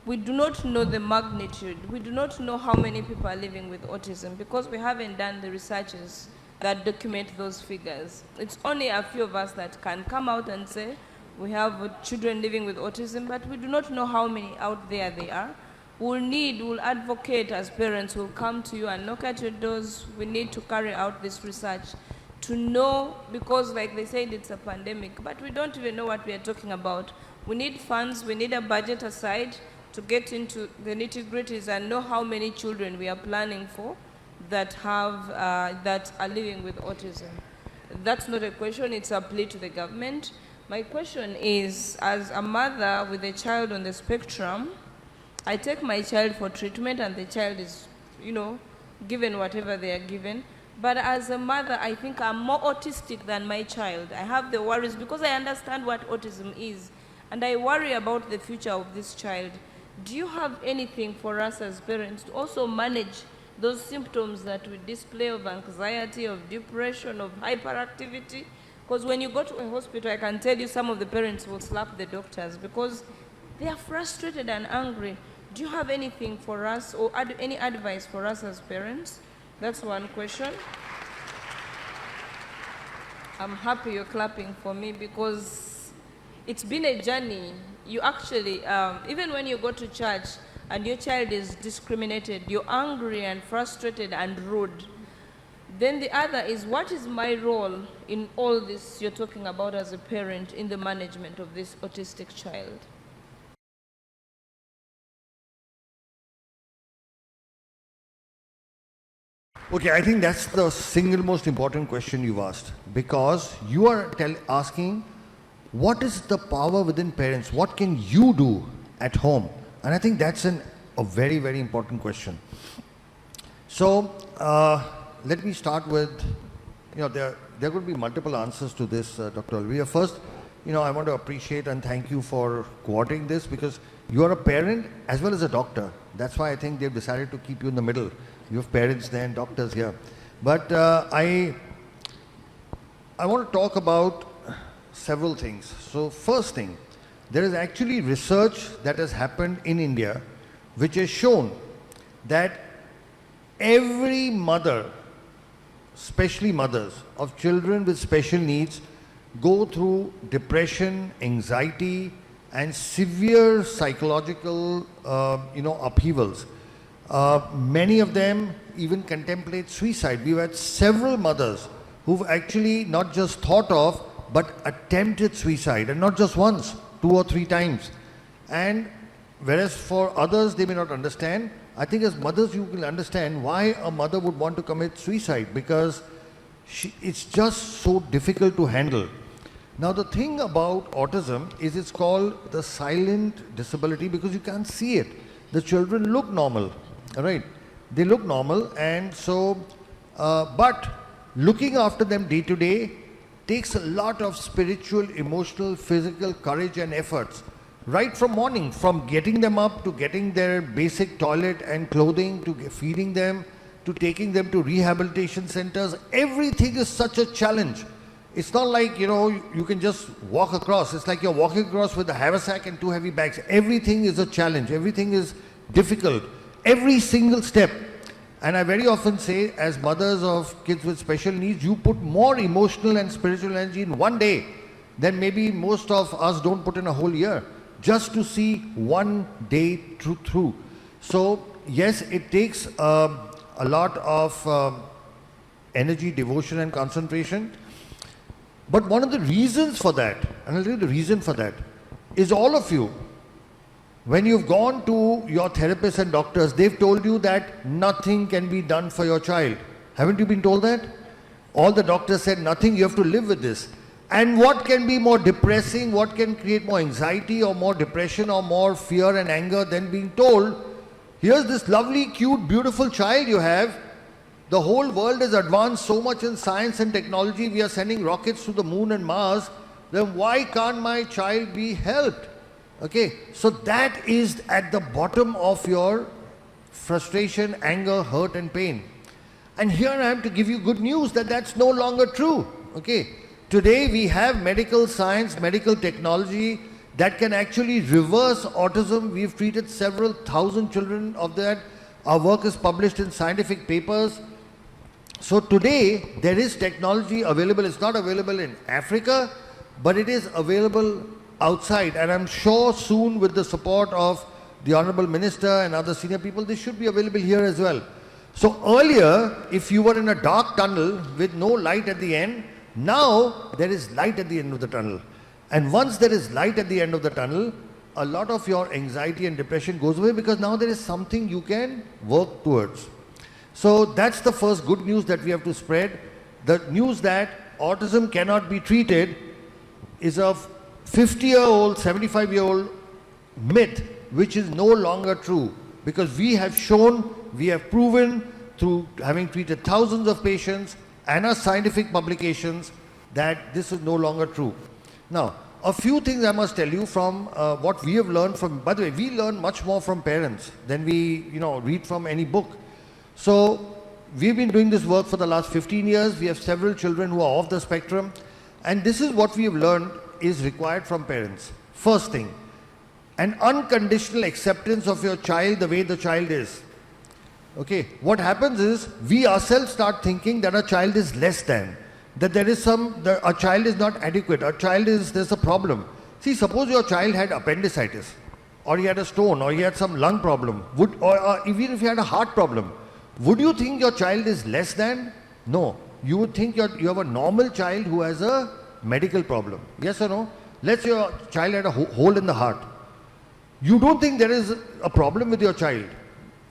S8: we do not know the magnitude. We do not know how many people are living with autism because we haven't done the researches that document those figures. It's only a few of us that can come out and say we have children living with autism, but we do not know how many out there they are. We'll advocate as parents, we'll come to you and knock at your doors. We need to carry out this research to know, because like they said, it's a pandemic, but we don't even know what we are talking about. We need funds, we need a budget aside to get into the nitty-gritties and know how many children we are planning for that are living with autism. That's not a question, it's a plea to the government. My question is, as a mother with a child on the spectrum, I take my child for treatment and the child is, given whatever they are given. But as a mother, I think I'm more autistic than my child. I have the worries because I understand what autism is. And I worry about the future of this child. Do you have anything for us as parents to also manage those symptoms that we display of anxiety, of depression, of hyperactivity? Because when you go to a hospital, I can tell you some of the parents will slap the doctors because they are frustrated and angry. Do you have anything for us or any advice for us as parents? That's one question. I'm happy you're clapping for me because it's been a journey. You actually, even when you go to church and your child is discriminated, you're angry and frustrated and rude. Then the other is, what is my role in all this you're talking about as a parent in the management of this autistic child?
S7: Okay, I think that's the single most important question you've asked, because you are asking what is the power within parents, what can you do at home? And I think that's a very, very important question. So let me start with, there could be multiple answers to this, Dr. Olivia. First, I want to appreciate and thank you for coordinating this, because you are a parent as well as a doctor. That's why I think they've decided to keep you in the middle. You have parents there and doctors here. But I want to talk about several things. So first thing, there is actually research that has happened in India which has shown that every mother, especially mothers of children with special needs, go through depression, anxiety, and severe psychological, upheavals. Many of them even contemplate suicide. We've had several mothers who've actually not just thought of, but attempted suicide, and not just once, 2 or 3 times. And whereas for others, they may not understand, I think as mothers, you will understand why a mother would want to commit suicide, because it's just so difficult to handle. Now, the thing about autism is it's called the silent disability because you can't see it. The children look normal, right? They look normal, and so, but looking after them day to day takes a lot of spiritual, emotional, physical courage and efforts. Right from morning, from getting them up to getting their basic toilet and clothing, to feeding them, to taking them to rehabilitation centers, everything is such a challenge. It's not like, you can just walk across. It's like you're walking across with a haversack and 2 heavy bags. Everything is a challenge. Everything is difficult. Every single step. And I very often say, as mothers of kids with special needs, you put more emotional and spiritual energy in one day than maybe most of us don't put in a whole year, just to see one day through. So, yes, it takes a lot of energy, devotion and concentration. But one of the reasons for that, and I'll tell you the reason for that, is all of you, when you've gone to your therapists and doctors, they've told you that nothing can be done for your child. Haven't you been told that? All the doctors said nothing, you have to live with this. And what can be more depressing, what can create more anxiety or more depression or more fear and anger than being told, here's this lovely, cute, beautiful child you have. The whole world has advanced so much in science and technology, we are sending rockets to the moon and Mars, then why can't my child be helped? Okay, so that is at the bottom of your frustration, anger, hurt and pain. And here I am to give you good news that that's no longer true. Okay, today we have medical science, medical technology that can actually reverse autism. We've treated several thousand children of that. Our work is published in scientific papers. So today there is technology available. It's not available in Africa, but it is available outside, and I'm sure soon with the support of the Honorable Minister and other senior people, this should be available here as well. So earlier, if you were in a dark tunnel with no light at the end, now there is light at the end of the tunnel. And once there is light at the end of the tunnel, a lot of your anxiety and depression goes away because now there is something you can work towards. So that's the first good news that we have to spread. The news that autism cannot be treated is a 50-year-old, 75-year-old myth, which is no longer true, because we have shown, we have proven through having treated thousands of patients and our scientific publications that this is no longer true. Now, a few things I must tell you from what we have learned from, by the way, we learn much more from parents than we, read from any book. So, we've been doing this work for the last 15 years. We have several children who are off the spectrum, and this is what we have learned is required from parents. First thing, an unconditional acceptance of your child the way the child is. Okay, what happens is we ourselves start thinking that a child is less than, that there is a child is not adequate, there's a problem. See, suppose your child had appendicitis, or he had a stone, or he had some lung problem, or even if he had a heart problem, would you think your child is less than? No, you would think you have a normal child who has a medical problem. Yes or no? Let's say your child had a hole in the heart. You don't think there is a problem with your child.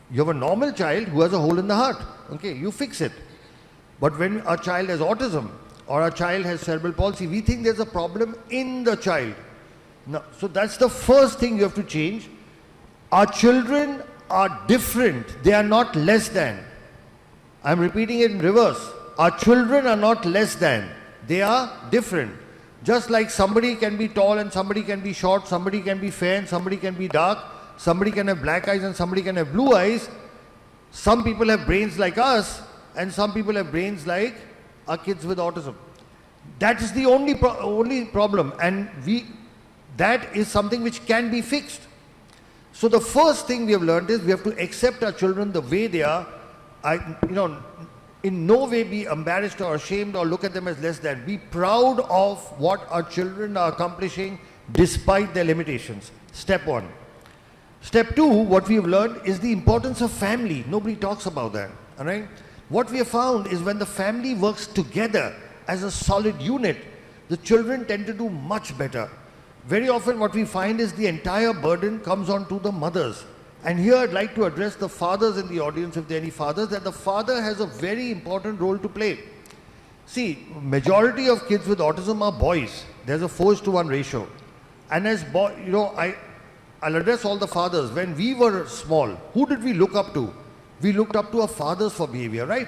S7: You have a normal child who has a hole in the heart. Okay, you fix it. But when a child has autism or a child has cerebral palsy, we think there's a problem in the child. No, so that's the first thing you have to change. Our children are different. They are not less than. I'm repeating it in reverse. Our children are not less than. They are different. Just like somebody can be tall and somebody can be short, somebody can be fair and somebody can be dark, somebody can have black eyes and somebody can have blue eyes. Some people have brains like us and some people have brains like our kids with autism. That is the only problem, and that is something which can be fixed. So the first thing we have learned is we have to accept our children the way they are, in no way be embarrassed or ashamed or look at them as less than. Be proud of what our children are accomplishing despite their limitations. Step one. Step two, what we have learned is the importance of family. Nobody talks about that. All right? What we have found is when the family works together as a solid unit, the children tend to do much better. Very often what we find is the entire burden comes on to the mothers. And here I'd like to address the fathers in the audience, if there are any fathers, that the father has a very important role to play. See, majority of kids with autism are boys. There's a 4:1 ratio. And as I'll address all the fathers. When we were small, who did we look up to? We looked up to our fathers for behavior, right?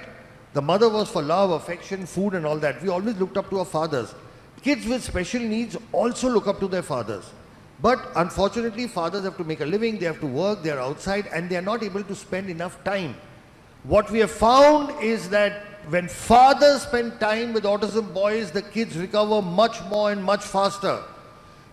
S7: The mother was for love, affection, food and all that. We always looked up to our fathers. Kids with special needs also look up to their fathers. But unfortunately, fathers have to make a living, they have to work, they are outside and they are not able to spend enough time. What we have found is that when fathers spend time with autism boys, the kids recover much more and much faster.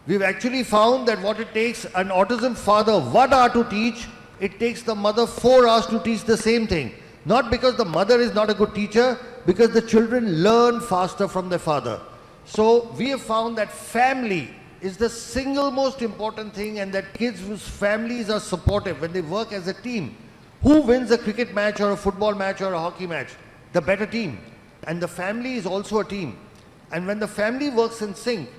S7: We've actually found that what it takes an autism father 1 hour to teach, it takes the mother 4 hours to teach the same thing. Not because the mother is not a good teacher, because the children learn faster from their father. So we have found that family is the single most important thing, and that kids whose families are supportive, when they work as a team, who wins a cricket match or a football match or a hockey match? The better team. And the family is also a team. And when the family works in sync,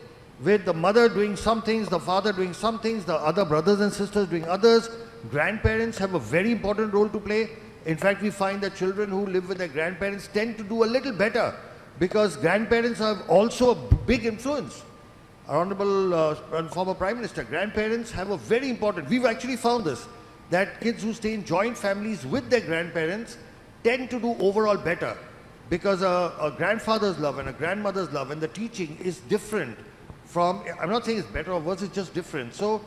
S7: with the mother doing some things, the father doing some things, the other brothers and sisters doing others, grandparents have a very important role to play. In fact, we find that children who live with their grandparents tend to do a little better, because grandparents have also a big influence. Our Honorable former Prime Minister, grandparents have a very important, we've actually found this, that kids who stay in joint families with their grandparents tend to do overall better, because a grandfather's love and a grandmother's love and the teaching is different from, I'm not saying it's better or worse, it's just different. So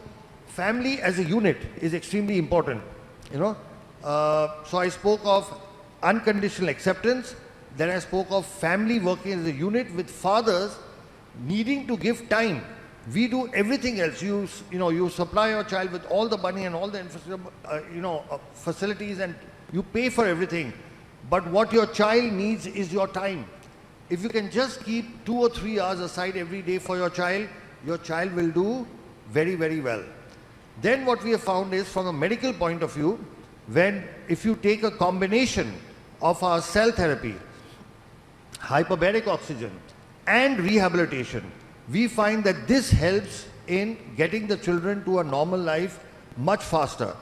S7: family as a unit is extremely important, So I spoke of unconditional acceptance, then I spoke of family working as a unit with fathers needing to give time. We do everything else. You supply your child with all the money and all the facilities, and you pay for everything. But what your child needs is your time. If you can just keep 2 or 3 hours aside every day for your child will do very, very well. Then what we have found is, from a medical point of view, if you take a combination of our cell therapy, hyperbaric oxygen and rehabilitation, we find that this helps in getting the children to a normal life much faster.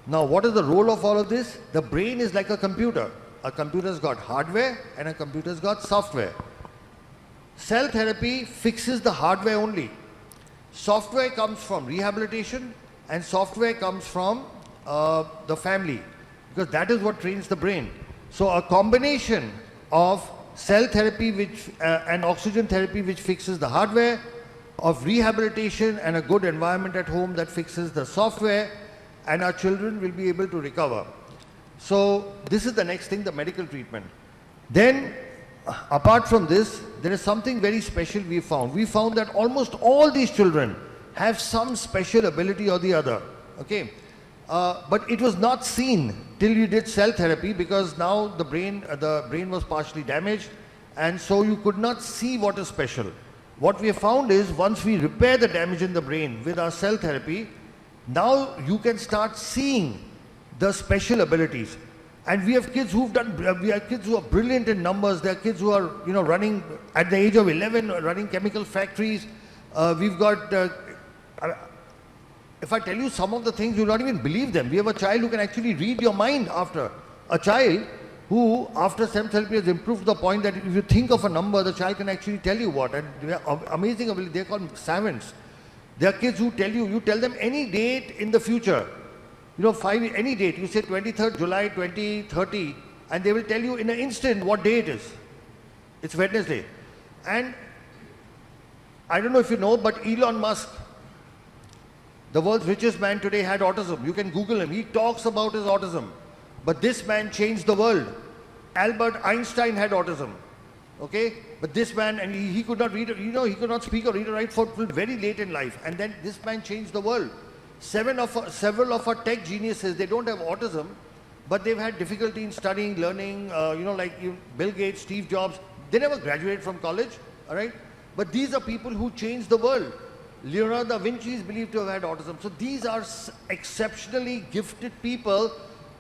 S7: Now, what is the role of all of this? The brain is like a computer. A computer's got hardware and a computer's got software. Cell therapy fixes the hardware only. Software comes from rehabilitation and software comes from the family, because that is what trains the brain. So a combination of cell therapy and oxygen therapy, which fixes the hardware, of rehabilitation and a good environment at home that fixes the software, and our children will be able to recover. So this is the next thing, the medical treatment. Then, apart from this, there is something very special we found. We found that almost all these children have some special ability or the other. Okay, but it was not seen till you did cell therapy, because now the brain was partially damaged, and so you could not see what is special. What we have found is, once we repair the damage in the brain with our cell therapy, now you can start seeing the special abilities. And we have kids who are brilliant in numbers. There are kids who are running at the age of 11, running chemical factories. We've got if I tell you some of the things, you'll not even believe them. We have a child who can actually read your mind after. A child who, after STEM therapy, has improved to the point that if you think of a number, the child can actually tell you what. And they are amazing ability. They're called savants. There are kids who you tell them any date in the future. Any date. You say 23rd July 2030, and they will tell you in an instant what day it is. It's Wednesday. And I don't know if you know, but Elon Musk, the world's richest man today, had autism. You can Google him. He talks about his autism. But this man changed the world. Albert Einstein had autism. Okay? But this man, and he could not read, he could not speak or read or write for very late in life. And then this man changed the world. Several of our tech geniuses, they don't have autism, but they've had difficulty in studying, learning, like Bill Gates, Steve Jobs, they never graduated from college, all right? But these are people who changed the world. Leonardo da Vinci is believed to have had autism. So these are exceptionally gifted people.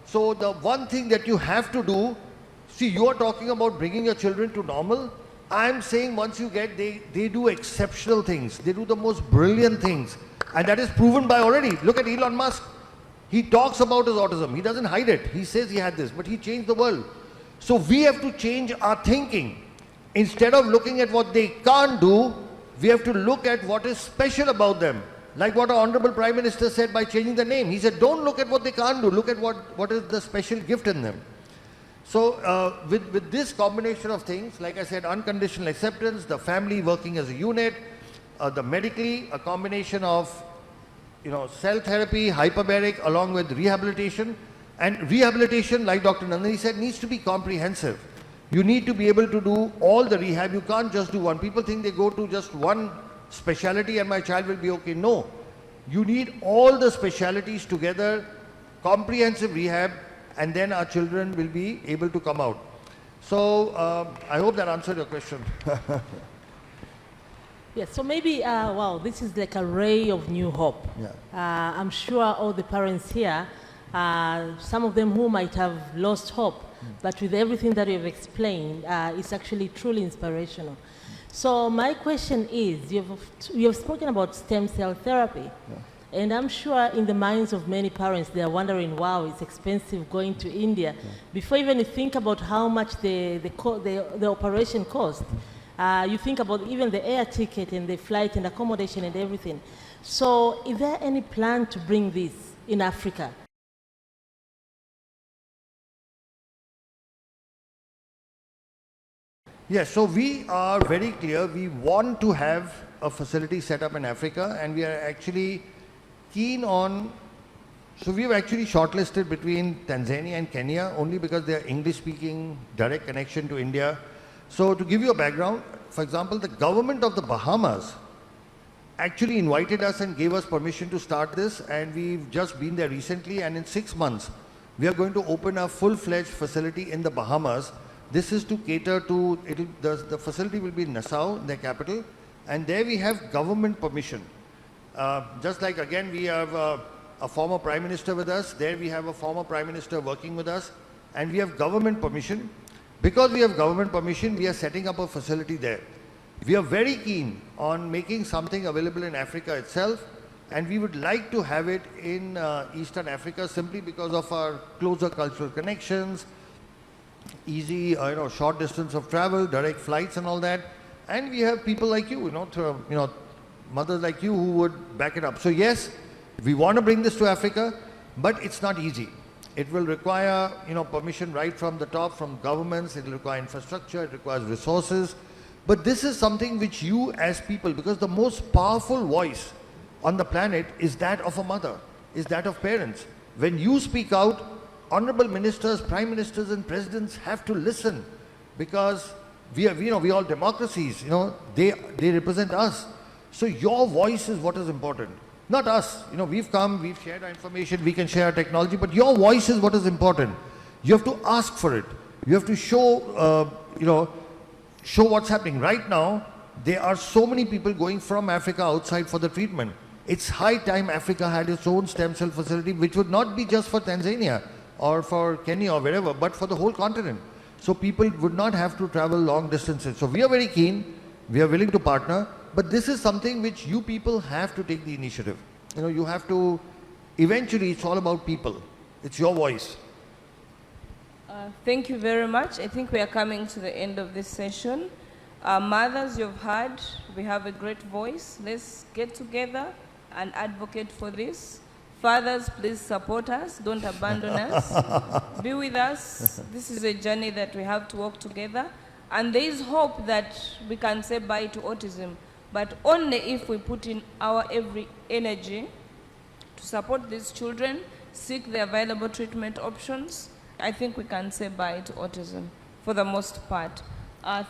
S7: So the one thing that you have to do, see, you are talking about bringing your children to normal. I'm saying once you get, they do exceptional things. They do the most brilliant things. And that is proven by already. Look at Elon Musk. He talks about his autism. He doesn't hide it. He says he had this, but he changed the world. So we have to change our thinking. Instead of looking at what they can't do, we have to look at what is special about them. Like what our Honorable Prime Minister said by changing the name. He said, don't look at what they can't do. Look at what is the special gift in them. So with this combination of things, like I said, unconditional acceptance, the family working as a unit, the medically, a combination of cell therapy, hyperbaric, along with rehabilitation. And rehabilitation, like Dr. Nandini said, needs to be comprehensive. You need to be able to do all the rehab. You can't just do one. People think they go to just one specialty and my child will be okay. No. You need all the specialties together, comprehensive rehab, and then our children will be able to come out. So I hope that answered your question.
S5: Yes, so maybe, wow, this is like a ray of new hope.
S7: Yeah.
S5: I'm sure all the parents here, some of them who might have lost hope, but with everything that you have explained, it's actually truly inspirational. So my question is, you have spoken about stem cell therapy, and I'm sure in the minds of many parents, they are wondering, wow, it's expensive going to India. Before even you think about how much the operation cost, you think about even the air ticket and the flight and accommodation and everything. So is there any plan to bring this in Africa?
S7: Yes, so we are very clear. We want to have a facility set up in Africa, and we are actually keen on, so we've actually shortlisted between Tanzania and Kenya only because they are English-speaking, direct connection to India. So to give you a background, for example, the government of the Bahamas actually invited us and gave us permission to start this, and we've just been there recently, and in 6 months, we are going to open a full-fledged facility in the Bahamas. This is to cater to, the facility will be in Nassau, their capital, and there we have government permission. Just like again, we have a former Prime Minister with us, there we have a former Prime Minister working with us, and we have government permission. Because we have government permission, we are setting up a facility there. We are very keen on making something available in Africa itself, and we would like to have it in Eastern Africa simply because of our closer cultural connections, easy, short distance of travel, direct flights and all that. And we have people like you, mothers like you who would back it up. So yes, we want to bring this to Africa, but it's not easy. It will require, permission right from the top, from governments. It will require infrastructure. It requires resources. But this is something which you as people, because the most powerful voice on the planet is that of a mother, is that of parents. When you speak out, honorable ministers, prime ministers and presidents have to listen, because we all democracies, they represent us. So your voice is what is important, not us. We've come, we've shared our information, we can share our technology, but your voice is what is important. You have to ask for it. You have to show, show what's happening. Right now, there are so many people going from Africa outside for the treatment. It's high time Africa had its own stem cell facility, which would not be just for Tanzania or for Kenya or wherever, but for the whole continent. So people would not have to travel long distances. So we are very keen, we are willing to partner, but this is something which you people have to take the initiative. You have to, eventually it's all about people. It's your voice.
S8: Thank you very much. I think we are coming to the end of this session. Mothers, you've heard, we have a great voice. Let's get together and advocate for this. Fathers, please support us. Don't abandon us. Be with us. This is a journey that we have to walk together. And there is hope that we can say bye to autism, but only if we put in our every energy to support these children, seek the available treatment options. I think we can say bye to autism for the most part.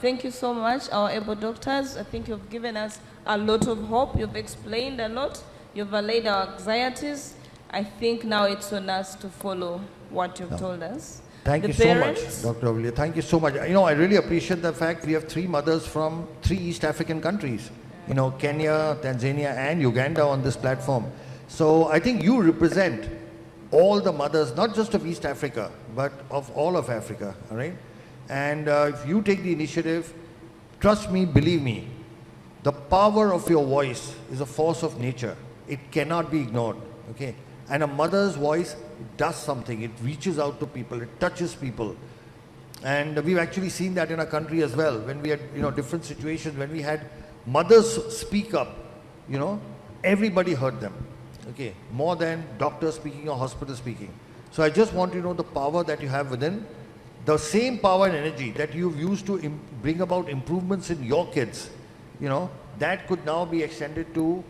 S8: Thank you so much, our able doctors. I think you've given us a lot of hope. You've explained a lot. You've allayed our anxieties. I think now it's on us to follow what you've told us.
S7: Thank
S8: The
S7: you so much,
S8: parents-
S7: Dr. Olivia. Thank you so much. You know, I really appreciate the fact we have 3 mothers from 3 East African countries. You know, Kenya, Tanzania, and Uganda on this platform. So I think you represent all the mothers, not just of East Africa, but of all of Africa, all right? And if you take the initiative, trust me, believe me, the power of your voice is a force of nature. It cannot be ignored, okay? And a mother's voice does something. It reaches out to people. It touches people. And we've actually seen that in our country as well. When we had, you know, different situations, when we had mothers speak up, you know, everybody heard them, okay? More than doctors speaking or hospital speaking. So I just want you to know the power that you have within, the same power and energy that you've used to bring about improvements in your kids, you know, that could now be extended to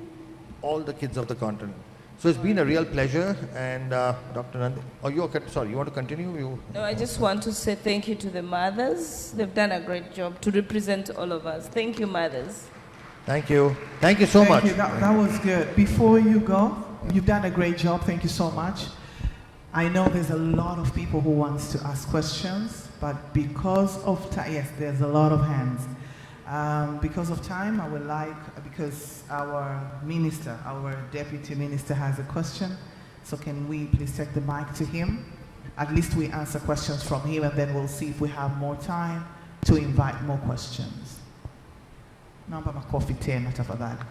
S7: all the kids of the continent. So it's been a real pleasure. And Dr. Nandini, sorry, you want to continue?
S8: No, I just want to say thank you to the mothers. They've done a great job to represent all of us. Thank you, mothers.
S7: Thank you. Thank you so much.
S4: Thank you. That was good. Before you go, you've done a great job. Thank you so much. I know there's a lot of people who wants to ask questions, but because of time, yes, there's a lot of hands. Because of time, I would like, because our minister, our deputy minister has a question, so can we please take the mic to him? At least we answer questions from him, and then we'll see if we have more time to invite more questions. Naomba makofi tena tafadhali.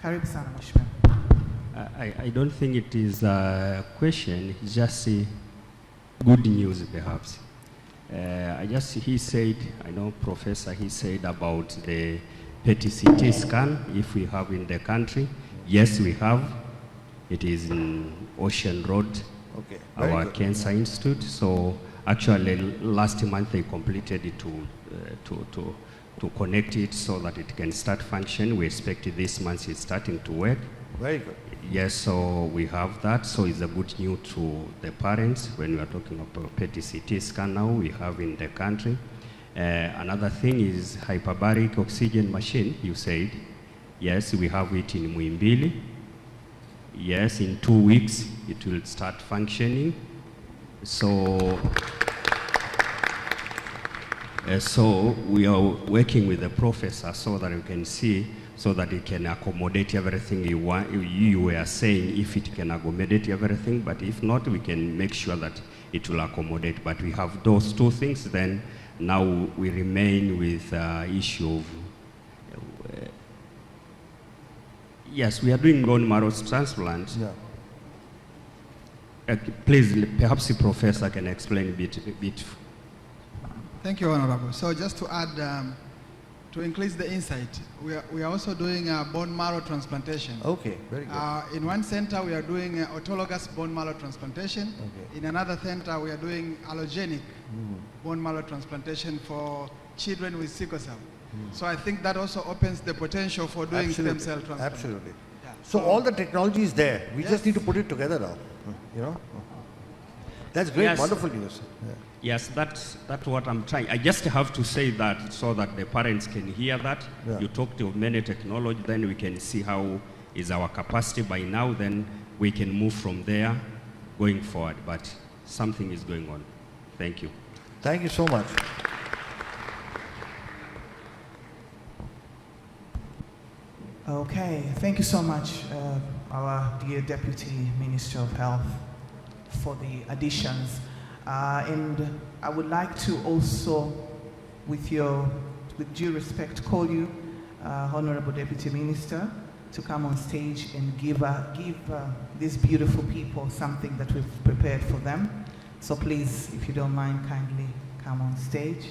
S4: Karibu sana mheshimiwa.
S10: I don't think it is a question, it's just good news perhaps. He said, I know Professor, he said about the PET-CT scan, if we have in the country. Yes, we have. It is in Ocean Road,
S7: Okay.
S10: our Cancer Institute. So actually last month they completed it to connect it so that it can start function. We expect this month it's starting to work.
S7: Very good.
S10: Yes, so we have that. So it's a good news to the parents when we are talking about PET-CT scan now we have in the country. Another thing is hyperbaric oxygen machine, you said. Yes, we have it in Muimbili. Yes, in 2 weeks it will start functioning. So we are working with the professor so that we can see, so that it can accommodate everything you want. You were saying if it can accommodate everything, but if not, we can make sure that it will accommodate. But we have those 2 things, then now we remain with issue of, yes, we are doing bone marrow transplant.
S7: Yeah.
S10: Please, perhaps the professor can explain a bit.
S11: Thank you, Honorable. So just to add, to increase the insight, we are also doing a bone marrow transplantation.
S7: Okay, very good.
S11: In one center, we are doing autologous bone marrow transplantation.
S7: Okay.
S11: In another center, we are doing allogenic bone marrow transplantation for children with sickle cell. So I think that also opens the potential for doing stem cell transplant.
S7: Absolutely.
S11: Yeah.
S7: So all the technology is there. We just need to put it together now. You know? That's great,
S10: Yes.
S7: wonderful news. Yeah.
S10: Yes, that's what I'm trying. I just have to say that so that the parents can hear that.
S7: Yeah.
S10: You talked of many technology, then we can see how is our capacity by now, then we can move from there going forward. But something is going on. Thank you.
S7: Thank you so much.
S4: Okay, thank you so much, our dear Deputy Minister of Health, for the additions. And I would like to also, with due respect, call you, Honorable Deputy Minister, to come on stage and give these beautiful people something that we've prepared for them. So please, if you don't mind, kindly come on stage.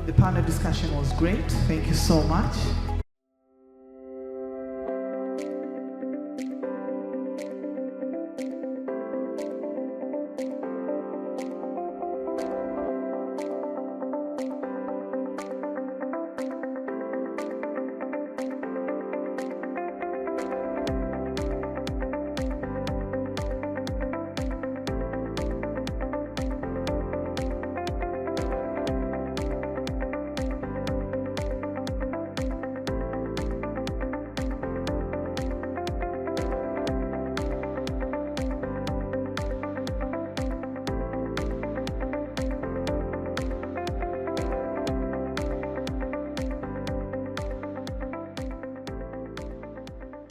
S4: The panel discussion was great. Thank you so much.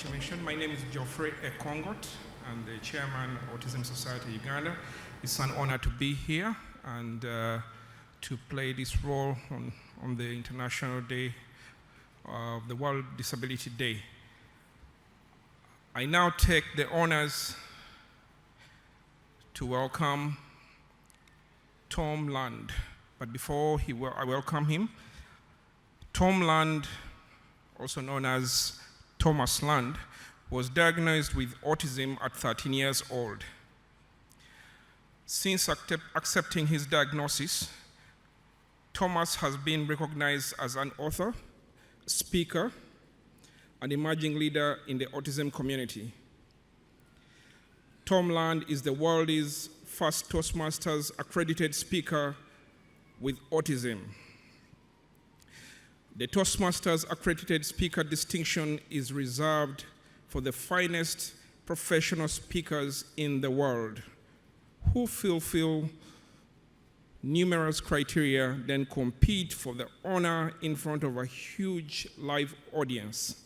S12: mentioned, my name is Geoffrey Ekongot. I'm the chairman of Autism Society Uganda. It's an honor to be here and to play this role on the International Day of the World Disability Day. I now take the honors to welcome Tom Land. But before I welcome him, Tom Land, also known as Thomas Land, was diagnosed with autism at 13 years old. Since accepting his diagnosis, Thomas has been recognized as an author, speaker, and emerging leader in the autism community. Tom Land is the world's first Toastmasters accredited speaker with autism. The Toastmasters accredited speaker distinction is reserved for the finest professional speakers in the world who fulfill numerous criteria, then compete for the honor in front of a huge live audience.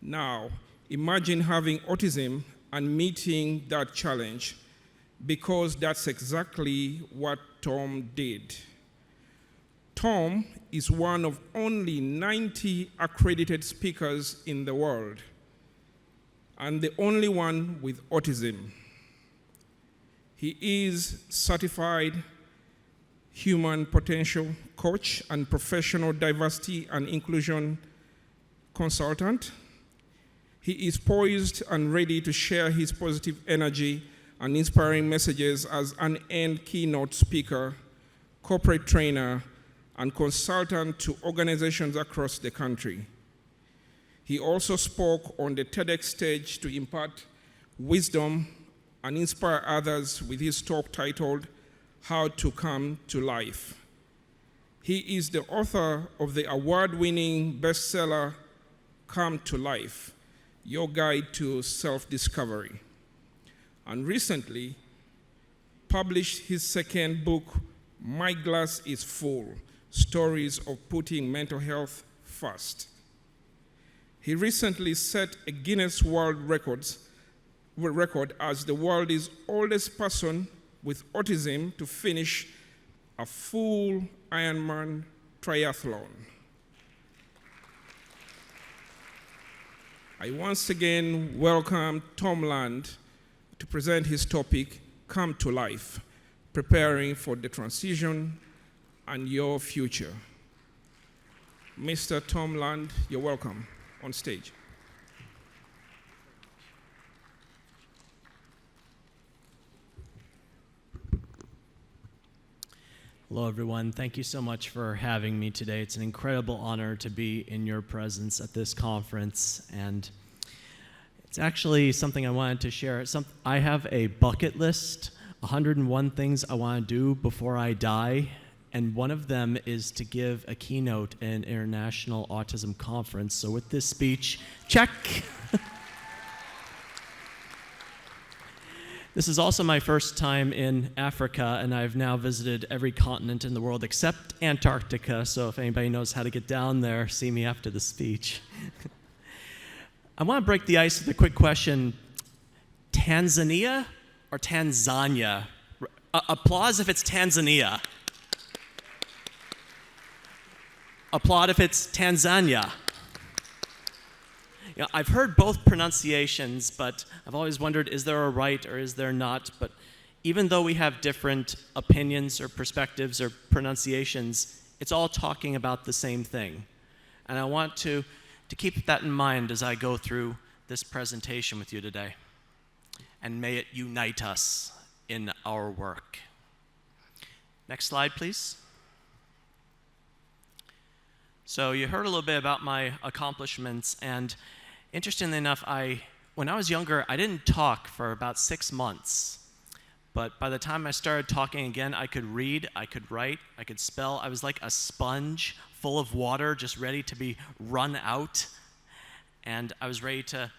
S12: Now, imagine having autism and meeting that challenge, because that's exactly what Tom did. Tom is one of only 90 accredited speakers in the world, and the only one with autism. He is certified human potential coach and professional diversity and inclusion consultant. He is poised and ready to share his positive energy and inspiring messages as an end keynote speaker, corporate trainer, and consultant to organizations across the country. He also spoke on the TEDx stage to impart wisdom and inspire others with his talk titled, How to Come to Life. He is the author of the award-winning bestseller, Come to Life, Your Guide to Self-Discovery, and recently published his second book, My Glass is Full, Stories of Putting Mental Health First. He recently set a Guinness World Record as the world's oldest person with autism to finish a full Ironman triathlon. I once again welcome Tom Land to present his topic, Come to Life, Preparing for the Transition and Your Future. Mr. Tom Land, you're welcome on stage.
S13: Hello, everyone. Thank you so much for having me today. It's an incredible honor to be in your presence at this conference, and it's actually something I wanted to share. I have a bucket list, 101 things I want to do before I die, and one of them is to give a keynote at an international autism conference. So with this speech, check. This is also my first time in Africa, and I've now visited every continent in the world except Antarctica, so if anybody knows how to get down there, see me after the speech. I want to break the ice with a quick question. Tanzania or Tanzania? Applause if it's Tanzania. Applaud if it's Tanzania. You know, I've heard both pronunciations, but I've always wondered, is there a right or is there not? But even though we have different opinions or perspectives or pronunciations, it's all talking about the same thing. And I want to keep that in mind as I go through this presentation with you today. And may it unite us in our work. Next slide, please. So you heard a little bit about my accomplishments, and interestingly enough, when I was younger, I didn't talk for about 6 months. But by the time I started talking again, I could read, I could write, I could spell. I was like a sponge full of water, just ready to be run out. And I was ready to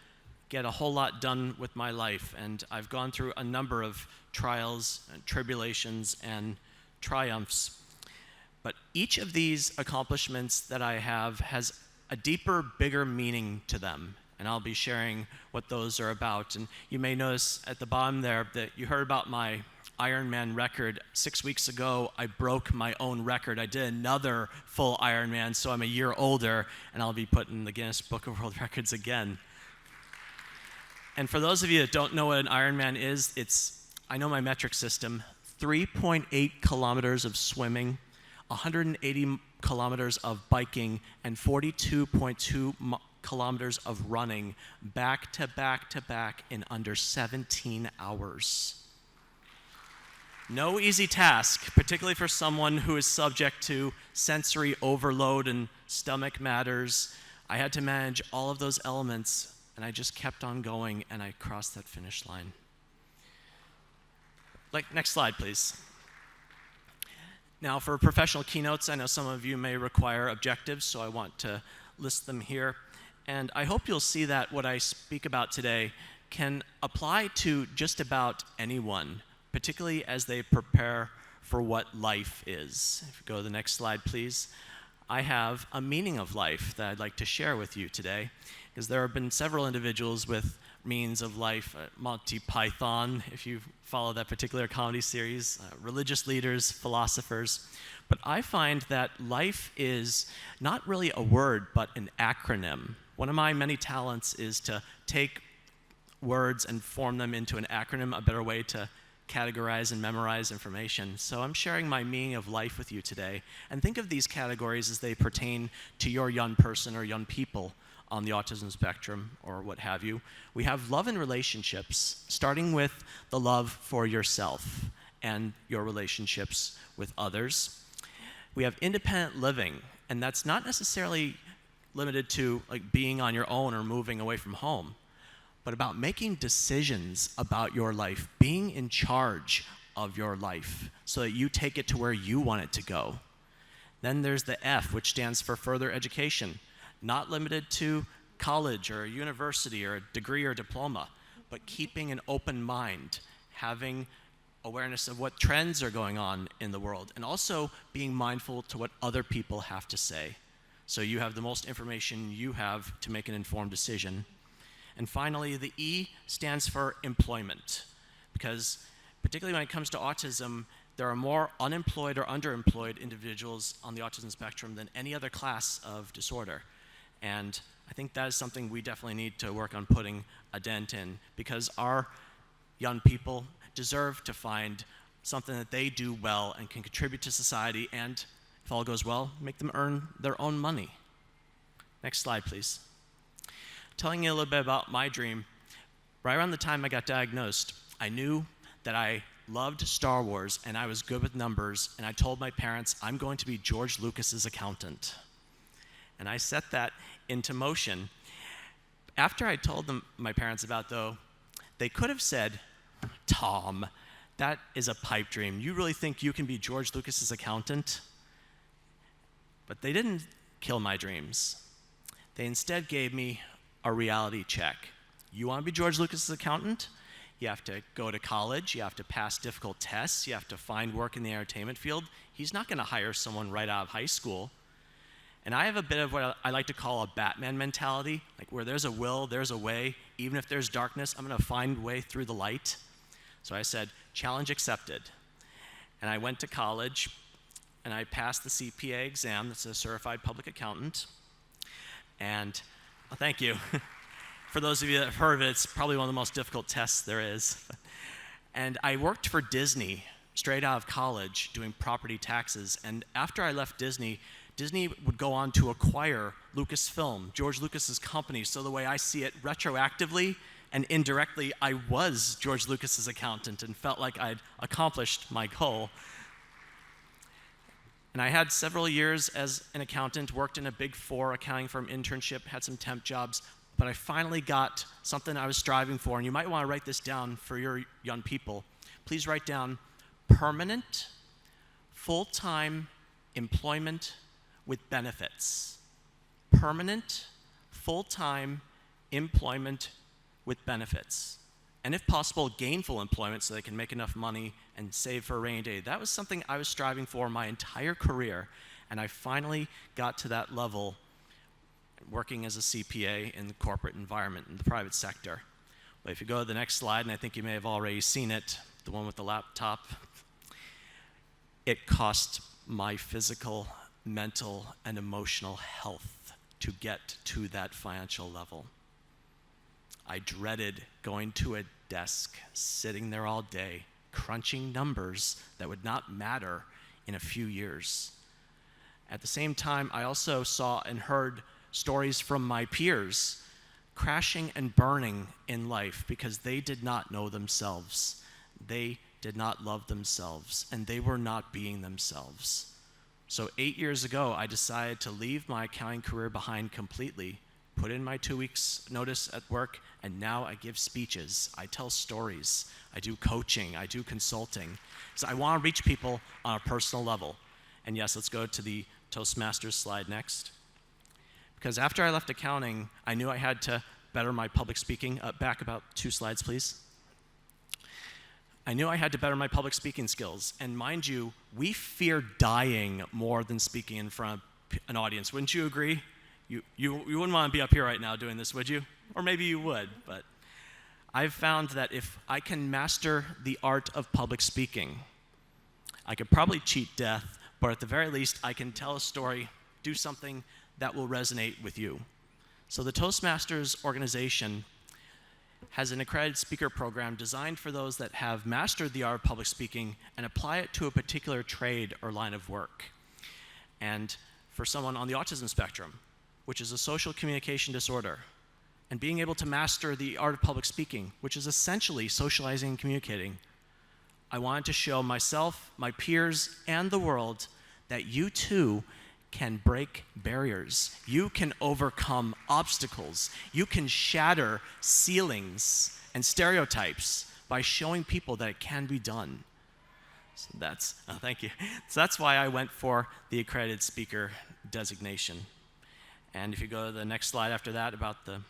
S13: get a whole lot done with my life. And I've gone through a number of trials and tribulations and triumphs. But each of these accomplishments that I have has a deeper, bigger meaning to them. and I'll be sharing what those are about. And you may notice at the bottom there that you heard about my Ironman record. 6 weeks ago, I broke my own record. I did another full Ironman, so I'm a year older, and I'll be put in the Guinness Book of World Records again. And for those of you that don't know what an Ironman is, I know my metric system, 3.8 kilometers of swimming, 180 kilometers of biking, and 42.2 kilometers of running back to back to back in under 17 hours. No easy task, particularly for someone who is subject to sensory overload and stomach matters. I had to manage all of those elements, and I just kept on going, and I crossed that finish line. Next slide, please. Now, for professional keynotes, I know some of you may require objectives, so I want to list them here. And I hope you'll see that what I speak about today can apply to just about anyone, particularly as they prepare for what life is. If you go to the next slide, please. I have a meaning of life that I'd like to share with you today, because there have been several individuals with means of life, Monty Python, if you follow that particular comedy series, religious leaders, philosophers. But I find that life is not really a word, but an acronym. One of my many talents is to take words and form them into an acronym, a better way to categorize and memorize information. So I'm sharing my meaning of life with you today. And think of these categories as they pertain to your young person or young people on the autism spectrum or what have you. We have love and relationships, starting with the love for yourself and your relationships with others. We have independent living, and that's not necessarily limited to being on your own or moving away from home, but about making decisions about your life, being in charge of your life so that you take it to where you want it to go. Then there's the F, which stands for further education, not limited to college or a university or a degree or diploma, but keeping an open mind, having awareness of what trends are going on in the world, and also being mindful to what other people have to say. So you have the most information you have to make an informed decision. And finally, the E stands for employment, because particularly when it comes to autism, there are more unemployed or underemployed individuals on the autism spectrum than any other class of disorder. And I think that is something we definitely need to work on putting a dent in, because our young people deserve to find something that they do well and can contribute to society, and if all goes well, make them earn their own money. Next slide, please. Telling you a little bit about my dream, right around the time I got diagnosed, I knew that I loved Star Wars and I was good with numbers, and I told my parents, I'm going to be George Lucas's accountant. And I set that into motion. After I told them, my parents about though, they could have said, Tom, that is a pipe dream. You really think you can be George Lucas's accountant? But they didn't kill my dreams. They instead gave me a reality check. You want to be George Lucas's accountant? You have to go to college, you have to pass difficult tests, you have to find work in the entertainment field. He's not going to hire someone right out of high school. And I have a bit of what I like to call a Batman mentality, like where there's a will, there's a way. Even if there's darkness, I'm going to find a way through the light. So I said, challenge accepted. And I went to college, and I passed the CPA exam, that's a certified public accountant. And thank you. For those of you that have heard of it, it's probably one of the most difficult tests there is. And I worked for Disney straight out of college doing property taxes. And after I left Disney, Disney would go on to acquire Lucasfilm, George Lucas's company. So the way I see it, retroactively and indirectly, I was George Lucas's accountant and felt like I'd accomplished my goal. And I had several years as an accountant, worked in a Big Four accounting firm internship, had some temp jobs, but I finally got something I was striving for, and you might want to write this down for your young people. Please write down permanent, full-time employment with benefits. Permanent, full-time employment with benefits. And if possible, gainful employment so they can make enough money and save for a rainy day. That was something I was striving for my entire career, and I finally got to that level working as a CPA in the corporate environment in the private sector. But if you go to the next slide, and I think you may have already seen it, the one with the laptop, it cost my physical, mental, and emotional health to get to that financial level. I dreaded going to a desk, sitting there all day, crunching numbers that would not matter in a few years. At the same time, I also saw and heard stories from my peers crashing and burning in life because they did not know themselves. They did not love themselves, and they were not being themselves. So 8 years ago, I decided to leave my accounting career behind completely, put in my 2 weeks notice at work, and now I give speeches, I tell stories, I do coaching, I do consulting. So I want to reach people on a personal level. And yes, let's go to the Toastmasters slide next. Because after I left accounting, I knew I had to better my public speaking. Back about 2 slides, please. I knew I had to better my public speaking skills. And mind you, we fear dying more than speaking in front of an audience. Wouldn't you agree? You wouldn't want to be up here right now doing this, would you? Or maybe you would, but I've found that if I can master the art of public speaking, I could probably cheat death, but at the very least, I can tell a story, do something that will resonate with you. So the Toastmasters organization has an accredited speaker program designed for those that have mastered the art of public speaking and apply it to a particular trade or line of work. And for someone on the autism spectrum, which is a social communication disorder, and being able to master the art of public speaking, which is essentially socializing and communicating, I wanted to show myself, my peers, and the world that you too can break barriers. You can overcome obstacles. You can shatter ceilings and stereotypes by showing people that it can be done. So thank you. So that's why I went for the accredited speaker designation. And if you go to the next slide after that about the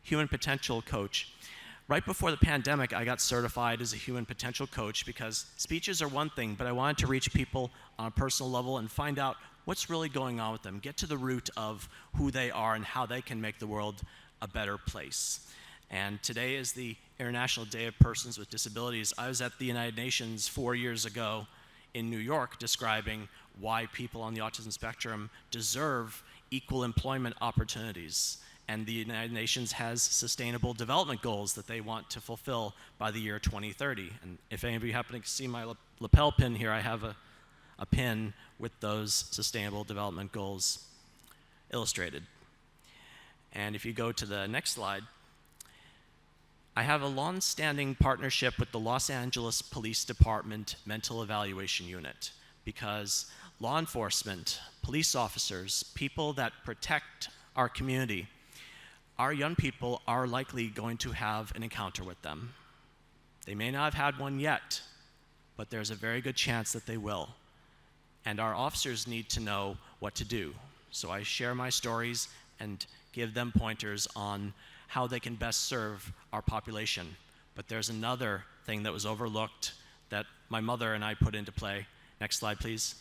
S13: human potential coach. Right before the pandemic, I got certified as a human potential coach because speeches are one thing, but I wanted to reach people on a personal level and find out what's really going on with them, get to the root of who they are and how they can make the world a better place. And today is the International Day of Persons with Disabilities. I was at the United Nations 4 years ago in New York describing why people on the autism spectrum deserve equal employment opportunities. And the United Nations has sustainable development goals that they want to fulfill by the year 2030. And if any of you happen to see my lapel pin here, I have a pin with those sustainable development goals illustrated. And if you go to the next slide, I have a long-standing partnership with the Los Angeles Police Department Mental Evaluation Unit because law enforcement, police officers, people that protect our community, our young people are likely going to have an encounter with them. They may not have had one yet, but there's a very good chance that they will. And our officers need to know what to do. So I share my stories and give them pointers on how they can best serve our population. But there's another thing that was overlooked that my mother and I put into play. Next slide, please.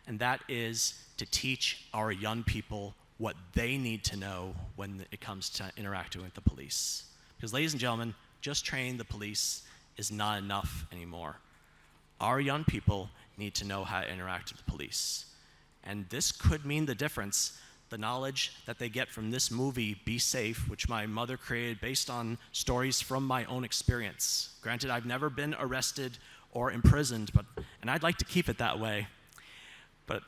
S13: And that is to teach our young people what they need to know when it comes to interacting with the police. Because ladies and gentlemen, just training the police is not enough anymore. Our young people need to know how to interact with the police. And this could mean the difference. The knowledge that they get from this movie, Be Safe, which my mother created based on stories from my own experience. Granted, I've never been arrested or imprisoned, and I'd like to keep it that way. But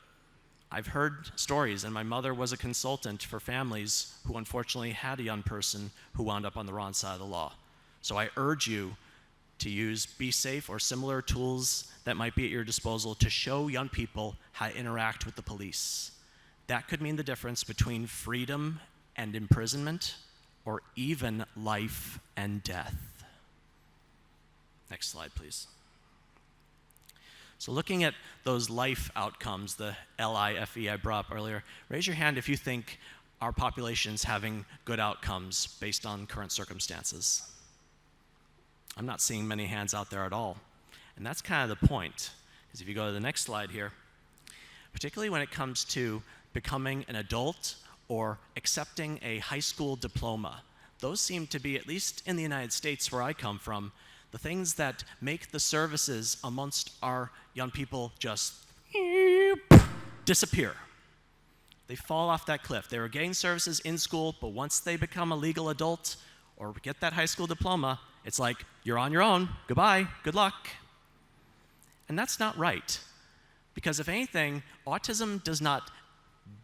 S13: I've heard stories, and my mother was a consultant for families who unfortunately had a young person who wound up on the wrong side of the law. So I urge you to use Be Safe or similar tools that might be at your disposal to show young people how to interact with the police. That could mean the difference between freedom and imprisonment, or even life and death. Next slide, please. So looking at those life outcomes, the LIFE I brought up earlier, raise your hand if you think our population's having good outcomes based on current circumstances. I'm not seeing many hands out there at all. And that's kind of the point, because if you go to the next slide here, particularly when it comes to becoming an adult or accepting a high school diploma. Those seem to be, at least in the United States where I come from, the things that make the services amongst our young people just disappear. They fall off that cliff. They were getting services in school, but once they become a legal adult or get that high school diploma, it's like, you're on your own, goodbye, good luck. And that's not right. Because if anything, autism does not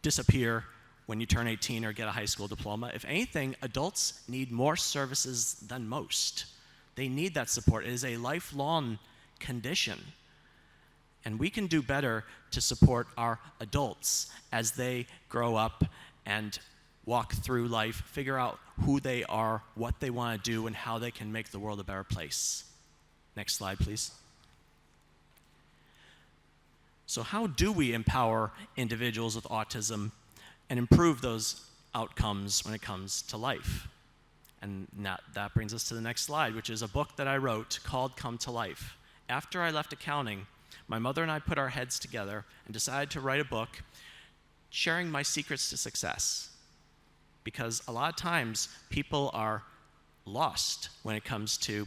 S13: disappear when you turn 18 or get a high school diploma. If anything, adults need more services than most. They need that support. It is a lifelong condition. And we can do better to support our adults as they grow up and walk through life, figure out who they are, what they want to do, and how they can make the world a better place. Next slide, please. So how do we empower individuals with autism and improve those outcomes when it comes to life? And that brings us to the next slide, which is a book that I wrote called Come to Life. After I left accounting, my mother and I put our heads together and decided to write a book sharing my secrets to success. Because a lot of times people are lost when it comes to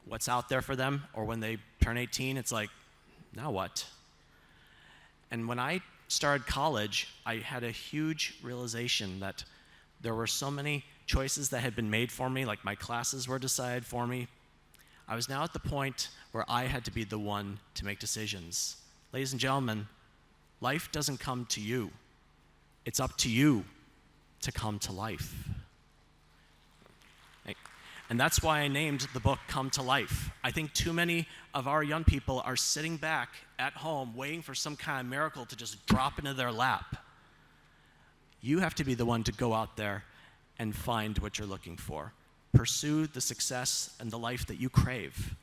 S13: what's out there for them, or when they turn 18, it's like, now what? And when I started college, I had a huge realization that there were so many choices that had been made for me, like my classes were decided for me. I was now at the point where I had to be the one to make decisions. Ladies and gentlemen, life doesn't come to you. It's up to you to come to life. And that's why I named the book Come to Life. I think too many of our young people are sitting back at home waiting for some kind of miracle to just drop into their lap. You have to be the one to go out there and find what you're looking for. Pursue the success and the life that you crave.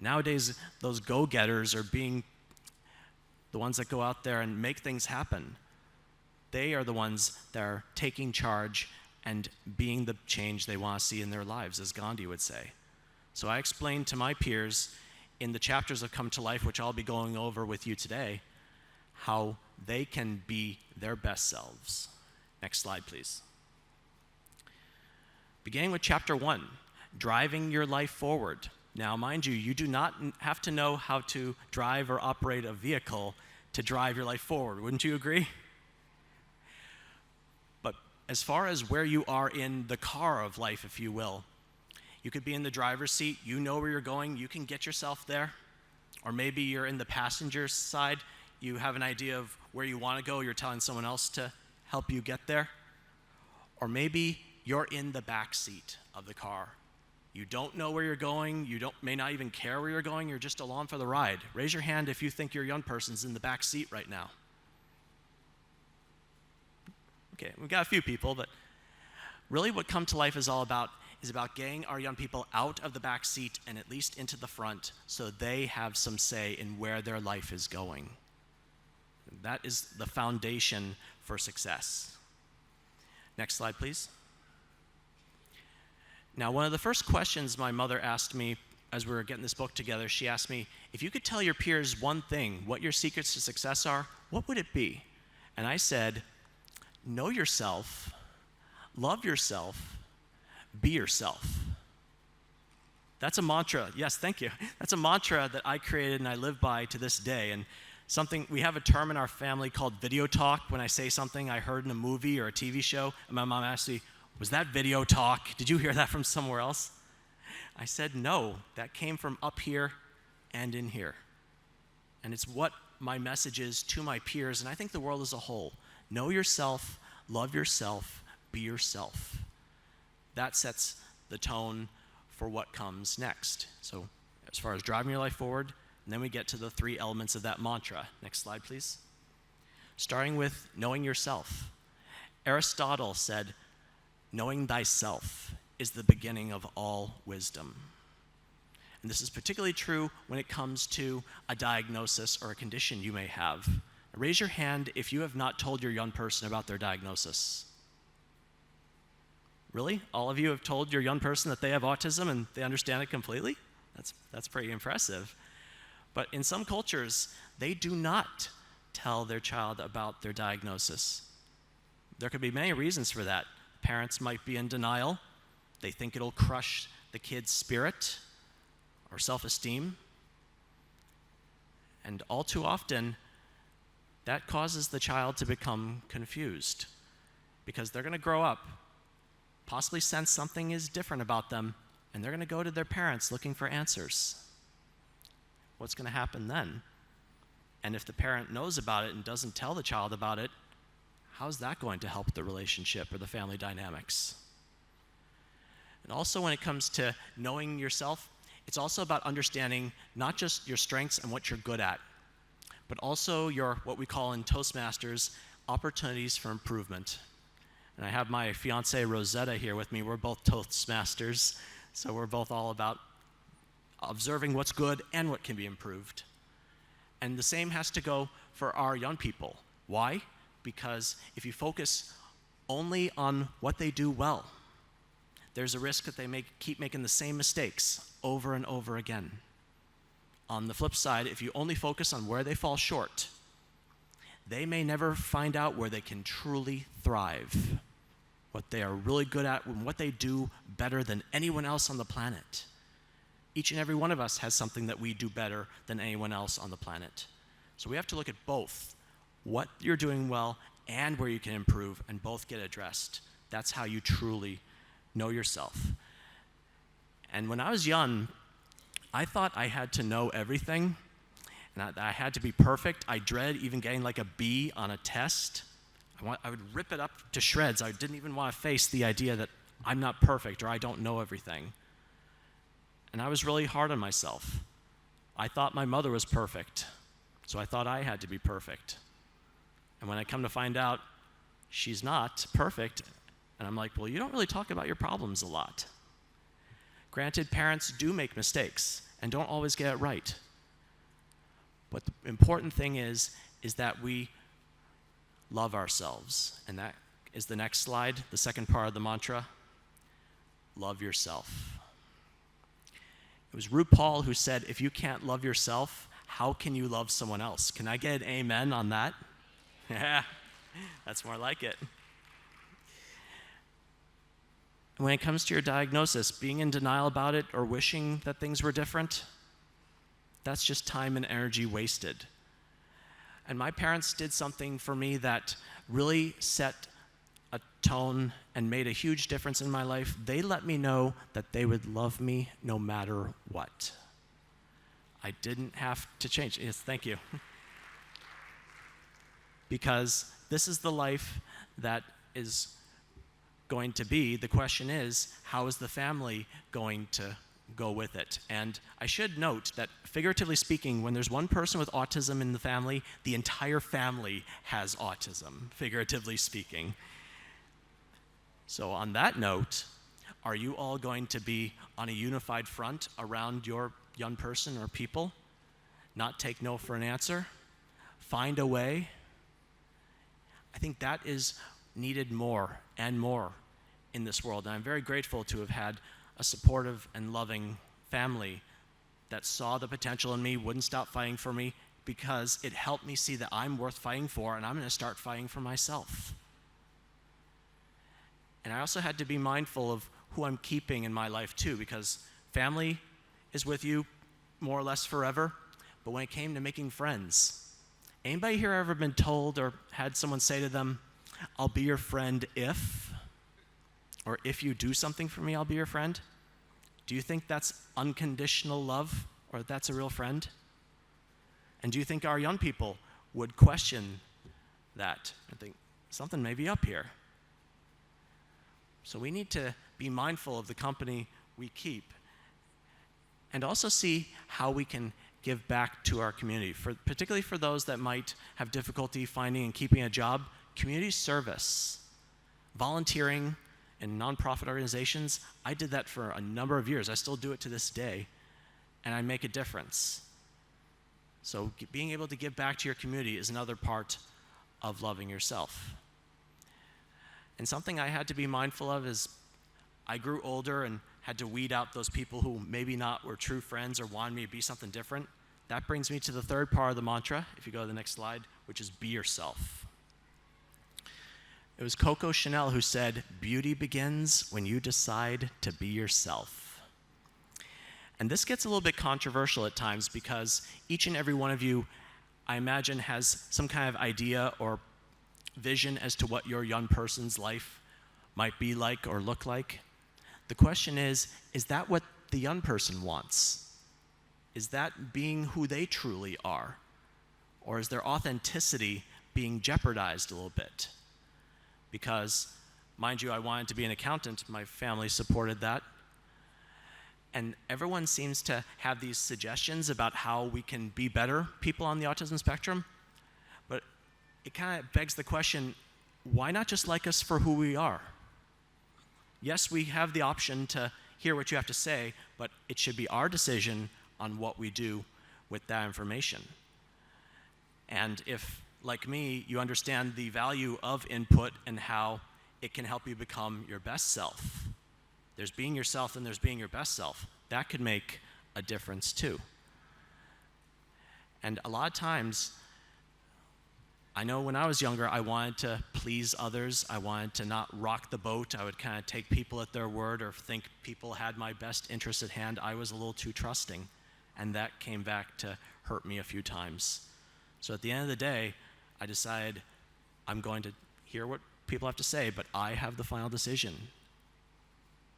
S13: Nowadays, those go-getters are being the ones that go out there and make things happen. They are the ones that are taking charge and being the change they want to see in their lives, as Gandhi would say. So I explained to my peers in the chapters of Come to Life, which I'll be going over with you today, how they can be their best selves. Next slide, please. Beginning with chapter 1, driving your life forward. Now, mind you, you do not have to know how to drive or operate a vehicle to drive your life forward. Wouldn't you agree? But as far as where you are in the car of life, if you will, you could be in the driver's seat, you know where you're going, you can get yourself there. Or maybe you're in the passenger side, you have an idea of where you want to go, you're telling someone else to help you get there. Or maybe you're in the back seat of the car. You don't know where you're going, you may not even care where you're going, you're just along for the ride. Raise your hand if you think your young person's in the back seat right now. Okay, we've got a few people, but really what Come to Life is all about is about getting our young people out of the back seat and at least into the front so they have some say in where their life is going. That is the foundation for success. Next slide, please. Now, one of the first questions my mother asked me as we were getting this book together, she asked me, if you could tell your peers one thing, what your secrets to success are, what would it be? And I said, know yourself, love yourself, be yourself. That's a mantra. Yes, thank you. That's a mantra that I created and I live by to this day. And we have a term in our family called video talk. When I say something I heard in a movie or a TV show, and my mom asked me, was that video talk? Did you hear that from somewhere else? I said, no, that came from up here and in here. And it's what my message is to my peers, and I think the world as a whole. Know yourself, love yourself, be yourself. That sets the tone for what comes next. So as far as driving your life forward, and then we get to the 3 elements of that mantra. Next slide, please. Starting with knowing yourself. Aristotle said, knowing thyself is the beginning of all wisdom. And this is particularly true when it comes to a diagnosis or a condition you may have. Raise your hand if you have not told your young person about their diagnosis. Really? All of you have told your young person that they have autism and they understand it completely? That's pretty impressive. But in some cultures, they do not tell their child about their diagnosis. There could be many reasons for that. Parents might be in denial. They think it'll crush the kid's spirit or self-esteem. And all too often, that causes the child to become confused because they're going to grow up, possibly sense something is different about them, and they're going to go to their parents looking for answers. What's going to happen then? And if the parent knows about it and doesn't tell the child about it, how's that going to help the relationship or the family dynamics? And also when it comes to knowing yourself, it's also about understanding not just your strengths and what you're good at, but also your, what we call in Toastmasters, opportunities for improvement. And I have my fiancée Rosetta here with me. We're both Toastmasters, so we're both all about observing what's good and what can be improved. And the same has to go for our young people. Why? Because if you focus only on what they do well, there's a risk that they keep making the same mistakes over and over again. On the flip side, if you only focus on where they fall short, they may never find out where they can truly thrive, what they are really good at, and what they do better than anyone else on the planet. Each and every one of us has something that we do better than anyone else on the planet. So we have to look at both, what you're doing well and where you can improve, and both get addressed. That's how you truly know yourself. And when I was young, I thought I had to know everything, and I had to be perfect. I dread even getting like a B on a test. I would rip it up to shreds. I didn't even want to face the idea that I'm not perfect or I don't know everything. And I was really hard on myself. I thought my mother was perfect, so I thought I had to be perfect. And when I come to find out she's not perfect, and I'm like, well, you don't really talk about your problems a lot. Granted, parents do make mistakes and don't always get it right. But the important thing is that we love ourselves. And that is the next slide, the second part of the mantra. Love yourself. It was RuPaul who said, if you can't love yourself, how can you love someone else? Can I get an amen on that? Yeah, that's more like it. When it comes to your diagnosis, being in denial about it or wishing that things were different, that's just time and energy wasted. And my parents did something for me that really set a tone and made a huge difference in my life. They let me know that they would love me no matter what. I didn't have to change. Yes, thank you. Because this is the life that is going to be. The question is, how is the family going to go with it? And I should note that, figuratively speaking, when there's one person with autism in the family, the entire family has autism, figuratively speaking. So on that note, are you all going to be on a unified front around your young person or people? Not take no for an answer? Find a way? I think that is needed more and more in this world. And I'm very grateful to have had a supportive and loving family that saw the potential in me, wouldn't stop fighting for me, because it helped me see that I'm worth fighting for, and I'm going to start fighting for myself. And I also had to be mindful of who I'm keeping in my life too, because family is with you more or less forever, but when it came to making friends, anybody here ever been told or had someone say to them, I'll be your friend if, or if you do something for me, I'll be your friend? Do you think that's unconditional love, or that's a real friend? And do you think our young people would question that and think, something may be up here? So we need to be mindful of the company we keep, and also see how we can give back to our community, particularly for those that might have difficulty finding and keeping a job. Community service, volunteering in nonprofit organizations, I did that for a number of years. I still do it to this day, and I make a difference. So being able to give back to your community is another part of loving yourself. And something I had to be mindful of is I grew older and had to weed out those people who maybe not were true friends or wanted me to be something different. That brings me to the third part of the mantra. If you go to the next slide, which is be yourself. It was Coco Chanel who said, "Beauty begins when you decide to be yourself." And this gets a little bit controversial at times because each and every one of you, I imagine, has some kind of idea or vision as to what your young person's life might be like or look like. The question is that what the young person wants? Is that being who they truly are? Or is their authenticity being jeopardized a little bit? Because, mind you, I wanted to be an accountant. My family supported that. And everyone seems to have these suggestions about how we can be better people on the autism spectrum. But it kind of begs the question, why not just like us for who we are? Yes, we have the option to hear what you have to say, but it should be our decision on what we do with that information. And if, like me, you understand the value of input and how it can help you become your best self, there's being yourself and there's being your best self. That could make a difference too. And a lot of times, I know when I was younger, I wanted to please others. I wanted to not rock the boat. I would kind of take people at their word or think people had my best interest at hand. I was a little too trusting, and that came back to hurt me a few times. So at the end of the day, I decided I'm going to hear what people have to say, but I have the final decision.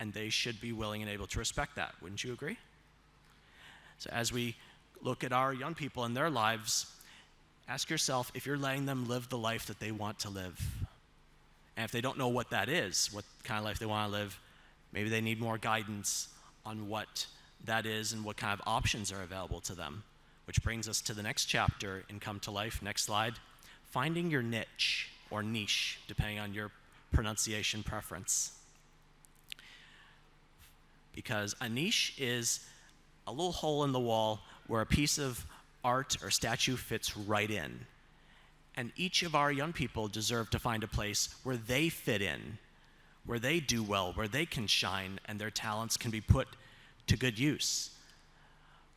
S13: And they should be willing and able to respect that. Wouldn't you agree? So as we look at our young people and their lives, ask yourself if you're letting them live the life that they want to live. And if they don't know what that is, what kind of life they want to live, maybe they need more guidance on what that is and what kind of options are available to them. Which brings us to the next chapter in Come to Life. Next slide. Finding your niche, or niche, depending on your pronunciation preference. Because a niche is a little hole in the wall where a piece of art or statue fits right in. And each of our young people deserve to find a place where they fit in, where they do well, where they can shine, and their talents can be put to good use.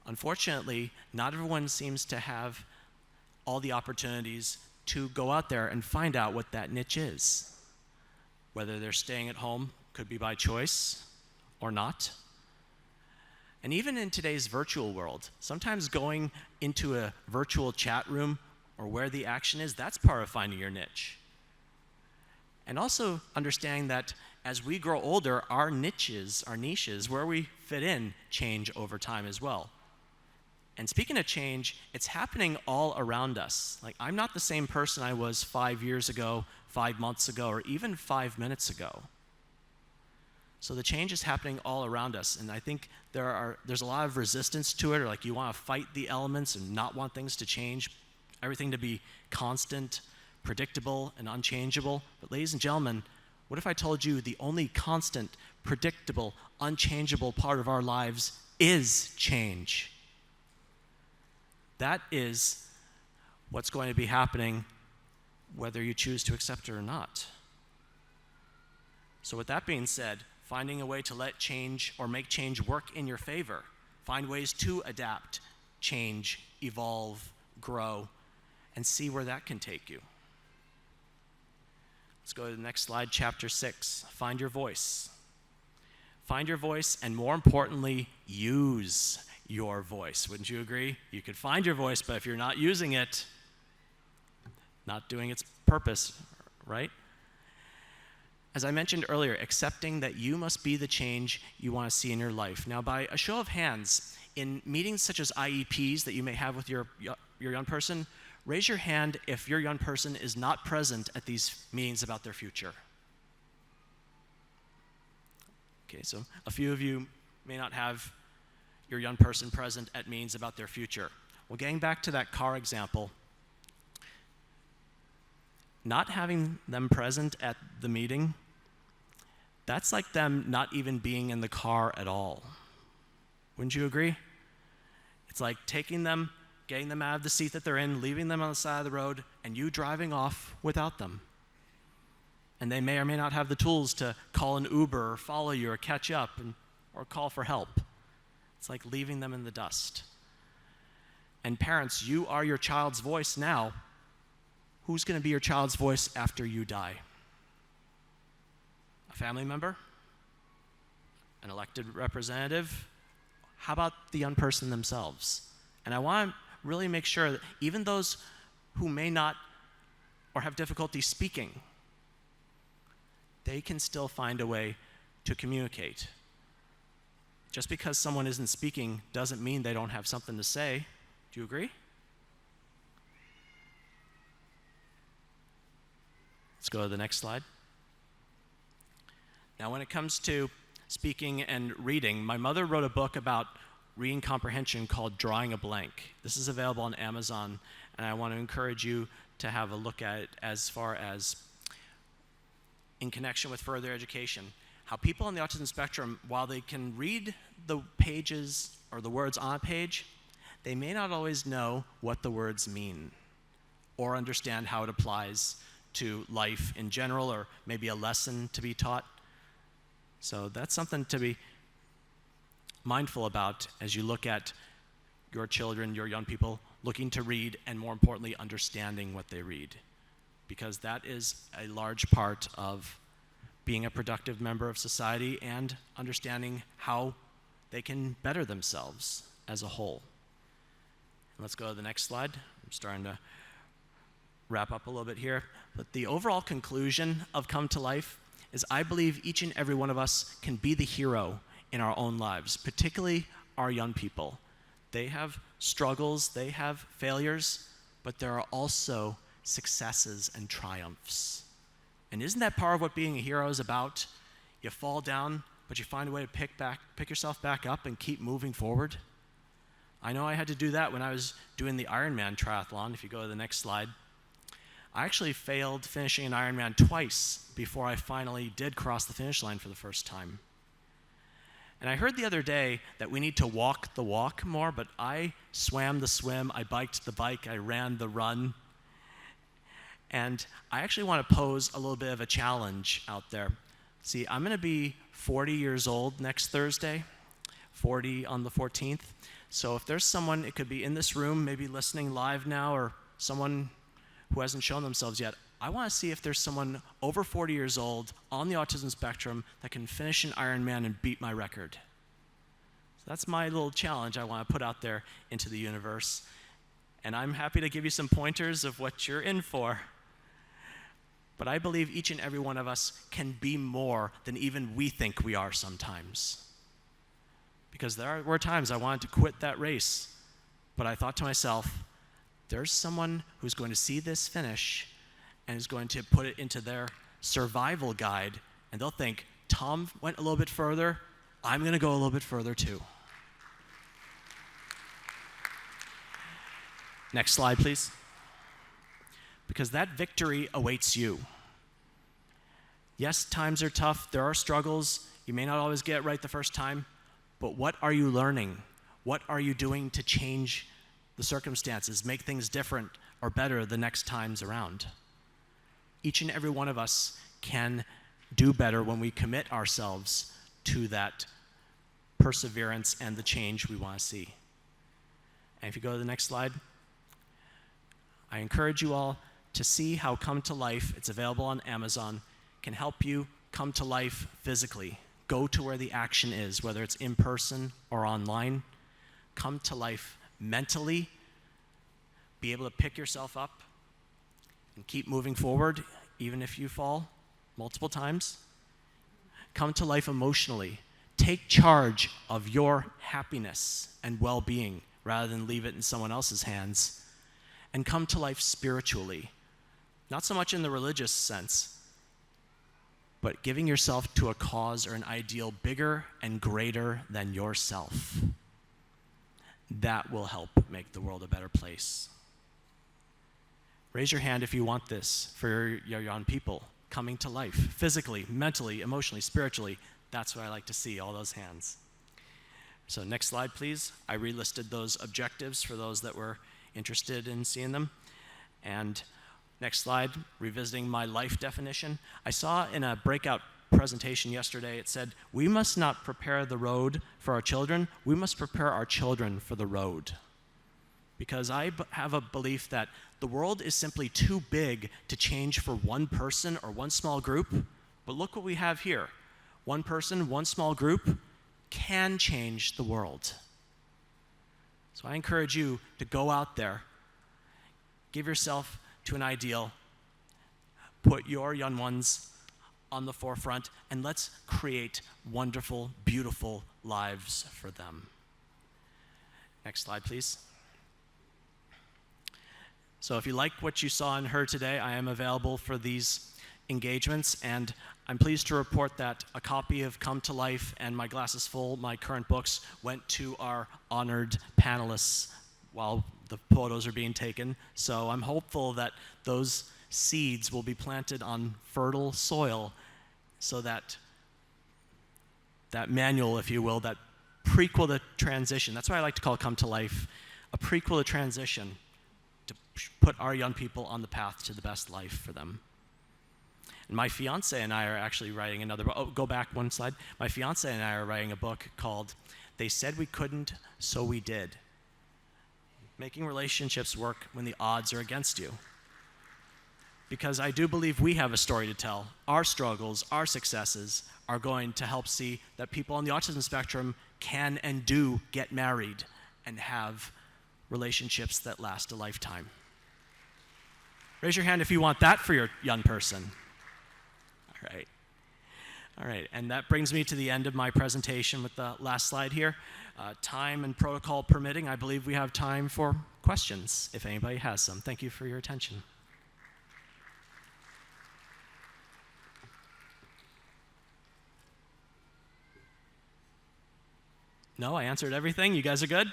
S13: Unfortunately, not everyone seems to have all the opportunities to go out there and find out what that niche is. Whether they're staying at home, could be by choice, or not. And even in today's virtual world, sometimes going into a virtual chat room or where the action is, that's part of finding your niche. And also understanding that as we grow older, our niches, where we fit in, change over time as well. And speaking of change, it's happening all around us. Like, I'm not the same person I was 5 years ago, 5 months ago, or even 5 minutes ago. So the change is happening all around us, and I think there's a lot of resistance to it, or like you want to fight the elements and not want things to change, everything to be constant, predictable, and unchangeable. But ladies and gentlemen, what if I told you the only constant, predictable, unchangeable part of our lives is change? That is what's going to be happening whether you choose to accept it or not. So with that being said, finding a way to let change or make change work in your favor. Find ways to adapt, change, evolve, grow, and see where that can take you. Let's go to the next slide, chapter 6. Find your voice. Find your voice, and more importantly, use your voice. Wouldn't you agree? You could find your voice, but if you're not using it, not doing its purpose, right? As I mentioned earlier, accepting that you must be the change you want to see in your life. Now, by a show of hands, in meetings such as IEPs that you may have with your young person, raise your hand if your young person is not present at these meetings about their future. Okay, so a few of you may not have your young person present at meetings about their future. Well, getting back to that car example, not having them present at the meeting, that's like them not even being in the car at all. Wouldn't you agree? It's like taking them, getting them out of the seat that they're in, leaving them on the side of the road, and you driving off without them. And they may or may not have the tools to call an Uber or follow you or catch up or call for help. It's like leaving them in the dust. And parents, you are your child's voice now. who's going to be your child's voice after you die? A family member? An elected representative? How about the young person themselves? And I want to really make sure that even those who may not or have difficulty speaking, they can still find a way to communicate. Just because someone isn't speaking doesn't mean they don't have something to say. Do you agree? Let's go to the next slide. Now, when it comes to speaking and reading, my mother wrote a book about reading comprehension called Drawing a Blank. This is available on Amazon, and I want to encourage you to have a look at it as far as in connection with further education. How people on the autism spectrum, while they can read the pages or the words on a page, they may not always know what the words mean or understand how it applies to life in general or maybe a lesson to be taught. So that's something to be mindful about as you look at your children, your young people, looking to read and more importantly, understanding what they read. Because that is a large part of being a productive member of society and understanding how they can better themselves as a whole. Let's go to the next slide. I'm starting to wrap up a little bit here. But the overall conclusion of Come to Life is I believe each and every one of us can be the hero in our own lives, particularly our young people. They have struggles, they have failures, but there are also successes and triumphs. And isn't that part of what being a hero is about? You fall down, but you find a way to pick yourself back up and keep moving forward. I know I had to do that when I was doing the Ironman triathlon. If you go to the next slide. I actually failed finishing an Ironman twice before I finally did cross the finish line for the first time. And I heard the other day that we need to walk the walk more, but I swam the swim, I biked the bike, I ran the run. And I actually want to pose a little bit of a challenge out there. See, I'm going to be 40 years old next Thursday, 40 on the 14th. So if there's someone, it could be in this room, maybe listening live now, or someone who hasn't shown themselves yet, I want to see if there's someone over 40 years old on the autism spectrum that can finish an Ironman and beat my record. So that's my little challenge I want to put out there into the universe. And I'm happy to give you some pointers of what you're in for. But I believe each and every one of us can be more than even we think we are sometimes. Because there were times I wanted to quit that race, but I thought to myself, there's someone who's going to see this finish and is going to put it into their survival guide, and they'll think, Tom went a little bit further, I'm going to go a little bit further too. Next slide, please. Because that victory awaits you. Yes, times are tough, there are struggles, you may not always get it right the first time, but what are you learning? What are you doing to change the circumstances, make things different or better the next times around? Each and every one of us can do better when we commit ourselves to that perseverance and the change we want to see. And if you go to the next slide, I encourage you all to see how Come to Life, it's available on Amazon, can help you come to life physically. Go to where the action is, whether it's in person or online. Come to life mentally, be able to pick yourself up and keep moving forward, even if you fall multiple times. Come to life emotionally. Take charge of your happiness and well-being rather than leave it in someone else's hands. And come to life spiritually. Not so much in the religious sense, but giving yourself to a cause or an ideal bigger and greater than yourself. That will help make the world a better place. Raise your hand if you want this for your young people coming to life, physically, mentally, emotionally, spiritually. That's what I like to see, all those hands. So next slide, please. I relisted those objectives for those that were interested in seeing them. And next slide, revisiting my life definition. I saw in a breakout presentation yesterday, it said, we must not prepare the road for our children, we must prepare our children for the road. Because I have a belief that the world is simply too big to change for one person or one small group. But look what we have here. One person, one small group can change the world. So I encourage you to go out there, give yourself to an ideal, put your young ones on the forefront, and let's create wonderful, beautiful lives for them. Next slide, please. So if you like what you saw and heard today, I am available for these engagements, and I'm pleased to report that a copy of Come to Life and My Glass is Full, my current books, went to our honored panelists while the photos are being taken. So I'm hopeful that those seeds will be planted on fertile soil so that that manual, if you will, that prequel to transition, that's why I like to call Come to Life, a prequel to transition, to put our young people on the path to the best life for them. And my fiance and I are actually writing another book. Oh, go back one slide. My fiance and I are writing a book called They Said We Couldn't, So We Did. Making relationships work when the odds are against you. Because I do believe we have a story to tell. Our struggles, our successes are going to help see that people on the autism spectrum can and do get married and have relationships that last a lifetime. Raise your hand if you want that for your young person. All right. All right, and that brings me to the end of my presentation with the last slide here. Time and protocol permitting, I believe we have time for questions, if anybody has some. Thank you for your attention. No, I answered everything. You guys are good?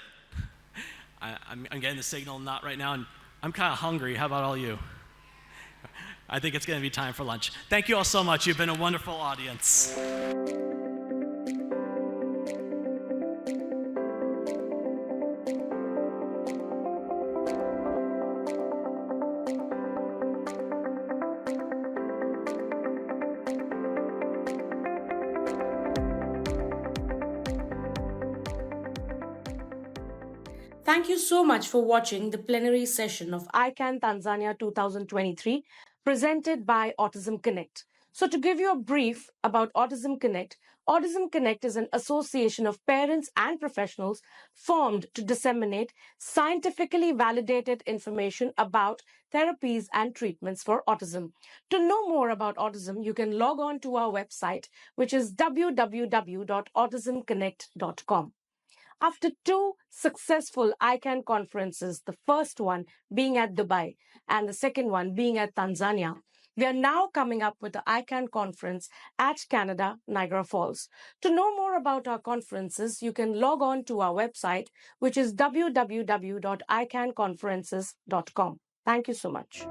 S13: I'm getting the signal not right now, and I'm kind of hungry. How about all you? I think it's going to be time for lunch. Thank you all so much. You've been a wonderful audience.
S14: Thank you so much for watching the plenary session of ICAN Tanzania 2023 presented by Autism Connect. So to give you a brief about Autism Connect is an association of parents and professionals formed to disseminate scientifically validated information about therapies and treatments for autism. To know more about autism, you can log on to our website, which is www.autismconnect.com. After 2 successful ICAN conferences, the first one being at Dubai and the second one being at Tanzania, we are now coming up with the ICAN conference at Canada, Niagara Falls. To know more about our conferences, you can log on to our website, which is www.icanconferences.com. Thank you so much.